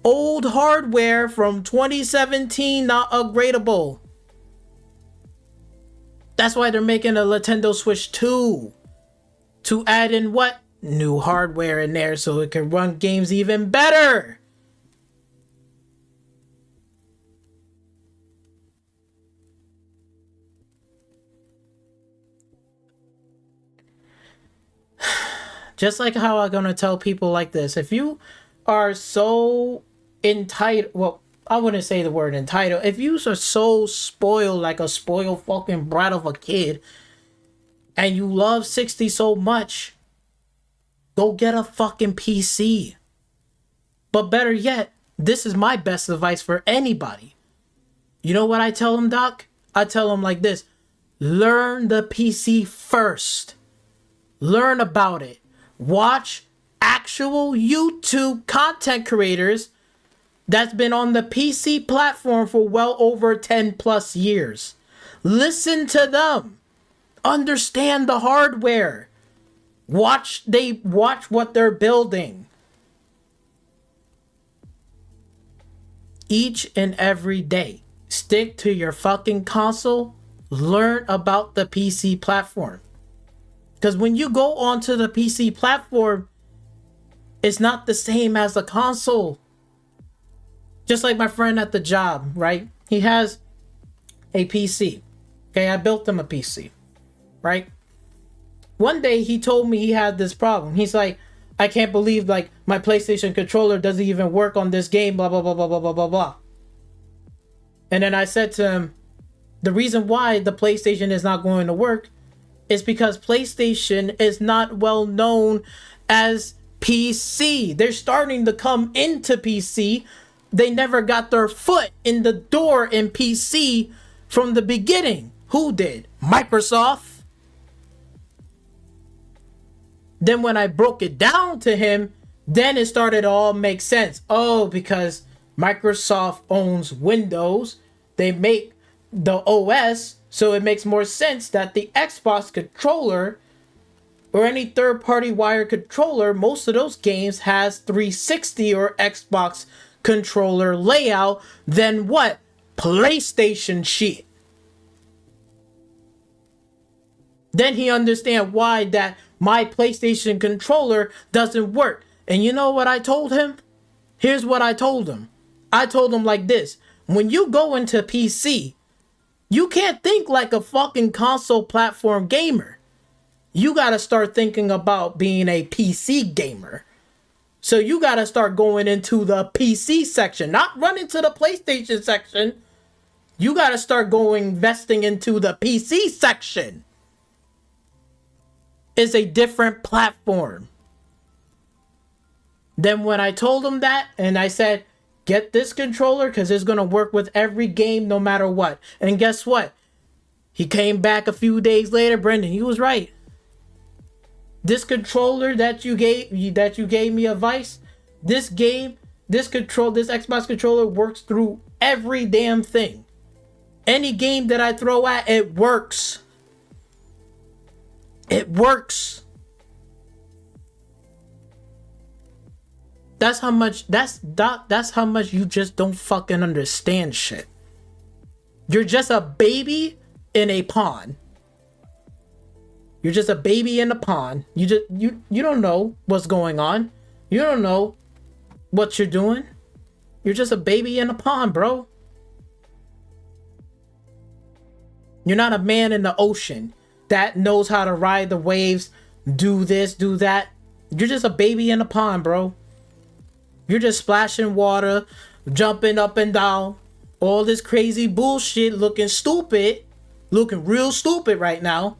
Old hardware from 2017, not upgradable. That's why they're making a Nintendo Switch 2 to add in what? New hardware in there so it can run games even better. Just like how I'm gonna tell people like this, if you are so entitled, well, I wouldn't say the word entitled, if you are so spoiled like a spoiled fucking brat of a kid, and you love 60 so much, go get a fucking PC. But better yet, this is my best advice for anybody. You know what I tell them, Doc? I tell them like this: learn the PC first. Learn about it. Watch actual YouTube content creators that's been on the PC platform for well over 10 plus years. Listen to them. Understand the hardware. Watch what they're building. Each and every day, stick to your fucking console. Learn about the PC platform. Because when you go onto the PC platform, it's not the same as the console. Just like my friend at the job, right? He has a PC. Okay, I built him a PC, right? One day he told me he had this problem. He's like, I can't believe like my PlayStation controller doesn't even work on this game, blah, blah, blah, blah, blah, blah, blah, blah. And then I said to him, the reason why the PlayStation is not going to work is because PlayStation is not well known as PC. They're starting to come into PC. They never got their foot in the door in PC from the beginning. Who did? Microsoft. Then when I broke it down to him, then it started to all make sense. Oh, because Microsoft owns Windows. They make the OS, so it makes more sense that the Xbox controller or any third-party wired controller, most of those games has 360 or Xbox controller layout than what? PlayStation shit. Then he understand why that my PlayStation controller doesn't work. And you know what I told him? Here's what I told him. I told him like this. When you go into PC, you can't think like a fucking console platform gamer. You gotta start thinking about being a PC gamer. So you gotta start going into the PC section, not run into the PlayStation section. You gotta start investing into the PC section. It's a different platform. Then when I told him that, and I said, get this controller because it's going to work with every game no matter what. And guess what? He came back a few days later, Brendan, he was right. This controller that you gave me advice, this Xbox controller works through every damn thing. Any game that I throw at, it works. It works. That's how much you just don't fucking understand shit. You're just a baby in a pond. You're just a baby in a pond. You don't know what's going on. You don't know what you're doing. You're just a baby in a pond, bro. You're not a man in the ocean that knows how to ride the waves, do this, do that. You're just a baby in a pond, bro. You're just splashing water, jumping up and down, all this crazy bullshit, looking stupid, looking real stupid right now.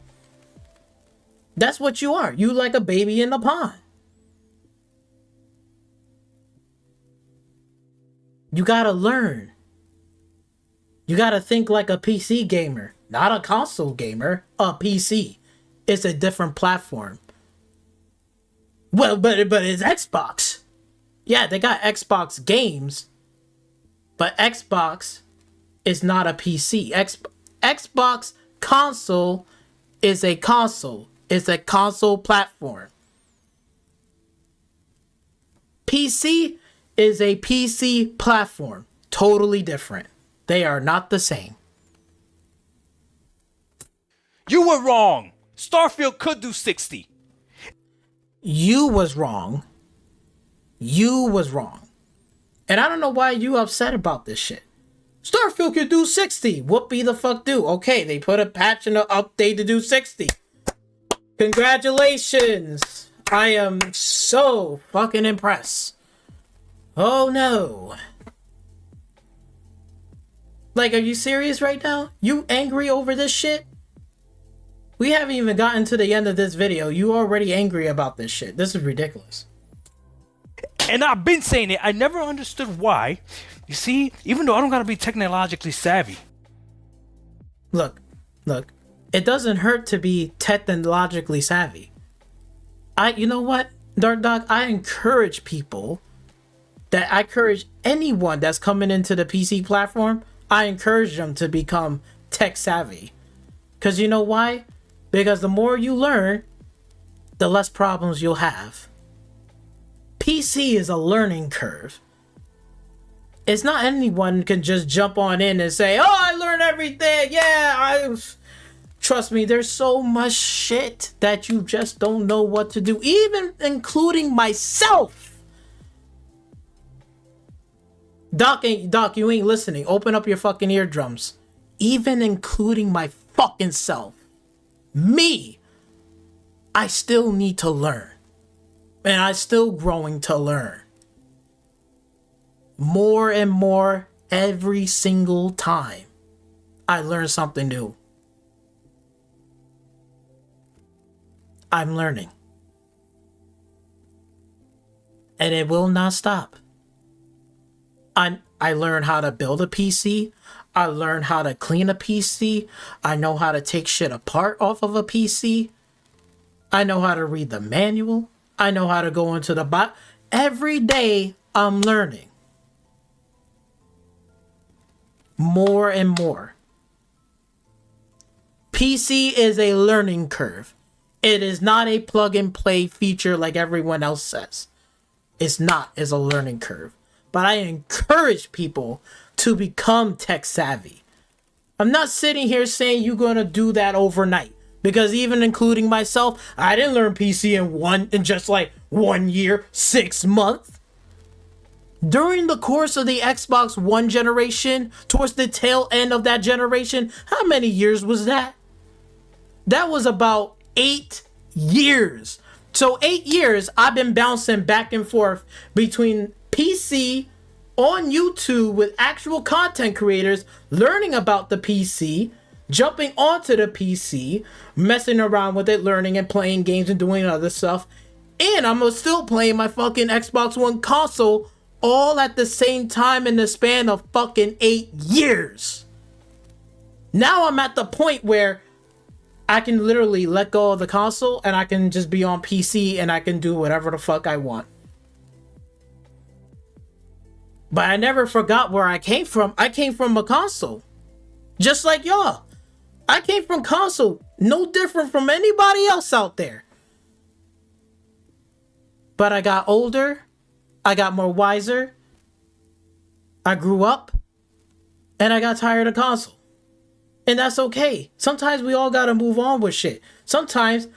That's what you are. You like a baby in a pond. You gotta learn. You gotta think like a PC gamer, not a console gamer, a PC. It's a different platform. Well, but it's Xbox. Yeah, they got Xbox games, but Xbox is not a PC. Xbox console is a console. It's a console platform. PC is a PC platform. Totally different. They are not the same. You were wrong. Starfield could do 60. You was wrong. You was wrong. And I don't know why you upset about this shit. Starfield could do 60. Whoopie the fuck do? Okay, they put a patch and an update to do 60. Congratulations. I am so fucking impressed. Oh no. Like, are you serious right now? You angry over this shit? We haven't even gotten to the end of this video. You already angry about this shit. This is ridiculous. And I've been saying it. I never understood why. You see, even though I don't gotta be technologically savvy. Look. It doesn't hurt to be technologically savvy. You know what, Dark Dog? I encourage anyone that's coming into the PC platform, I encourage them to become tech savvy. Because you know why? Because the more you learn, the less problems you'll have. PC is a learning curve. It's not anyone can just jump on in and say, oh, I learned everything. Yeah, trust me, there's so much shit that you just don't know what to do, even including myself. Doc, you ain't listening. Open up your fucking eardrums. Even including my fucking self. Me. I still need to learn. And I'm still growing to learn. More and more every single time I learn something new. I'm learning. And it will not stop. I learn how to build a PC. I learn how to clean a PC. I know how to take shit apart off of a PC. I know how to read the manual. I know how to go into the bot. Every day I'm learning. More and more. PC is a learning curve. It is not a plug and play feature like everyone else says. It's not. It's a learning curve. But I encourage people to become tech savvy. I'm not sitting here saying you're going to do that overnight. Because even including myself, I didn't learn PC in just like 1 year, 6 months. During the course of the Xbox One generation, towards the tail end of that generation, how many years was that? That was about 8 years. So 8 years, I've been bouncing back and forth between PC, on YouTube with actual content creators, learning about the PC, jumping onto the PC, messing around with it, learning and playing games and doing other stuff. And I'm still playing my fucking Xbox One console all at the same time in the span of fucking 8 years. Now I'm at the point where I can literally let go of the console and I can just be on PC and I can do whatever the fuck I want. But I never forgot where I came from. I came from a console. Just like y'all. I came from console. No different from anybody else out there. But I got older. I got more wiser. I grew up. And I got tired of console. And that's okay. Sometimes we all gotta move on with shit. Sometimes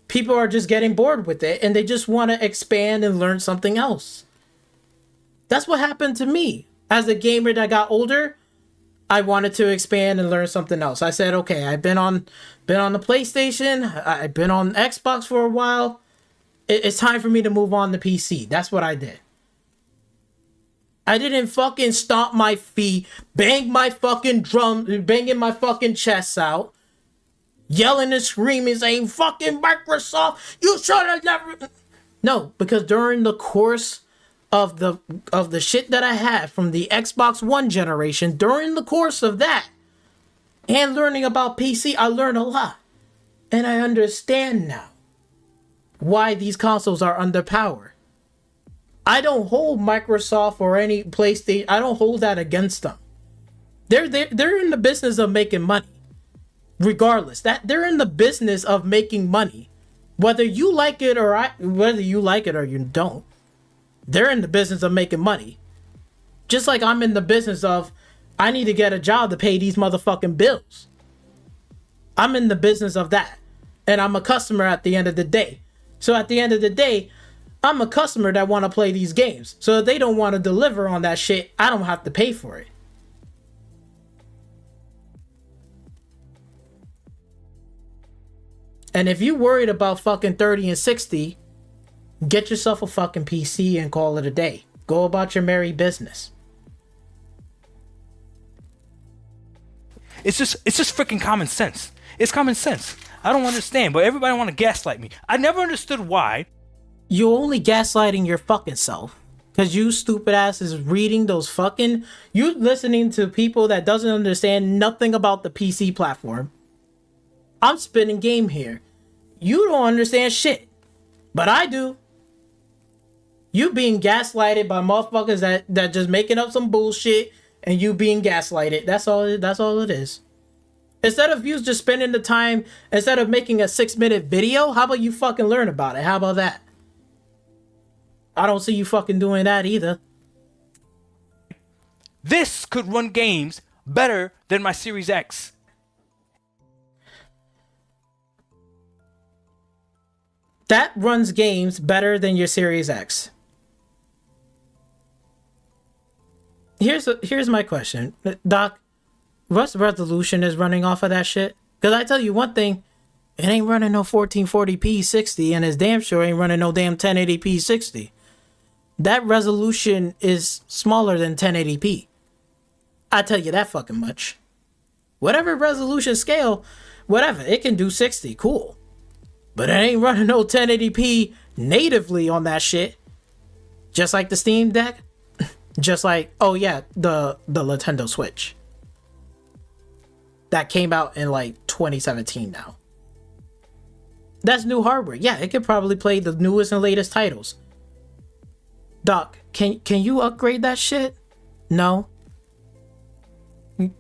people are just getting bored with it and they just want to expand and learn something else. That's what happened to me. As a gamer that got older, I wanted to expand and learn something else. I said, okay, I've been on the PlayStation. I've been on Xbox for a while. It's time for me to move on to PC. That's what I did. I didn't fucking stomp my feet, bang my fucking drum, banging my fucking chest out, yelling and screaming, saying, fucking Microsoft, you should have never... No, because during the course of the shit that I had from the Xbox One generation, during the course of that, and learning about PC, I learned a lot. And I understand now why these consoles are underpowered. I don't hold Microsoft or any PlayStation, I don't hold that against them. They're in the business of making money. Regardless, that they're in the business of making money. Whether you like it or you don't. They're in the business of making money. Just like I'm in the business of, I need to get a job to pay these motherfucking bills. I'm in the business of that. And I'm a customer at the end of the day. So at the end of the day, I'm a customer that want to play these games. So if they don't want to deliver on that shit, I don't have to pay for it. And if you worried about fucking 30 and 60, get yourself a fucking PC and call it a day. Go about your merry business. It's just freaking common sense. It's common sense. I don't understand, but everybody want to gaslight me. I never understood why. You only gaslighting your fucking self. Cause you stupid ass is reading those fucking... You listening to people that doesn't understand nothing about the PC platform. I'm spitting game here. You don't understand shit. But I do. You being gaslighted by motherfuckers that just making up some bullshit and you being gaslighted. That's all it is. Instead of you just spending the time, instead of making a 6-minute video, how about you fucking learn about it? How about that? I don't see you fucking doing that either. This could run games better than my Series X. That runs games better than your Series X. Here's my question. Doc, what resolution is running off of that shit? Because I tell you one thing, it ain't running no 1440p 60, and it's damn sure ain't running no damn 1080p 60. That resolution is smaller than 1080p. I tell you that fucking much. Whatever resolution scale, whatever, it can do 60, cool. But it ain't running no 1080p natively on that shit. Just like the Steam Deck. Just like, oh yeah, the Nintendo Switch. That came out in like 2017 now. That's new hardware. Yeah, it could probably play the newest and latest titles. Doc, can you upgrade that shit? No.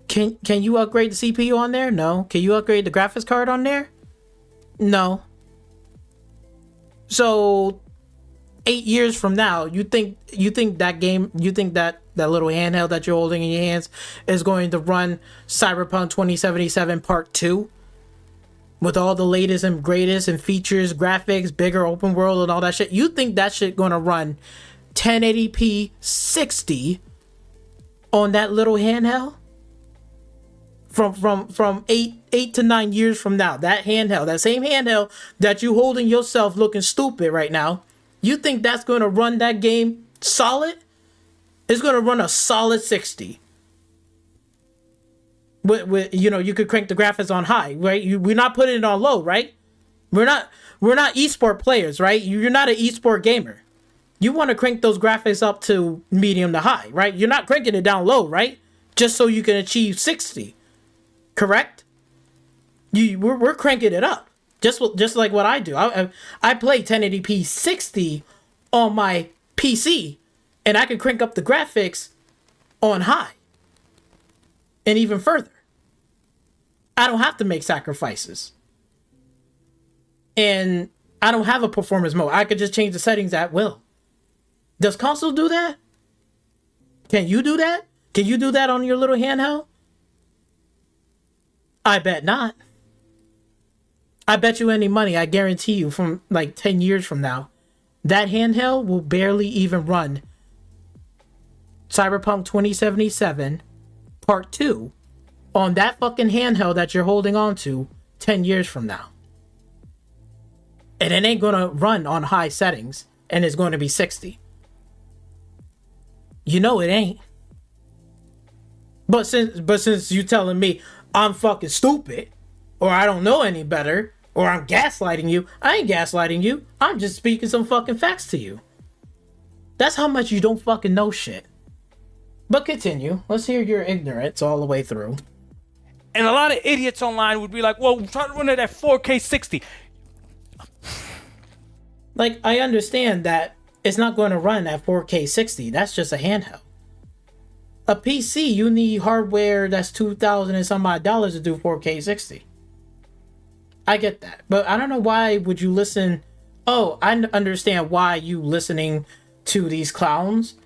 Can you upgrade the CPU on there? No. Can you upgrade the graphics card on there? No. So 8 years from now, you think that little handheld that you're holding in your hands is going to run Cyberpunk 2077 Part 2 with all the latest and greatest and features, graphics, bigger open world and all that shit? You think that shit going to run 1080p 60 on that little handheld? From 8 to 9 years from now, that handheld, that same handheld that you holding yourself looking stupid right now, you think that's going to run that game solid? It's going to run a solid 60. With you could crank the graphics on high, right? We're not putting it on low, right? We're not esport players, right? You're not an esport gamer. You want to crank those graphics up to medium to high, right? You're not cranking it down low, right? Just so you can achieve 60. Correct? We're cranking it up, just like what I do. I play 1080p 60 on my PC, and I can crank up the graphics on high, and even further. I don't have to make sacrifices, and I don't have a performance mode. I could just change the settings at will. Does console do that? Can you do that? Can you do that on your little handheld? I bet not. I bet you any money, I guarantee you, from like 10 years from now, that handheld will barely even run Cyberpunk 2077 Part 2 on that fucking handheld that you're holding on to 10 years from now. And it ain't gonna run on high settings, and it's going to be 60. You know it ain't. But since you telling me I'm fucking stupid, or I don't know any better, or I'm gaslighting you, I ain't gaslighting you. I'm just speaking some fucking facts to you. That's how much you don't fucking know shit. But continue. Let's hear your ignorance all the way through. And a lot of idiots online would be like, well, try to run it at 4K 60. Like, I understand that it's not going to run at 4K 60. That's just a handheld. A PC, you need hardware that's $2,000 and some odd dollars to do 4K 60. I get that. But I don't know why would you listen. Oh, I understand why you listening to these clowns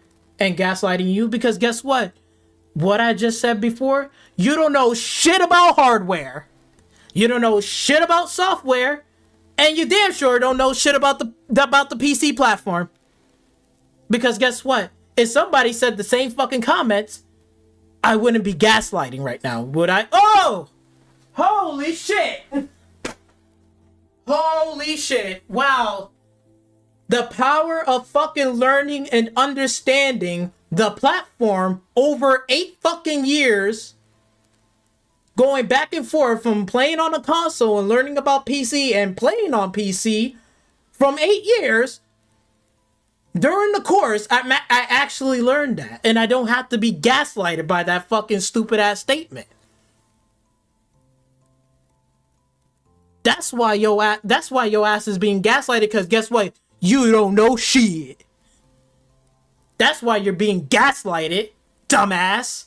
and gaslighting you. Because guess what? What I just said before, you don't know shit about hardware. You don't know shit about software, and you damn sure don't know shit about the PC platform. Because guess what? If somebody said the same fucking comments, I wouldn't be gaslighting right now, would I? Oh! Holy shit! Holy shit. Wow. The power of fucking learning and understanding the platform over 8 fucking years, going back and forth from playing on a console and learning about PC and playing on PC from 8 years. During the course, I actually learned that, and I don't have to be gaslighted by that fucking stupid ass statement. That's why your ass is being gaslighted, because guess what? You don't know shit. That's why you're being gaslighted, dumbass.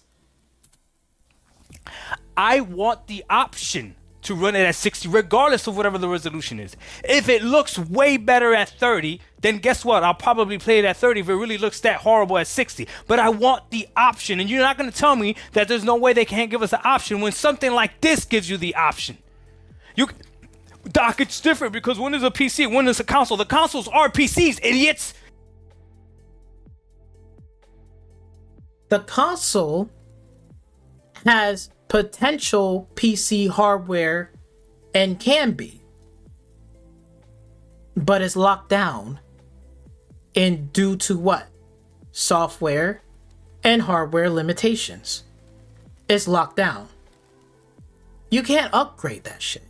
I want the option to run it at 60 regardless of whatever the resolution is. If it looks way better at 30, then guess what? I'll probably play it at 30 if it really looks that horrible at 60. But I want the option, and you're not going to tell me that there's no way they can't give us the option when something like this gives you the option. Doc, it's different because when there's a PC, when there's a console, the consoles are PCs, idiots. The console has potential PC hardware and can be, but it's locked down and due to what? Software and hardware limitations. It's locked down. You can't upgrade that shit.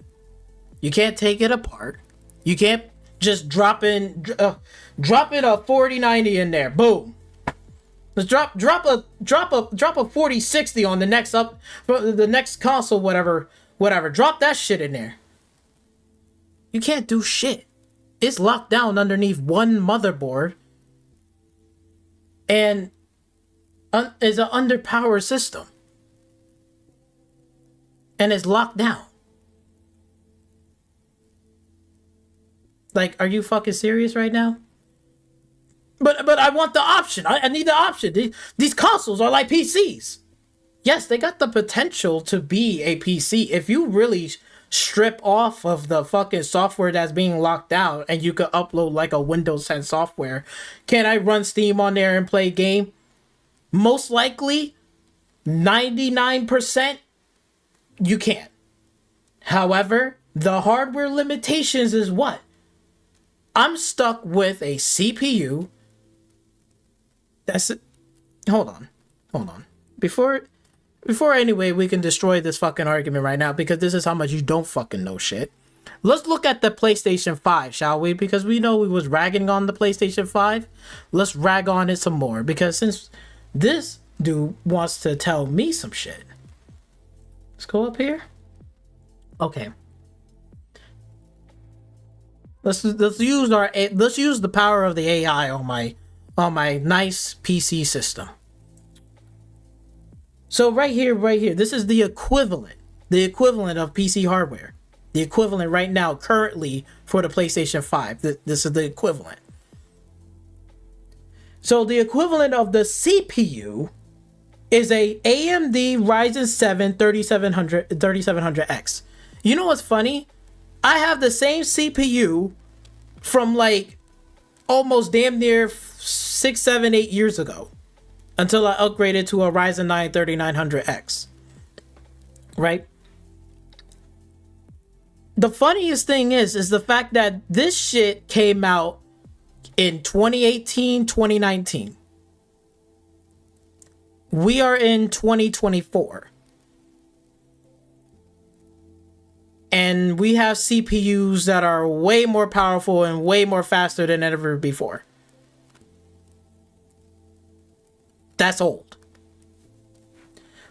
You can't take it apart. You can't just drop in a 4090 in there. Boom. Let's drop a 4060 on the next console, whatever. Drop that shit in there. You can't do shit. It's locked down underneath one motherboard, and is an underpowered system, and it's locked down. Like, are you fucking serious right now? But I want the option. I need the option. These consoles are like PCs. Yes, they got the potential to be a PC. If you really strip off of the fucking software that's being locked down and you could upload like a Windows 10 software, can I run Steam on there and play a game? Most likely, 99%, you can. However, the hardware limitations is what? I'm stuck with a CPU. That's it. Hold on. Before anyway, we can destroy this fucking argument right now, because this is how much you don't fucking know shit. Let's look at the PlayStation 5, shall we? Because we know we was ragging on the PlayStation 5. Let's rag on it some more, because since this dude wants to tell me some shit. Let's go up here. Okay. Let's use the power of the AI on my nice PC system. So right here, this is the equivalent of PC hardware. The equivalent right now, currently, for the PlayStation 5. This is the equivalent. So the equivalent of the CPU is a AMD Ryzen 7 3700X. You know what's funny? I have the same CPU from like almost damn near 6, 7, 8 years ago, until I upgraded to a Ryzen 9 3900X. Right? The funniest thing is the fact that this shit came out in 2018, 2019. We are in 2024. And we have CPUs that are way more powerful and way more faster than ever before. That's old.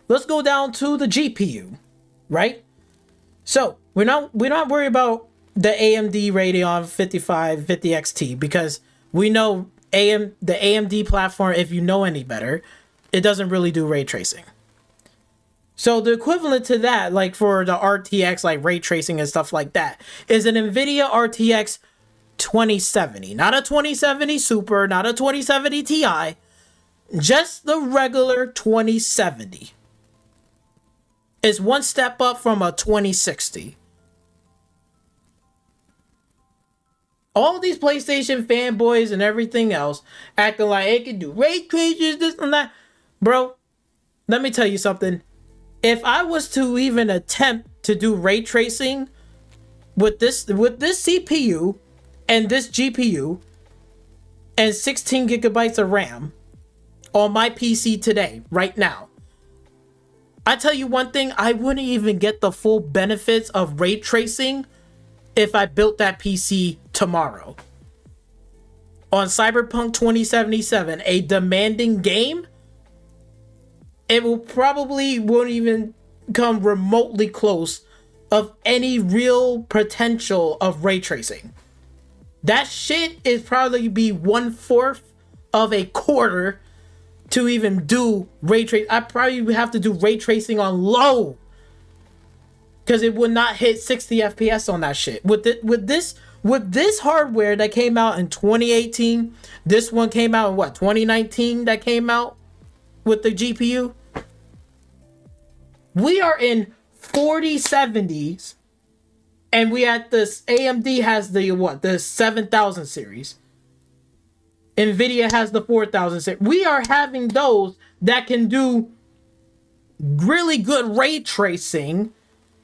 Let's go down to the GPU, right? So we're not worried about the AMD Radeon 5550 XT, because we know the AMD platform, if you know any better, it doesn't really do ray tracing. So the equivalent to that, like for the RTX, like ray tracing and stuff like that, is an NVIDIA RTX 2070. Not a 2070 Super, not a 2070 Ti, just the regular 2070. It's one step up from a 2060. All these PlayStation fanboys and everything else acting like it can do ray tracers, this and that. Bro, let me tell you something. If I was to even attempt to do ray tracing with this CPU and this GPU and 16 gigabytes of RAM on my PC today, right now, I tell you one thing, I wouldn't even get the full benefits of ray tracing if I built that PC tomorrow. On Cyberpunk 2077, a demanding game, it will probably won't even come remotely close of any real potential of ray tracing. That shit is probably be 1/4 of a quarter to even do ray trace. I probably would have to do ray tracing on low, because it would not hit 60 FPS on that shit. With this hardware that came out in 2018, this one came out in what, 2019 that came out with the GPU? We are in 4070s, and we at this, AMD has the 7000 series. Nvidia has the 4000 series. We are having those that can do really good ray tracing.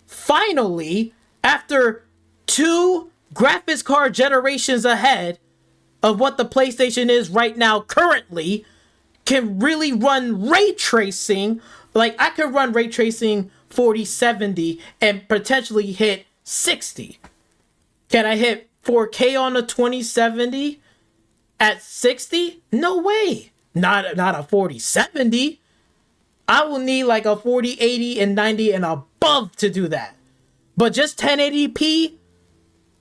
Finally, after 2 graphics card generations ahead of what the PlayStation is right now currently, can really run ray tracing. Like, I could run ray tracing 4070 and potentially hit 60. Can I hit 4K on a 2070 at 60? No way. Not a 4070. I will need like a 4080 and 90 and above to do that. But just 1080p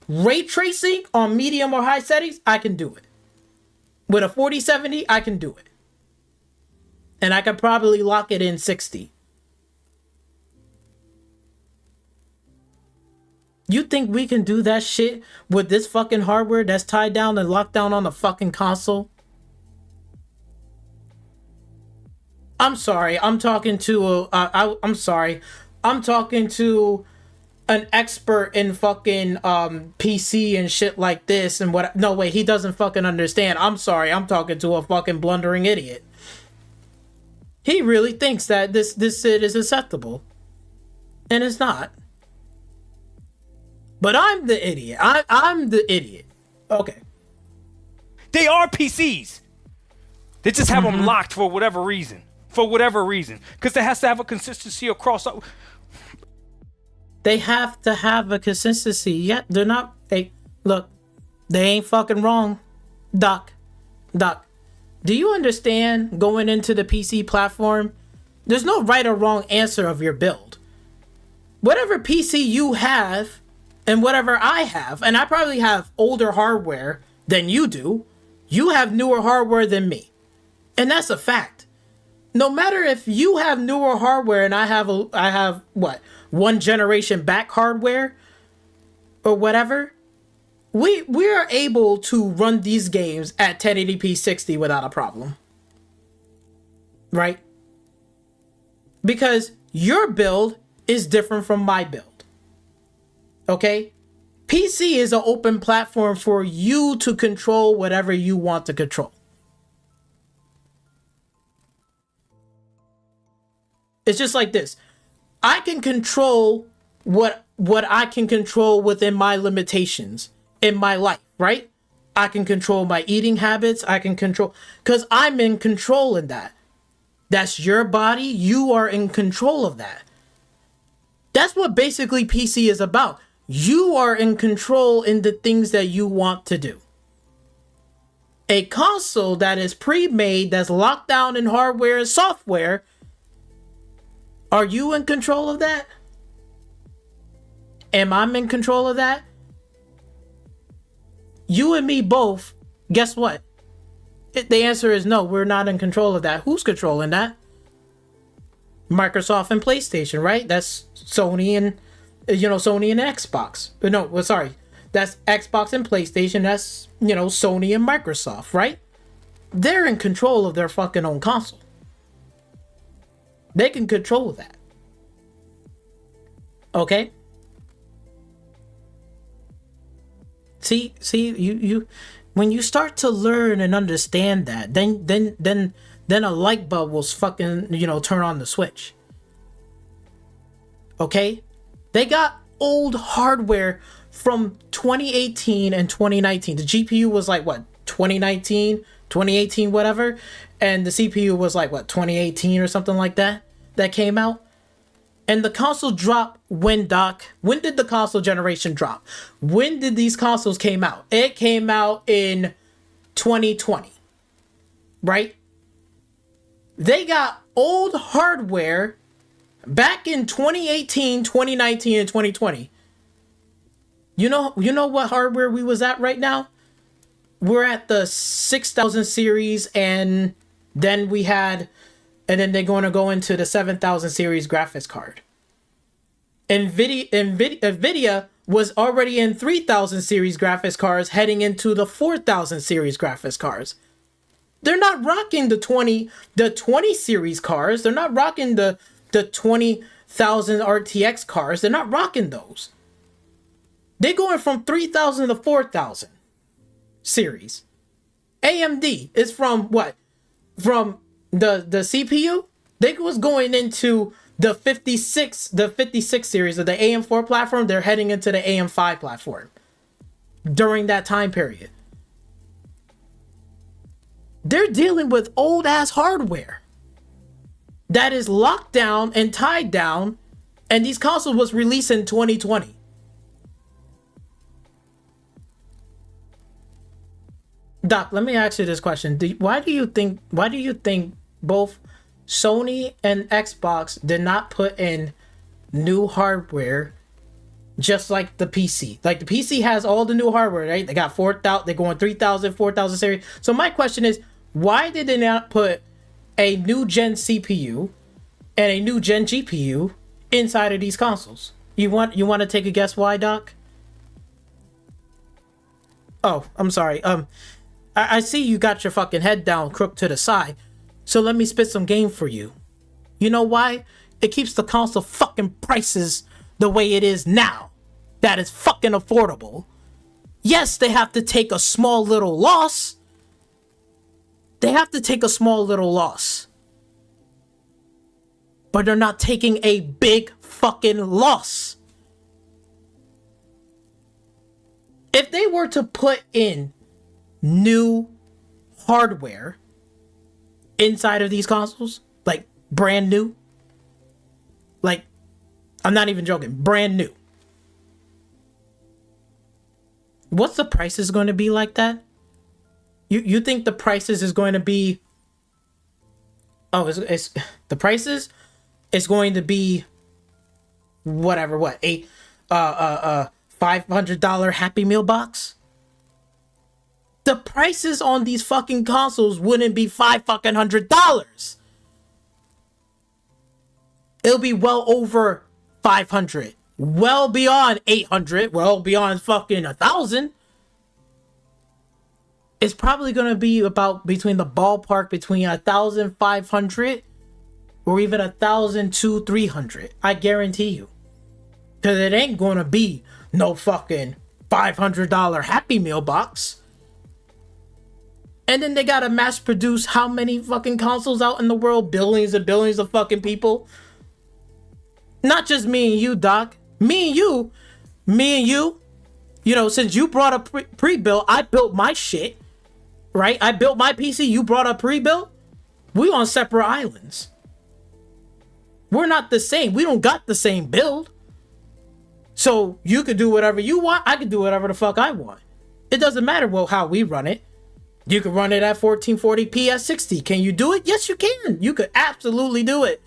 ray tracing on medium or high settings, I can do it. With a 4070, I can do it. And I could probably lock it in 60. You think we can do that shit with this fucking hardware that's tied down and locked down on the fucking console? I'm sorry. I'm talking to I'm sorry. I'm talking to an expert in fucking PC and shit like this and what. No way, he doesn't fucking understand. I'm sorry. I'm talking to a fucking blundering idiot. He really thinks that this shit is acceptable, and it's not. But I'm the idiot. I'm the idiot. Okay. They are PCs. They just have them locked for whatever reason. For whatever reason. Because it has to have a consistency across. They have to have a consistency. Yet they're not. Hey, look, they ain't fucking wrong. Doc. Do you understand going into the PC platform? There's no right or wrong answer of your build. Whatever PC you have and whatever I have, and I probably have older hardware than you do, you have newer hardware than me. And that's a fact. No matter if you have newer hardware and I have what, 1 generation back hardware or whatever, we are able to run these games at 1080p 60 without a problem. Right? Because your build is different from my build. Okay? PC is an open platform for you to control whatever you want to control. It's just like this. I can control what I can control within my limitations in my life, right? I can control my eating habits. I can control, because I'm in control in that. That's your body. You are in control of that. That's what basically PC is about. You are in control in the things that you want to do. A console that is pre-made, that's locked down in hardware and software, are you in control of that? Am I in control of that? You and me both, guess what? The answer is no, we're not in control of that. Who's controlling that? Microsoft and PlayStation, right? That's Sony and, Sony and Xbox. No, sorry. That's Xbox and PlayStation. That's, Sony and Microsoft, right? They're in control of their fucking own console. They can control that. you when you start to learn and understand that, then a light bulb will fucking, turn on the switch. Okay? They got old hardware from 2018 and 2019. The GPU was like what, 2018, whatever, and the CPU was like what, 2018 or something like that came out. And the console dropped when, Doc? When did the console generation drop? When did these consoles came out? It came out in 2020, right? They got old hardware back in 2018, 2019, and 2020. You know what hardware we was at right now? We're at the 6000 series, and then they're going to go into the 7000 series graphics card. Nvidia was already in 3000 series graphics cards heading into the 4000 series graphics cards. They're not rocking the 20 series cars. They're not rocking the 20,000 RTX cars. They're not rocking those. They're going from 3000 to 4000 series. AMD is from what? From the CPU? They was going into the 56 series of the AM4 platform. They're heading into the AM5 platform during that time period. They're dealing with old ass hardware that is locked down and tied down, and these consoles was released in 2020. Doc, let me ask you this question. Why do you think both Sony and Xbox did not put in new hardware just like the PC? Like the PC has all the new hardware, right? They got 4,000, they're going 3,000, 4,000 series. So my question is, why did they not put a new gen CPU and a new gen GPU inside of these consoles? You want to take a guess why, Doc? Oh, I'm sorry. I see you got your fucking head down, crook to the side. So let me spit some game for you. You know why? It keeps the console fucking prices the way it is now. That is fucking affordable. Yes, they have to take a small little loss. But they're not taking a big fucking loss. If they were to put in new hardware inside of these consoles, like brand new, like I'm not even joking, brand new, what's the prices going to be like that? You think the prices is going to be the prices is going to be whatever, what, a $500 Happy Meal box? The prices on these fucking consoles wouldn't be $500. It'll be well over 500, well beyond 800, well beyond fucking 1,000. It's probably gonna be about between the ballpark between 1,500 or even 1,000 to 300. I guarantee you, because it ain't gonna be no fucking $500 Happy Meal box. And then they gotta mass produce how many fucking consoles out in the world? Billions and billions of fucking people. Not just me and you, Doc. Me and you. You know, since you brought a pre-built, I built my shit. Right? I built my PC, you brought a pre-built. We on separate islands. We're not the same. We don't got the same build. So you could do whatever you want. I could do whatever the fuck I want. It doesn't matter how we run it. You could run it at 1440p at 60. Can you do it? Yes, you can. You could absolutely do it.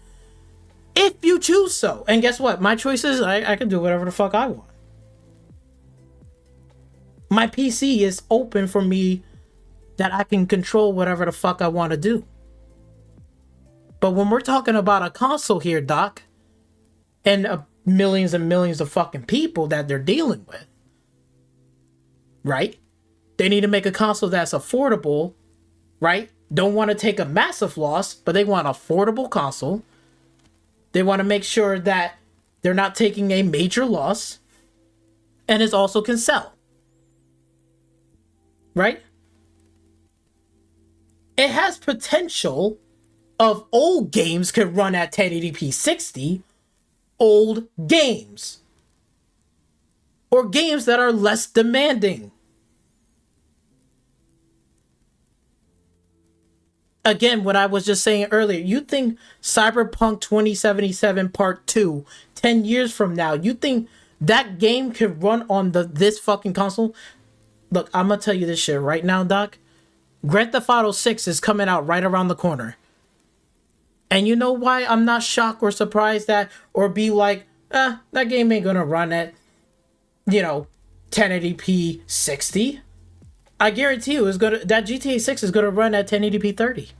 If you choose so. And guess what? My choice is I can do whatever the fuck I want. My PC is open for me that I can control whatever the fuck I want to do. But when we're talking about a console here, Doc, and millions and millions of fucking people that they're dealing with, right? They need to make a console that's affordable, right? Don't want to take a massive loss, but they want an affordable console. They want to make sure that they're not taking a major loss, and it also can sell. right? It has potential of old games can run at 1080p 60, old games. Or games that are less demanding. Again, what I was just saying earlier, you think Cyberpunk 2077 Part 2, 10 years from now, you think that game could run on this fucking console? Look, I'm gonna tell you this shit right now, Doc. Grand Theft Auto 6 is coming out right around the corner. And you know why I'm not shocked or surprised that, or be like, that game ain't gonna run at, 1080p 60. I guarantee you that GTA 6 is gonna run at 1080p 30.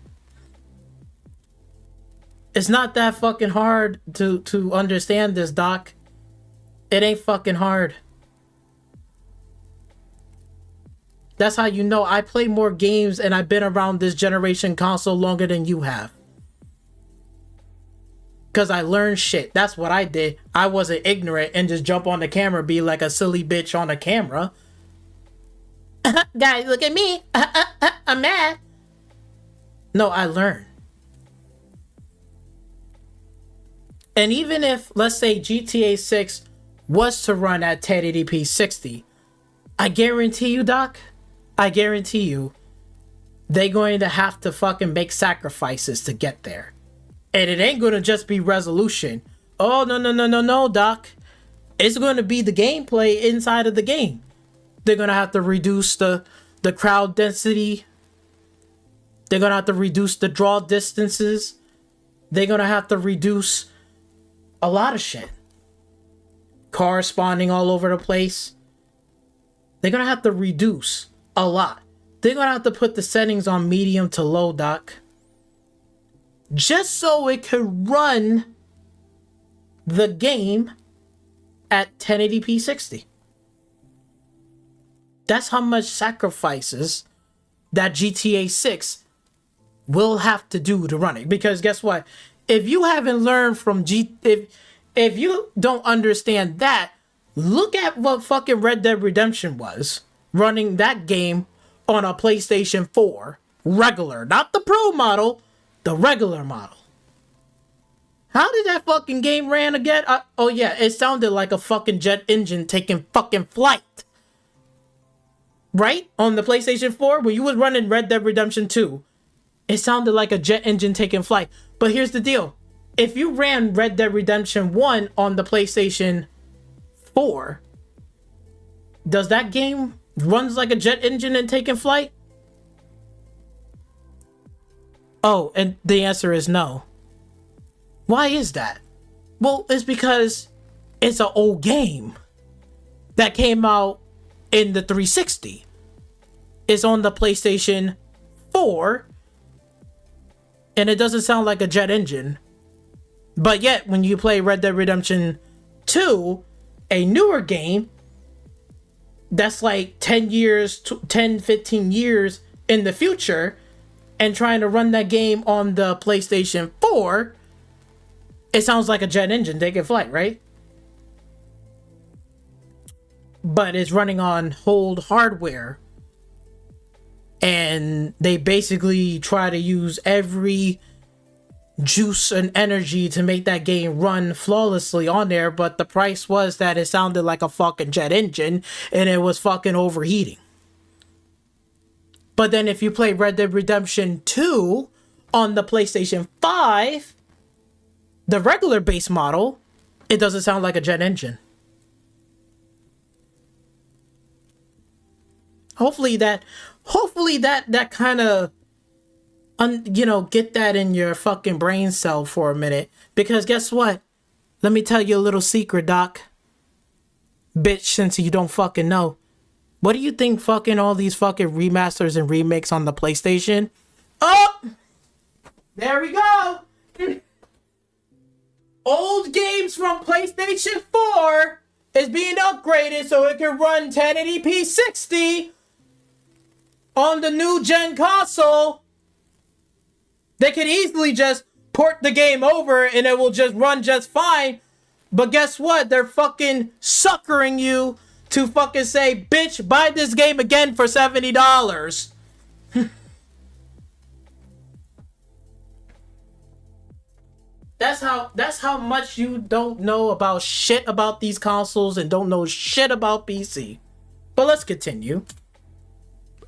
It's not that fucking hard to understand this, Doc. It ain't fucking hard. That's how you know I play more games and I've been around this generation console longer than you have. Because I learned shit. That's what I did. I wasn't ignorant and just jump on the camera, be like a silly bitch on the camera. Guys, look at me. I'm mad. No, I learned. And even if, let's say, GTA 6 was to run at 1080p 60, I guarantee you, Doc, I guarantee you, they're going to have to fucking make sacrifices to get there. And it ain't going to just be resolution. Oh, no, Doc. It's going to be the gameplay inside of the game. They're going to have to reduce the crowd density. They're going to have to reduce the draw distances. They're going to have to reduce a lot of shit. Cars spawning all over the place. They're going to have to reduce a lot. They're going to have to put the settings on medium to low, Doc. Just so it could run the game at 1080p 60. That's how much sacrifices that GTA 6 will have to do to run it. Because guess what? If you haven't learned from if you don't understand that, look at what fucking Red Dead Redemption was running that game on a PlayStation 4 regular, not the Pro model, the regular model. How did that fucking game ran again? Oh yeah, it sounded like a fucking jet engine taking fucking flight. Right? On the PlayStation 4, when you was running Red Dead Redemption 2, it sounded like a jet engine taking flight. But here's the deal. If you ran Red Dead Redemption 1 on the PlayStation 4, does that game runs like a jet engine and taking flight? Oh, and the answer is no. Why is that? Well, it's because it's an old game that came out in the 360. It's on the PlayStation 4, and it doesn't sound like a jet engine. But yet, when you play Red Dead Redemption 2, a newer game that's like 10 years, 10, 15 years in the future, and trying to run that game on the PlayStation 4, it sounds like a jet engine taking flight, right? But it's running on old hardware. And they basically try to use every juice and energy to make that game run flawlessly on there. But the price was that it sounded like a fucking jet engine and it was fucking overheating. But then if you play Red Dead Redemption 2 on the PlayStation 5, the regular base model, it doesn't sound like a jet engine. Hopefully that kind of, get that in your fucking brain cell for a minute. Because guess what? Let me tell you a little secret, Doc. Bitch, since you don't fucking know. What do you think fucking all these fucking remasters and remakes on the PlayStation? Oh! There we go! Old games from PlayStation 4 is being upgraded so it can run 1080p 60 on the new gen console. They could easily just port the game over and it will just run just fine. But guess what? They're fucking suckering you to fucking say, bitch, buy this game again for $70. That's how much you don't know about shit about these consoles and don't know shit about PC. But let's continue.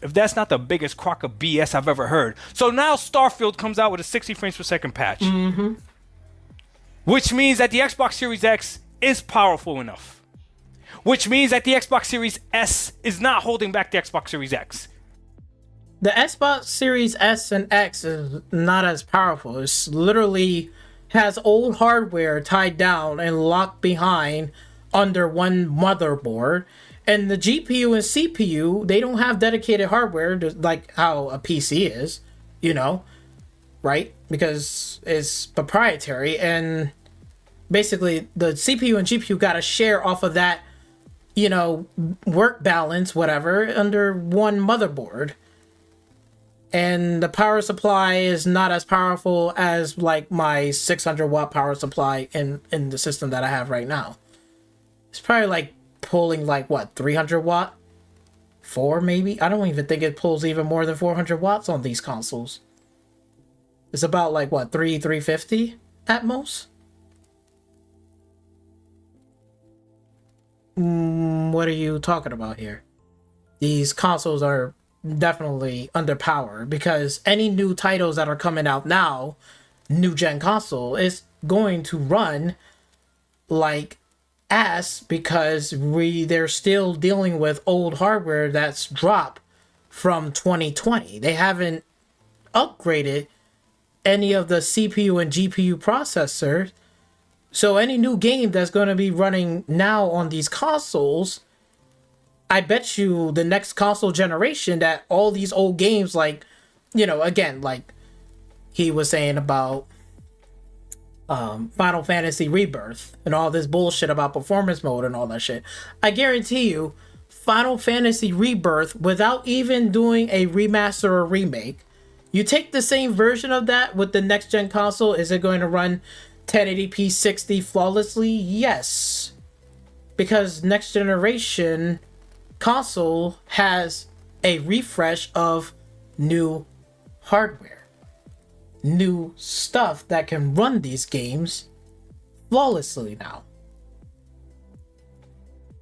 If that's not the biggest crock of BS I've ever heard. So now Starfield comes out with a 60 frames per second patch. Mm-hmm. Which means that the Xbox Series X is powerful enough. Which means that the Xbox Series S is not holding back the Xbox Series X. The Xbox Series S and X is not as powerful. It's literally has old hardware tied down and locked behind under one motherboard. And the GPU and CPU, they don't have dedicated hardware like how a PC is, you know, right? Because it's proprietary. And basically, the CPU and GPU got to share off of that, you know, work balance, whatever, under one motherboard. And the power supply is not as powerful as like my 600 watt power supply in the system that I have right now. It's probably like pulling like what, 300 watt? 4 maybe? I don't even think it pulls even more than 400 watts on these consoles. It's about like what, 350 at most? What are you talking about here? These consoles are definitely underpowered because any new titles that are coming out now, new gen console, is going to run like ass because they're still dealing with old hardware that's dropped from 2020. They haven't upgraded any of the CPU and GPU processors. So any new game that's going to be running now on these consoles, I bet you the next console generation that all these old games, like, you know, again, like he was saying about Final Fantasy Rebirth and all this bullshit about performance mode and all that shit. I guarantee you, Final Fantasy Rebirth, without even doing a remaster or remake, you take the same version of that with the next gen console, is it going to run 1080p 60 flawlessly? Yes. Because next generation console has a refresh of new hardware, new stuff that can run these games flawlessly now.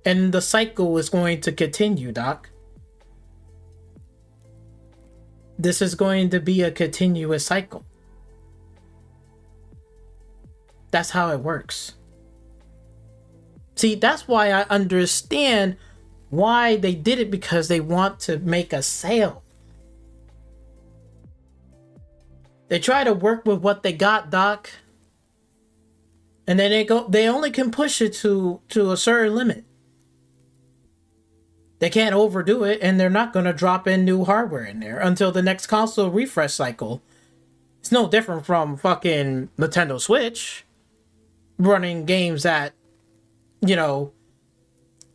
And the cycle is going to continue, Doc. This is going to be a continuous cycle. That's how it works. See, that's why I understand why they did it, because they want to make a sale. They try to work with what they got, Doc. And then they only can push it to a certain limit. They can't overdo it, and they're not going to drop in new hardware in there until the next console refresh cycle. It's no different from fucking Nintendo Switch running games at, you know,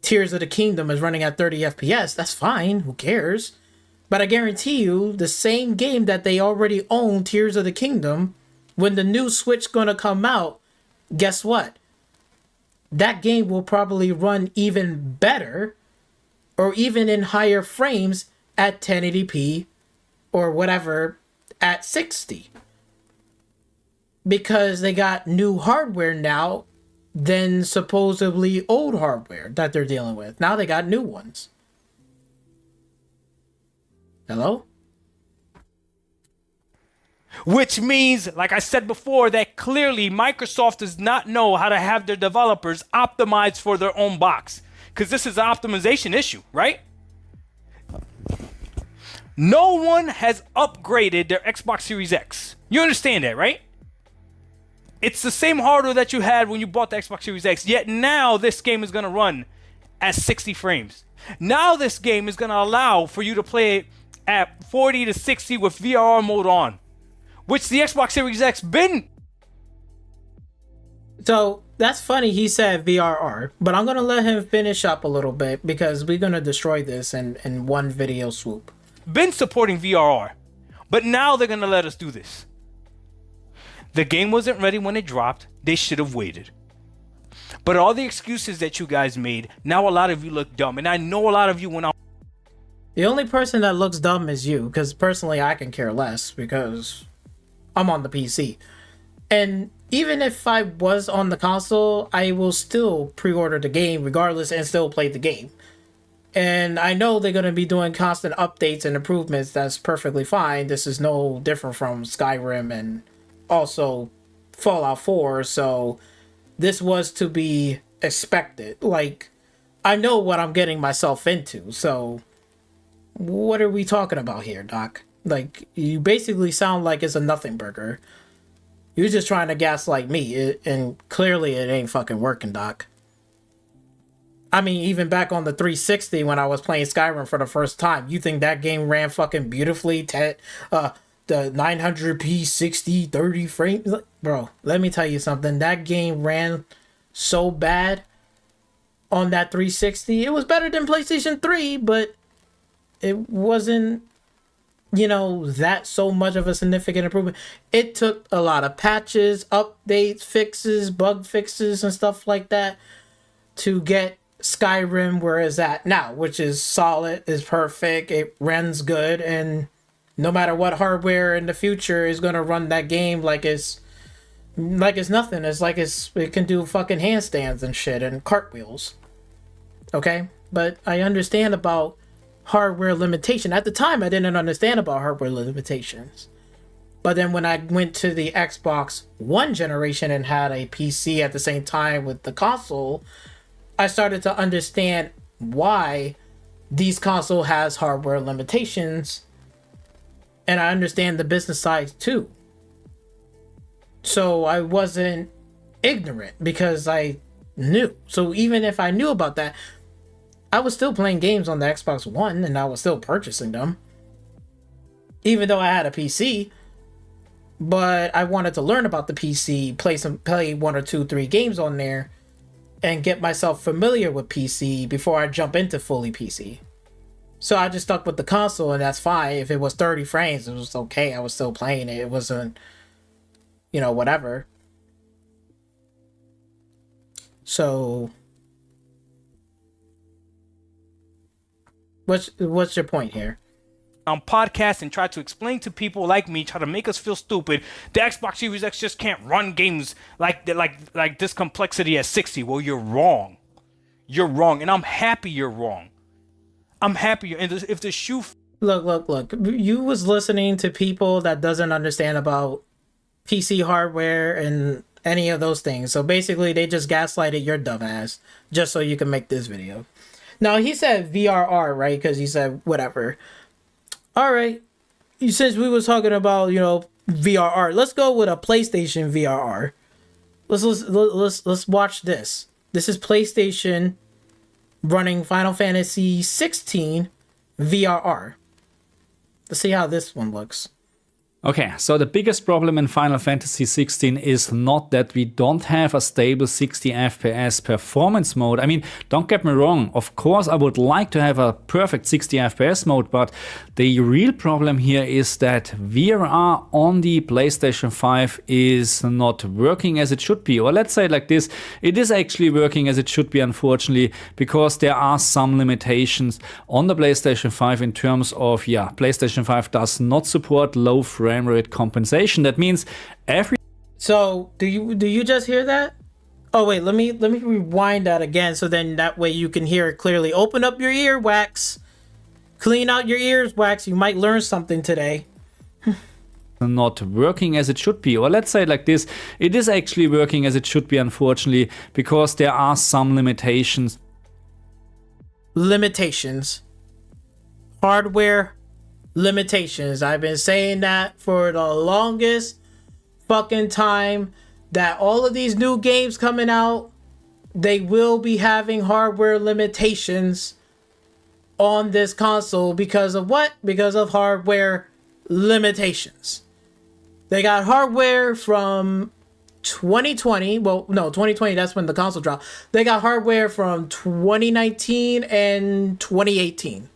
Tears of the Kingdom is running at 30 FPS. That's fine. Who cares? But I guarantee you, the same game that they already own, Tears of the Kingdom, when the new Switch gonna come out, guess what? That game will probably run even better or even in higher frames at 1080p or whatever at 60. Because they got new hardware now than supposedly old hardware that they're dealing with. Now they got new ones. Hello? Which means, like I said before, that clearly Microsoft does not know how to have their developers optimize for their own box. Because this is an optimization issue, right? No one has upgraded their Xbox Series X. You understand that, right? It's the same hardware that you had when you bought the Xbox Series X, yet now this game is going to run at 60 frames. Now this game is going to allow for you to play it at 40 to 60 with VRR mode on, which the Xbox Series X been. So that's funny he said VRR, but I'm going to let him finish up a little bit because we're going to destroy this in one video swoop. Been supporting VRR, but now they're going to let us do this. The game wasn't ready when it dropped. They should have waited. But all the excuses that you guys made, now a lot of you look dumb. And I know a lot of you went on. The only person that looks dumb is you, because personally I can care less because I'm on the PC. And even if I was on the console, I will still pre-order the game regardless and still play the game. And I know they're going to be doing constant updates and improvements. That's perfectly fine. This is no different from Skyrim and also Fallout 4. So this was to be expected. Like, I know what I'm getting myself into. So what are we talking about here, Doc? Like, you basically sound like it's a nothing burger. You're just trying to gaslight me, and clearly it ain't fucking working, Doc. I mean, even back on the 360 when I was playing Skyrim for the first time, you think that game ran fucking beautifully? The 900p 60 30 frames? Bro, let me tell you something. That game ran so bad on that 360. It was better than PlayStation 3, but it wasn't, that so much of a significant improvement. It took a lot of patches, updates, fixes, bug fixes, and stuff like that to get Skyrim where it's at now, which is solid, is perfect, it runs good, and no matter what hardware in the future is gonna run that game like it's nothing. It's like it can do fucking handstands and shit and cartwheels. Okay? But I understand about hardware limitation. At the time I didn't understand about hardware limitations. But then when I went to the Xbox One generation and had a PC at the same time with the console, I started to understand why these console has hardware limitations, and I understand the business side too. So I wasn't ignorant because I knew. So even if I knew about that, I was still playing games on the Xbox One and I was still purchasing them. Even though I had a PC, but I wanted to learn about the PC, play 1 or 2, 3 games on there, and get myself familiar with PC before I jump into fully PC. So I just stuck with the console, and that's fine. If it was 30 frames, it was okay. I was still playing it. It wasn't, whatever. So what's your point here? On podcasts and try to explain to people like me, try to make us feel stupid. The Xbox Series X just can't run games like this complexity at 60. Well, you're wrong. You're wrong, and I'm happy you're wrong. I'm happy. And if the shoe... Look. You was listening to people that doesn't understand about PC hardware and any of those things. So basically, they just gaslighted your dumb ass just so you can make this video. Now, he said VRR, right? Because he said whatever. All right, since we was talking about, VRR, let's go with a PlayStation VRR. Let's watch this. This is PlayStation running Final Fantasy 16 VRR. Let's see how this one looks. Okay, so the biggest problem in Final Fantasy 16 is not that we don't have a stable 60 FPS performance mode. I mean, don't get me wrong, of course I would like to have a perfect 60 FPS mode, but the real problem here is that VRR on the PlayStation 5 is not working as it should be. Or let's say it like this, it is actually working as it should be, unfortunately, because there are some limitations on the PlayStation 5 in terms of, PlayStation 5 does not support low frame rate compensation. That means So do you just hear that? Oh wait, let me rewind that again so then that way you can hear it clearly. Open up your ear wax. Clean out your ears, wax. You might learn something today. not working as it should be. Or let's say it like this, it is actually working as it should be, unfortunately, because there are some limitations. Hardware limitations. I've been saying that for the longest fucking time, that all of these new games coming out, they will be having hardware limitations on this console because of what? Because of hardware limitations. They got hardware from 2020. Well, no, 2020, that's when the console dropped. They got hardware from 2019 and 2018.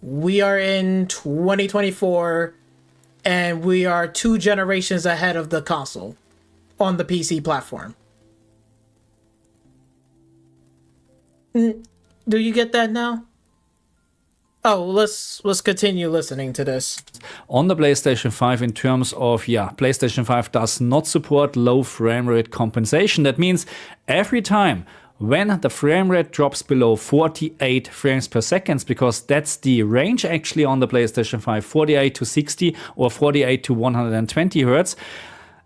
We are in 2024 and we are 2 generations ahead of the console on the PC platform. Do you get that now? Oh, let's continue listening to this. On the PlayStation 5 in terms of, PlayStation 5 does not support low frame rate compensation. That means every time when the frame rate drops below 48 frames per second, because that's the range actually on the PlayStation 5, 48 to 60 or 48 to 120 Hertz.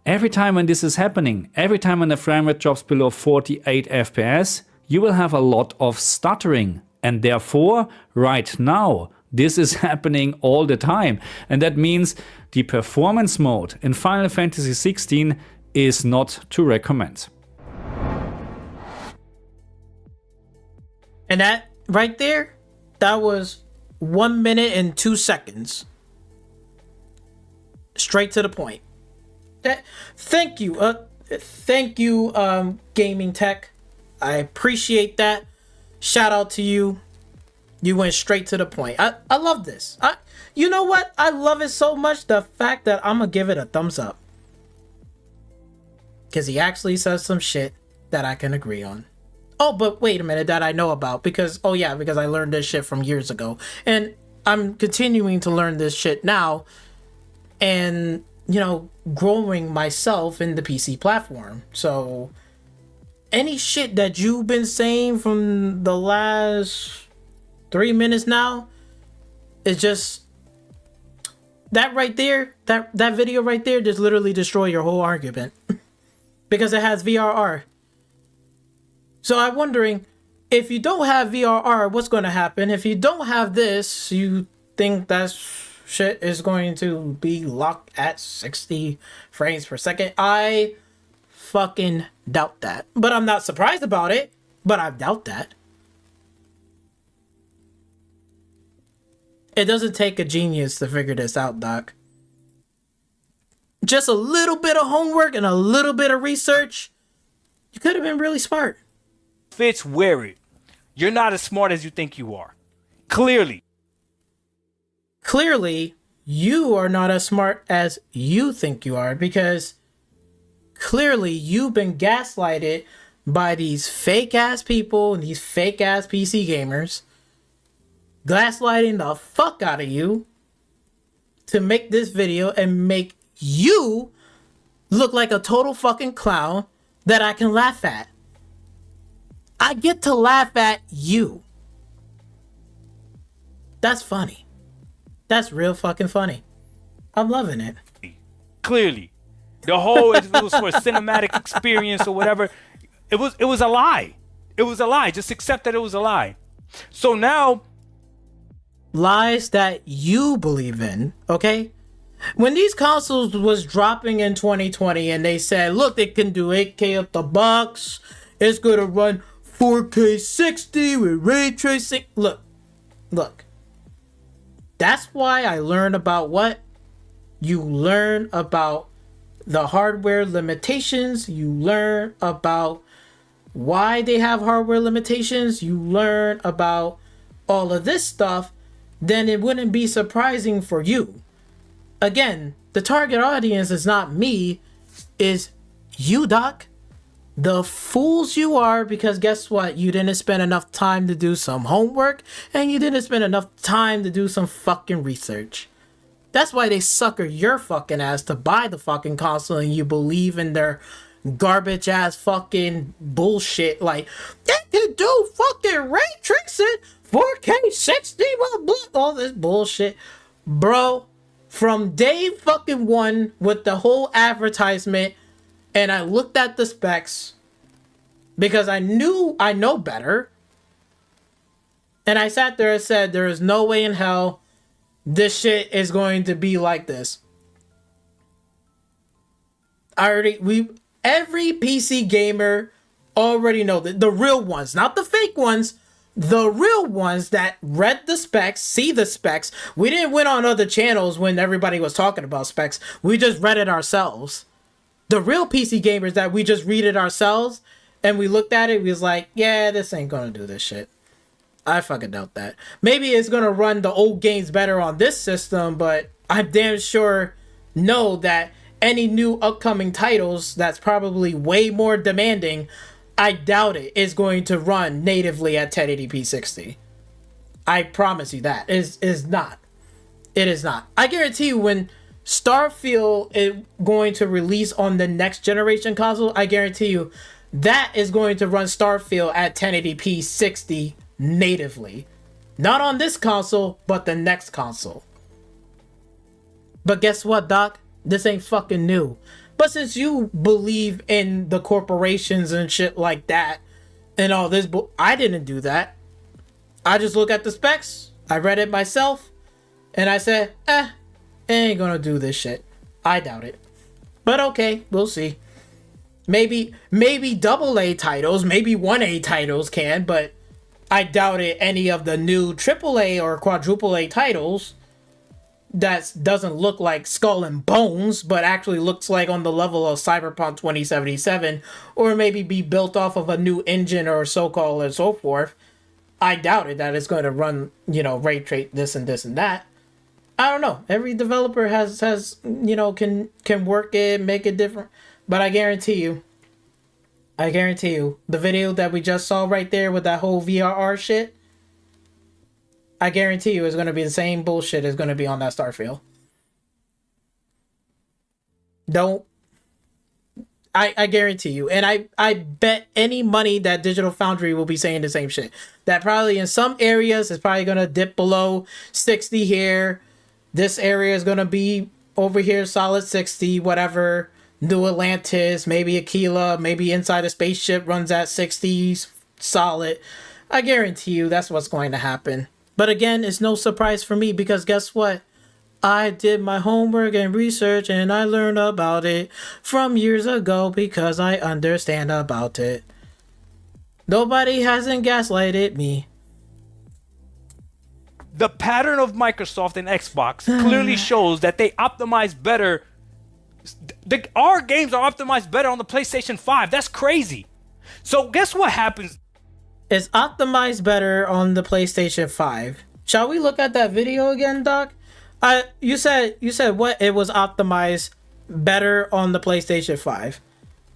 Every time when this is happening, every time when the frame rate drops below 48 FPS, you will have a lot of stuttering. And therefore, right now, this is happening all the time. And that means the performance mode in Final Fantasy XVI is not to recommend. And that right there, that was 1 minute and 2 seconds. Straight to the point. Thank you, Gaming Tech. I appreciate that. Shout out to you. You went straight to the point. I love this. You know what? I love it so much, the fact that I'm gonna give it a thumbs up. Because he actually says some shit that I can agree on. Oh, but wait a minute, that I know about. Because I learned this shit from years ago. And I'm continuing to learn this shit now. And, growing myself in the PC platform. So any shit that you've been saying from the last 3 minutes now is just that right there, that video right there just literally destroy your whole argument. Because it has VRR. So I'm wondering, if you don't have VRR, what's going to happen? If you don't have this, you think that shit is going to be locked at 60 frames per second? I fucking doubt that. But I'm not surprised about it, but I doubt that. It doesn't take a genius to figure this out, Doc. Just a little bit of homework and a little bit of research, you could have been really smart. Fitz, wear it. You're not as smart as you think you are. Clearly, you are not as smart as you think you are, because clearly you've been gaslighted by these fake ass people and these fake ass PC gamers, gaslighting the fuck out of you to make this video and make you look like a total fucking clown that I can laugh at. I get to laugh at you. That's funny. That's real fucking funny. I'm loving it. clearly, the whole, if it was for a cinematic experience or whatever, it was a lie. It was a lie. Just accept that it was a lie. So now, lies that you believe in, okay? When these consoles was dropping in 2020 and they said, look, they can do 8K up the box, it's gonna run 4K 60 with ray tracing. Look. That's why I learned about what? You learn about the hardware limitations. You learn about why they have hardware limitations. You learn about all of this stuff. Then it wouldn't be surprising for you. Again, the target audience is not me, is you, Doc. The fools you are, because guess what? You didn't spend enough time to do some homework, and you didn't spend enough time to do some fucking research. That's why they sucker your fucking ass to buy the fucking console, and you believe in their garbage ass fucking bullshit. Like, they can do fucking ray tracing, 4K 60, blah, blah, all this bullshit. Bro, from day fucking one with the whole advertisement, and I looked at the specs because I know better. And I sat there and said, there is no way in hell this shit is going to be like this. Every PC gamer already know that the real ones, not the fake ones, the real ones that read the specs, see the specs. We didn't went on other channels when everybody was talking about specs. We just read it ourselves. The real PC gamers that we just read it ourselves and we looked at it, we was like, yeah, this ain't gonna do this shit. I fucking doubt that. Maybe it's gonna run the old games better on this system, but I'm damn sure know that any new upcoming titles that's probably way more demanding, I doubt it's going to run natively at 1080p 60. I promise you that. It is not. It is not. I guarantee you when Starfield is going to release on the next generation console, I guarantee you that is going to run Starfield at 1080p 60 natively. Not on this console, but the next console. But guess what, Doc? This ain't fucking new. But since you believe in the corporations and shit like that and all this, I didn't do that. I just look at the specs, I read it myself, and I said, it ain't gonna do this shit. I doubt it. But okay, we'll see. Maybe AA titles, maybe 1A titles can, but I doubt it any of the new AAA or quadruple A titles that doesn't look like Skull and Bones, but actually looks like on the level of Cyberpunk 2077, or maybe be built off of a new engine or so-called and so forth. I doubt it that it's going to run, ray trace this and that. I don't know. Every developer has can work it, make it different. But I guarantee you, the video that we just saw right there with that whole VRR shit, I guarantee you it's going to be the same bullshit is going to be on that Starfield. I guarantee you. And I bet any money that Digital Foundry will be saying the same shit. That probably in some areas it's probably going to dip below 60 here. This area is going to be over here solid 60, whatever. New Atlantis, maybe Aquila, maybe Inside a Spaceship runs at 60s solid. I guarantee you that's what's going to happen. But again, it's no surprise for me because guess what? I did my homework and research and I learned about it from years ago because I understand about it. Nobody hasn't gaslighted me. The pattern of Microsoft and Xbox clearly shows that they optimize better. Our games are optimized better on the PlayStation 5. That's crazy. So guess what happens? It's optimized better on the PlayStation 5. Shall we look at that video again, Doc? You said what? It was optimized better on the PlayStation 5.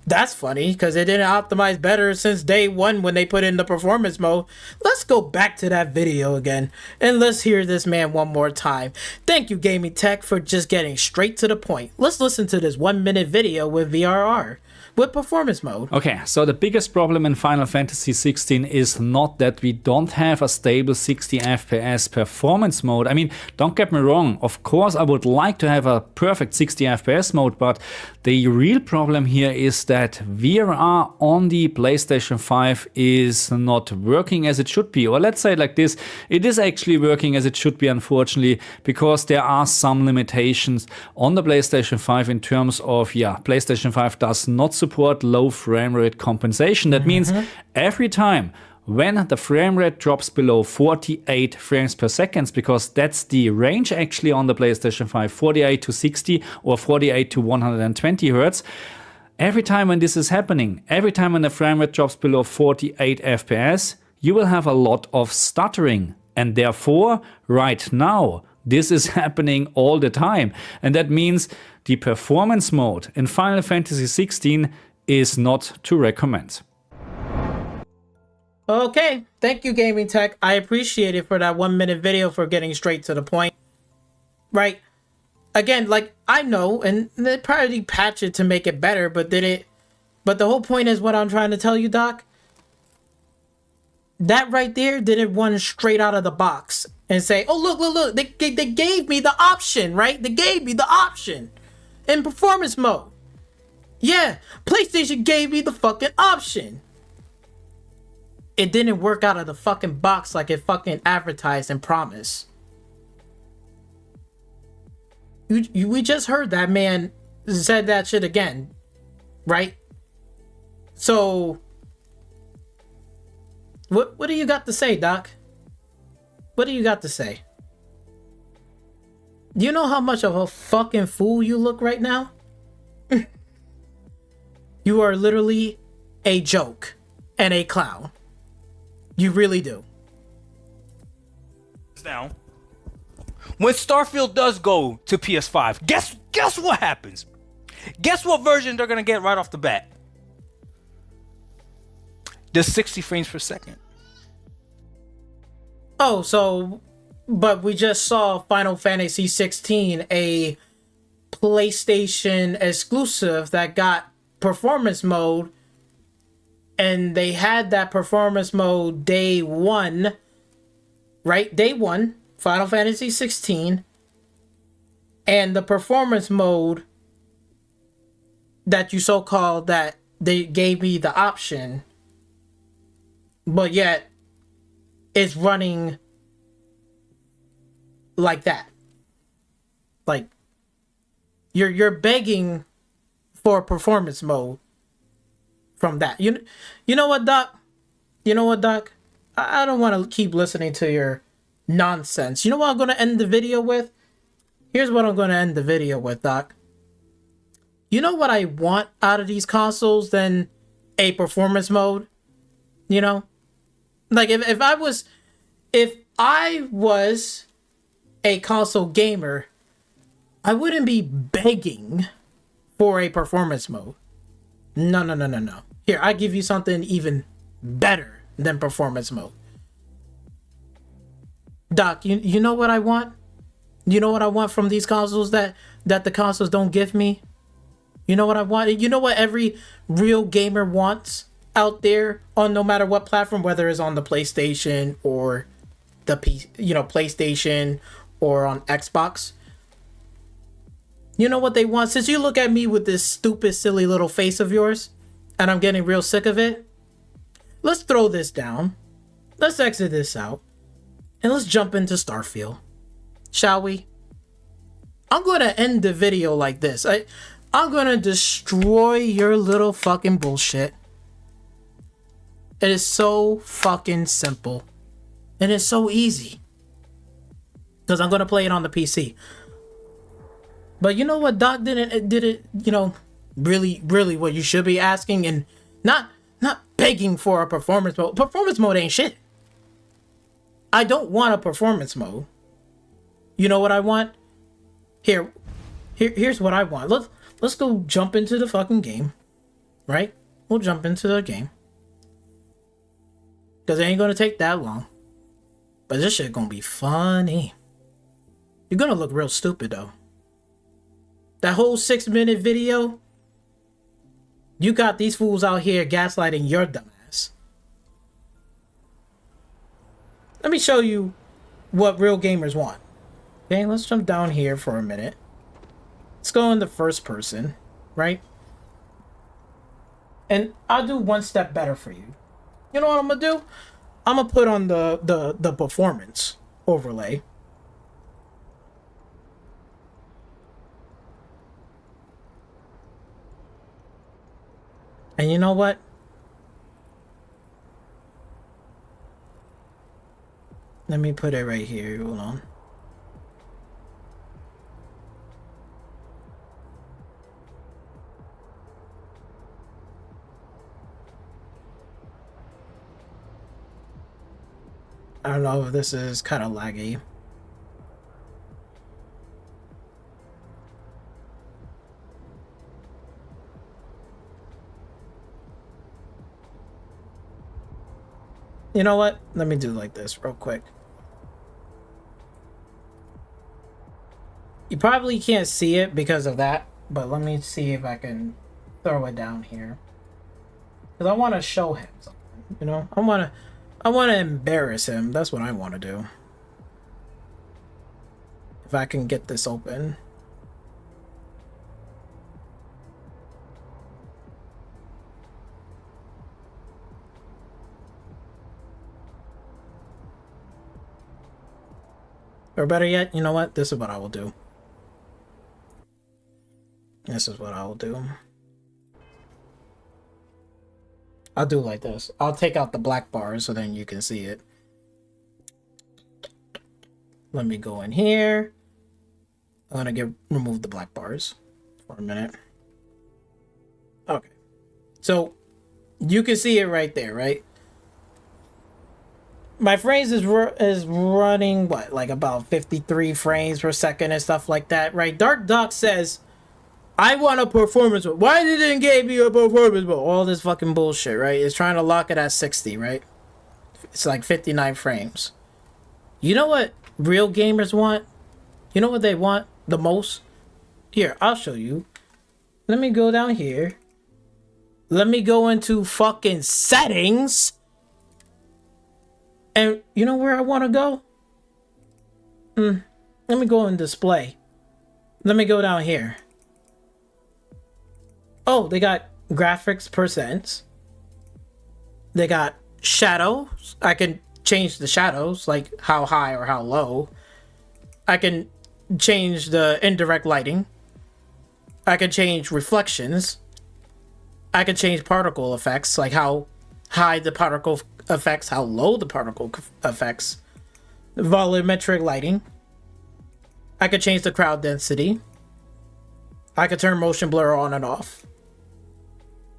That's funny because it didn't optimize better since day one when they put in the performance mode. Let's go back to that video again and let's hear this man one more time. Thank you, Gaming Tech, for just getting straight to the point. Let's listen to this 1 minute video with VRR. With performance mode. Okay, so the biggest problem in Final Fantasy 16 is not that we don't have a stable 60 FPS performance mode. I mean, don't get me wrong, of course I would like to have a perfect 60 FPS mode, but the real problem here is that VRR on the PlayStation 5 is not working as it should be. Or let's say it like this, it is actually working as it should be, unfortunately, because there are some limitations on the PlayStation 5 in terms of, PlayStation 5 does not support low frame rate compensation. That means every time when the frame rate drops below 48 frames per second, because that's the range actually on the PlayStation 5, 48 to 60 or 48 to 120 hertz. Every time when this is happening, every time when the frame rate drops below 48 FPS, you will have a lot of stuttering. And therefore, right now, this is happening all the time. And that means the performance mode in Final Fantasy 16 is not to recommend. Okay, thank you, Gaming Tech. I appreciate it for that 1 minute video for getting straight to the point. Right? Again, like, I know, and they probably patched it to make it better, but did it? But the whole point is what I'm trying to tell you, Doc. That right there didn't run straight out of the box and say, oh, look, they gave me the option, right? They gave me the option in performance mode. Yeah, PlayStation gave me the fucking option. It didn't work out of the fucking box like it fucking advertised and promised. We just heard that man said that shit again, right? So, what do you got to say, Doc? What do you got to say? Do you know how much of a fucking fool you look right now? You are literally a joke and a clown. You really do. Now, when Starfield does go to PS5, guess what happens? Guess what version they're gonna get right off the bat? the 60 frames per second. Oh, so, but we just saw Final Fantasy 16, a PlayStation exclusive that got performance mode, and they had that performance mode day one, right? Day one, Final Fantasy 16, and the performance mode that you so-called that they gave me the option, but yet it's running like that. Like, you're begging for performance mode from that. You know what, Doc? You know what, Doc? I don't want to keep listening to your nonsense. You know what I'm going to end the video with? Here's what I'm going to end the video with, Doc. You know what I want out of these consoles than a performance mode? You know? Like, if I was a console gamer, I wouldn't be begging for a performance mode. No. Here, I give you something even better than performance mode. Doc, you know what I want? You know what I want from these consoles that the consoles don't give me? You know what I want? You know what every real gamer wants out there on no matter what platform, whether it's on the PlayStation or the PlayStation or on Xbox? You know what they want? Since you look at me with this stupid, silly little face of yours, and I'm getting real sick of it, let's throw this down. Let's exit this out. And let's jump into Starfield. Shall we? I'm going to end the video like this. I'm going to destroy your little fucking bullshit. It is so fucking simple. And it's so easy. Because I'm going to play it on the PC. But you know what Doc did it, really what you should be asking, and not begging for a performance mode. Performance mode ain't shit. I don't want a performance mode. You know what I want? Here's what I want. Let's go jump into the fucking game. Right? We'll jump into the game. Because it ain't gonna take that long. But this shit gonna be funny. You're gonna look real stupid though. That whole 6-minute video, you got these fools out here gaslighting your dumbass. Let me show you what real gamers want. Okay, let's jump down here for a minute. Let's go in the first person, right? And I'll do one step better for you. You know what I'm gonna do? I'm gonna put on the performance overlay. And you know what? Let me put it right here. Hold on. I don't know if this is kind of laggy. You know what? Let me do like this real quick. You probably can't see it because of that, but let me see if I can throw it down here. Because I want to show him something, you know? I want to embarrass him. That's what I want to do. If I can get this open. Or better yet, you know what? This is what I will do. This is what I will do. I'll do like this. I'll take out the black bars so then you can see it. Let me go in here. I'm gonna remove the black bars for a minute. Okay. So you can see it right there, right? My frames is running what, like about 53 frames per second and stuff like that, right? Dark Doc says I want a performance mode. Why didn't it give me a performance mode? All this fucking bullshit, right? It's trying to lock it at 60, right? It's like 59 frames. You know what real gamers want? You know what they want the most? Here, I'll show you. Let me go down here. Let me go into fucking settings. And you know where I want to go? Let me go in display. Let me go down here. Oh, they got graphics percents. They got shadows. I can change the shadows, like how high or how low. I can change the indirect lighting. I can change reflections. I can change particle effects, like how high the particle affects, how low the particle affects. Volumetric lighting. I could change the crowd density. I could turn motion blur on and off.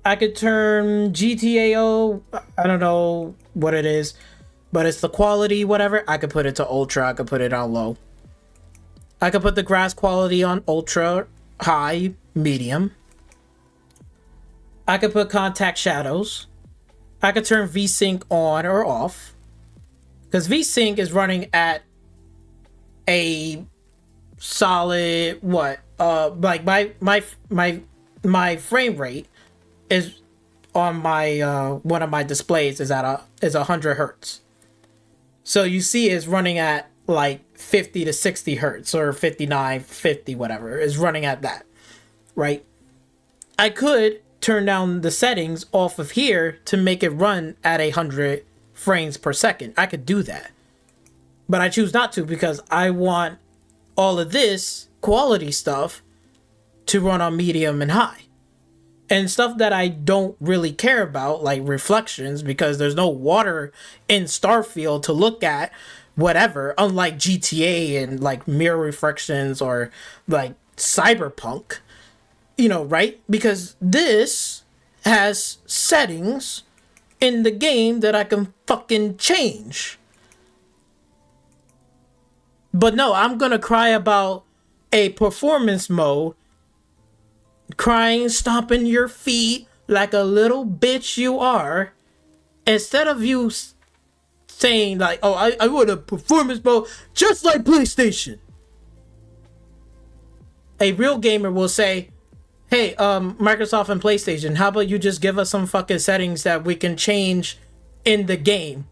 I could turn GTAO, I don't know what it is, but it's the quality, whatever. I could put it to ultra, I could put it on low. I could put the grass quality on ultra, high, medium. I could put contact shadows. I could turn VSync on or off. Because VSync is running at a solid, what? Like my frame rate is on my one of my displays is at 100 hertz. So you see it's running at like 50 to 60 hertz or 59, 50, whatever. Is running at that, right? I could turn down the settings off of here to make it run at 100 frames per second. I could do that. But I choose not to because I want all of this quality stuff to run on medium and high. And stuff that I don't really care about, like reflections, because there's no water in Starfield to look at, whatever, unlike GTA and like mirror reflections or like Cyberpunk, you know, right? Because this has settings in the game that I can fucking change. But no, I'm gonna cry about a performance mode, crying, stomping your feet like a little bitch you are, instead of you saying like, oh, I want a performance mode just like PlayStation. A real gamer will say, hey, Microsoft and PlayStation, how about you just give us some fucking settings that we can change in the game?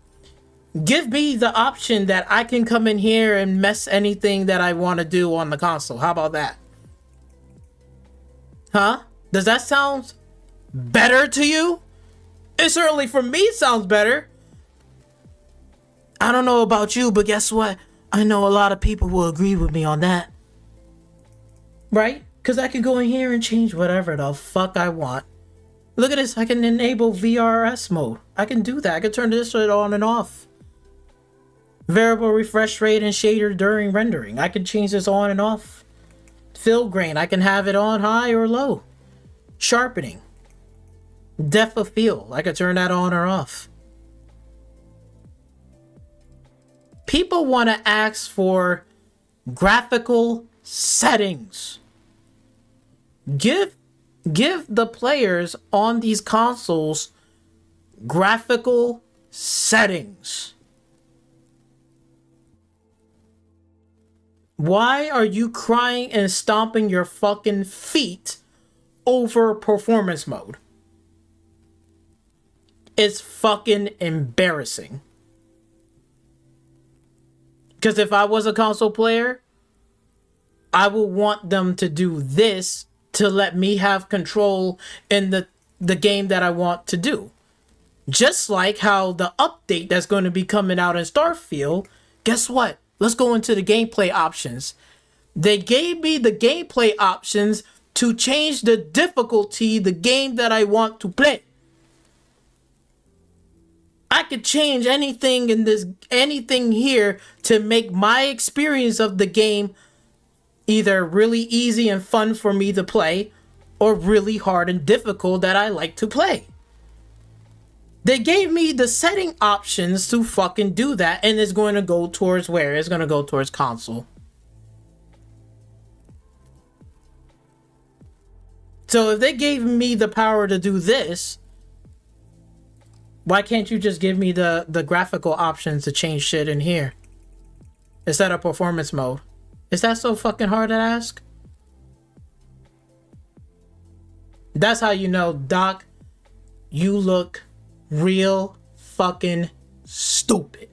Give me the option that I can come in here and mess anything that I want to do on the console. How about that? Huh? Does that sound better to you? It certainly for me sounds better. I don't know about you, but guess what? I know a lot of people will agree with me on that. Right? Because I can go in here and change whatever the fuck I want. Look at this. I can enable VRS mode. I can do that. I can turn this shit on and off. Variable refresh rate and shader during rendering. I can change this on and off. Fill grain. I can have it on high or low. Sharpening. Depth of field. I can turn that on or off. People want to ask for graphical settings. Give the players on these consoles graphical settings. Why are you crying and stomping your fucking feet over performance mode? It's fucking embarrassing. Because if I was a console player, I would want them to do this to let me have control in the game that I want to do. Just like how the update that's going to be coming out in Starfield, guess what? Let's go into the gameplay options. They gave me the gameplay options to change the difficulty, the game that I want to play. I could change anything here to make my experience of the game either really easy and fun for me to play or really hard and difficult that I like to play. They gave me the setting options to fucking do that, and it's going to go towards where? It's going to go towards console. So if they gave me the power to do this, why can't you just give me the graphical options to change shit in here instead of performance mode? Is that so fucking hard to ask? That's how you know, Doc, you look real fucking stupid.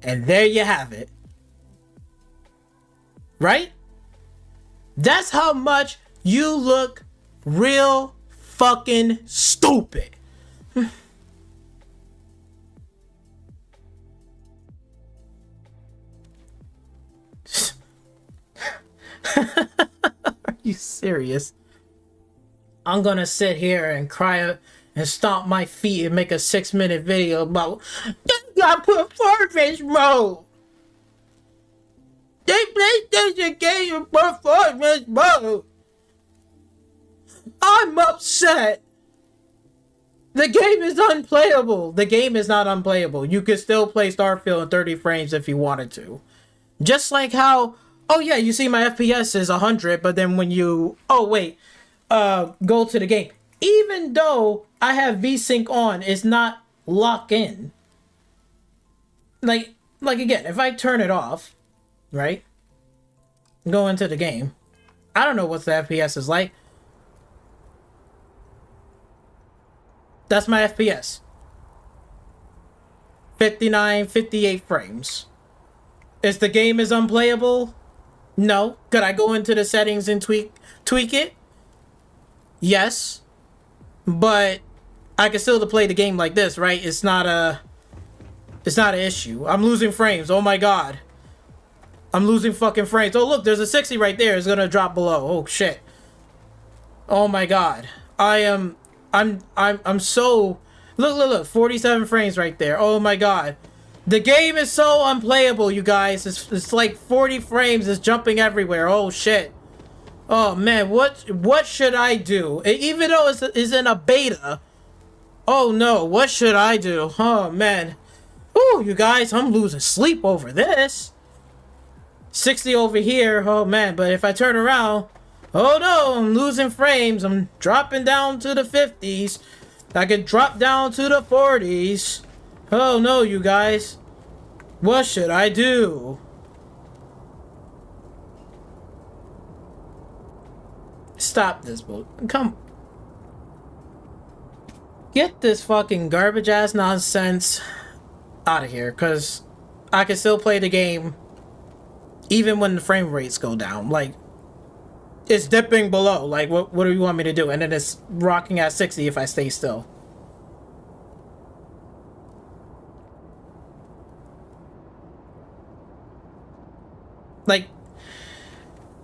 And there you have it. Right? That's how much you look real fucking stupid. Are you serious? I'm gonna sit here and cry and stomp my feet and make a 6-minute video about they got performance mode. They PlayStation game performance mode. I'm upset. The game is unplayable. The game is not unplayable. You could still play Starfield in 30 frames if you wanted to. Just like how, oh yeah, you see my FPS is 100, but then when you, go to the game. Even though I have VSync on, it's not locked in. Like again, if I turn it off, right? Go into the game. I don't know what the FPS is like. That's my FPS. 59, 58 frames. Is the game is unplayable? No. Could I go into the settings and tweak it? Yes. But I can still play the game like this, right? It's not an issue. I'm losing frames. Oh my god. I'm losing fucking frames. Oh look, there's a 60 right there. It's gonna drop below. Oh shit. Oh my god. I'm so look 47 frames right there. Oh my god. The game is so unplayable, you guys. It's like 40 frames. It's jumping everywhere. Oh shit. Oh man, what should I do? Even though it's in a beta. Oh no, what should I do? Oh man. Ooh, you guys, I'm losing sleep over this. 60 over here. Oh man, but if I turn around, oh no, I'm losing frames. I'm dropping down to the 50s. I could drop down to the 40s. Oh no, you guys. What should I do? Stop this, bro. Come. Get this fucking garbage ass nonsense out of here, because I can still play the game even when the frame rates go down. Like, it's dipping below. Like, what do you want me to do? And then it's rocking at 60 if I stay still. Like,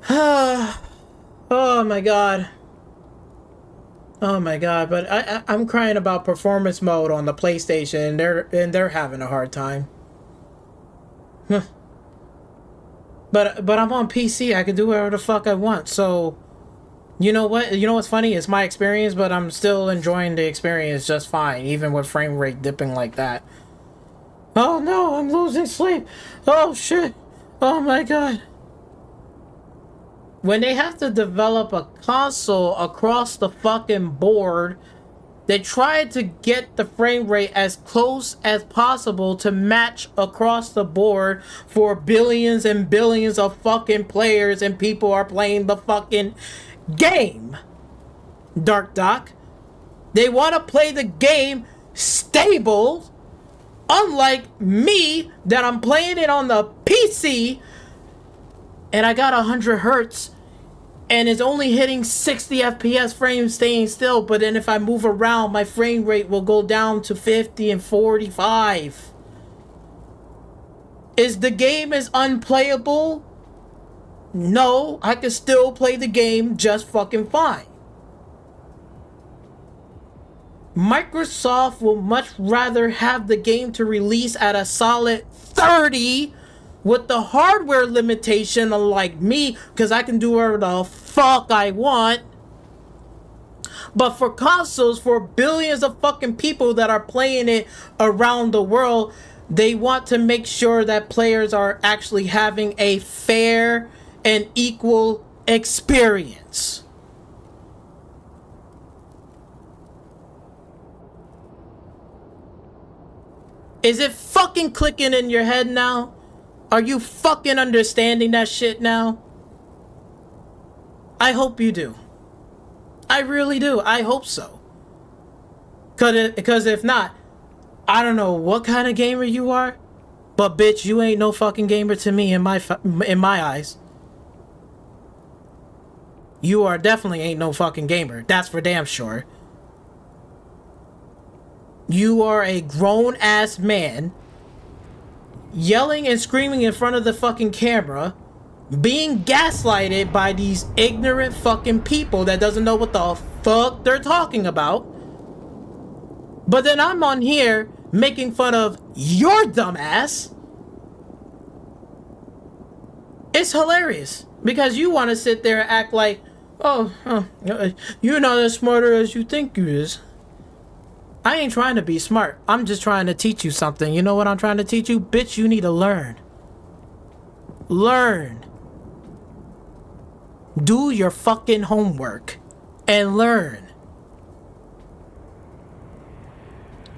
oh my god. Oh my god, but I'm crying about performance mode on the PlayStation, and they're having a hard time. But I'm on PC. I can do whatever the fuck I want. So, you know what? You know what's funny? It's my experience, but I'm still enjoying the experience just fine, even with frame rate dipping like that. Oh no, I'm losing sleep. Oh shit. Oh my god. When they have to develop a console across the fucking board, they try to get the frame rate as close as possible to match across the board for billions and billions of fucking players, and people are playing the fucking game. Dark Doc. They want to play the game stable, unlike me that I'm playing it on the PC and I got 100 hertz and it's only hitting 60 FPS frames staying still, but then if I move around, my frame rate will go down to 50 and 45. Is the game is unplayable? No, I can still play the game just fucking fine. Microsoft will much rather have the game to release at a solid 30 with the hardware limitation, unlike me, because I can do whatever the fuck I want. But for consoles, for billions of fucking people that are playing it around the world, they want to make sure that players are actually having a fair an equal experience. Is it fucking clicking in your head now? Are you fucking understanding that shit now? I hope you do. I really do. I hope so. Because if not, I don't know what kind of gamer you are, but bitch, you ain't no fucking gamer to me in my eyes. You are definitely ain't no fucking gamer. That's for damn sure. You are a grown ass man yelling and screaming in front of the fucking camera, being gaslighted by these ignorant fucking people that doesn't know what the fuck they're talking about. But then I'm on here making fun of your dumb ass. It's hilarious because you want to sit there and act like, you're not as smarter as you think you is. I ain't trying to be smart. I'm just trying to teach you something. You know what I'm trying to teach you? Bitch, you need to learn. Learn. Do your fucking homework and learn.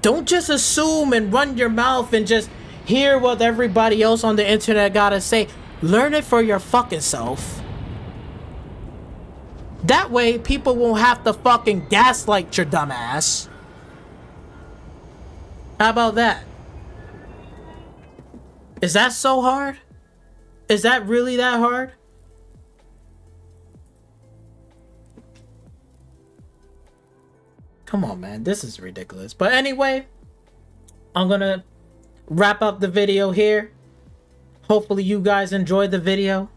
Don't just assume and run your mouth and just hear what everybody else on the internet gotta say. Learn it for your fucking self. That way, people won't have to fucking gaslight your dumb ass. How about that? Is that so hard? Is that really that hard? Come on, man. This is ridiculous. But anyway, I'm gonna wrap up the video here. Hopefully you guys enjoyed the video.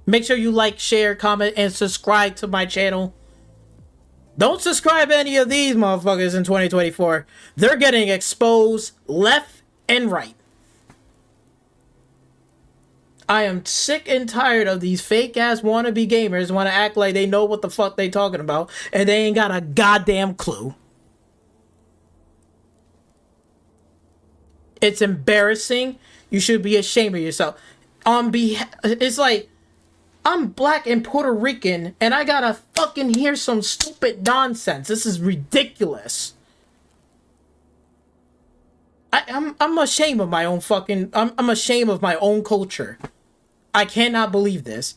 Make sure you like, share, comment, and subscribe to my channel. Don't subscribe to any of these motherfuckers in 2024. They're getting exposed left and right. I am sick and tired of these fake ass wannabe gamers want to act like they know what the fuck they talking about and they ain't got a goddamn clue. It's embarrassing. You should be ashamed of yourself. It's like, I'm black and Puerto Rican, and I gotta fucking hear some stupid nonsense. This is ridiculous. I'm ashamed of my own fucking... I'm ashamed of my own culture. I cannot believe this.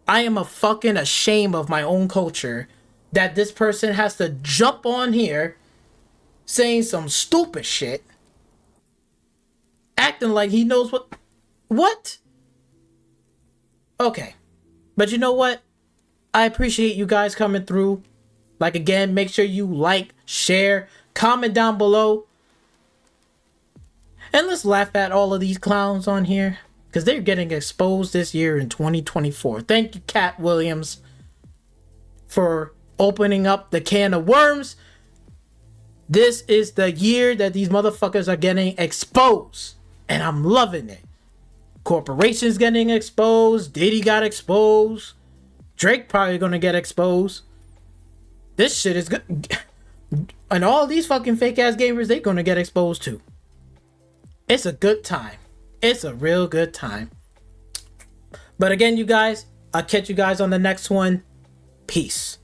I am fucking ashamed of my own culture that this person has to jump on here saying some stupid shit, acting like he knows what... What? Okay, but you know what? I appreciate you guys coming through. Like, again, make sure you like, share, comment down below. And let's laugh at all of these clowns on here, because they're getting exposed this year in 2024. Thank you, Cat Williams, for opening up the can of worms. This is the year that these motherfuckers are getting exposed, and I'm loving it. Corporations getting exposed. Diddy got exposed. Drake probably gonna get exposed. This shit is good. And all these fucking fake ass gamers, they gonna get exposed too. It's a good time. It's a real good time. But again, you guys, I'll catch you guys on the next one. Peace.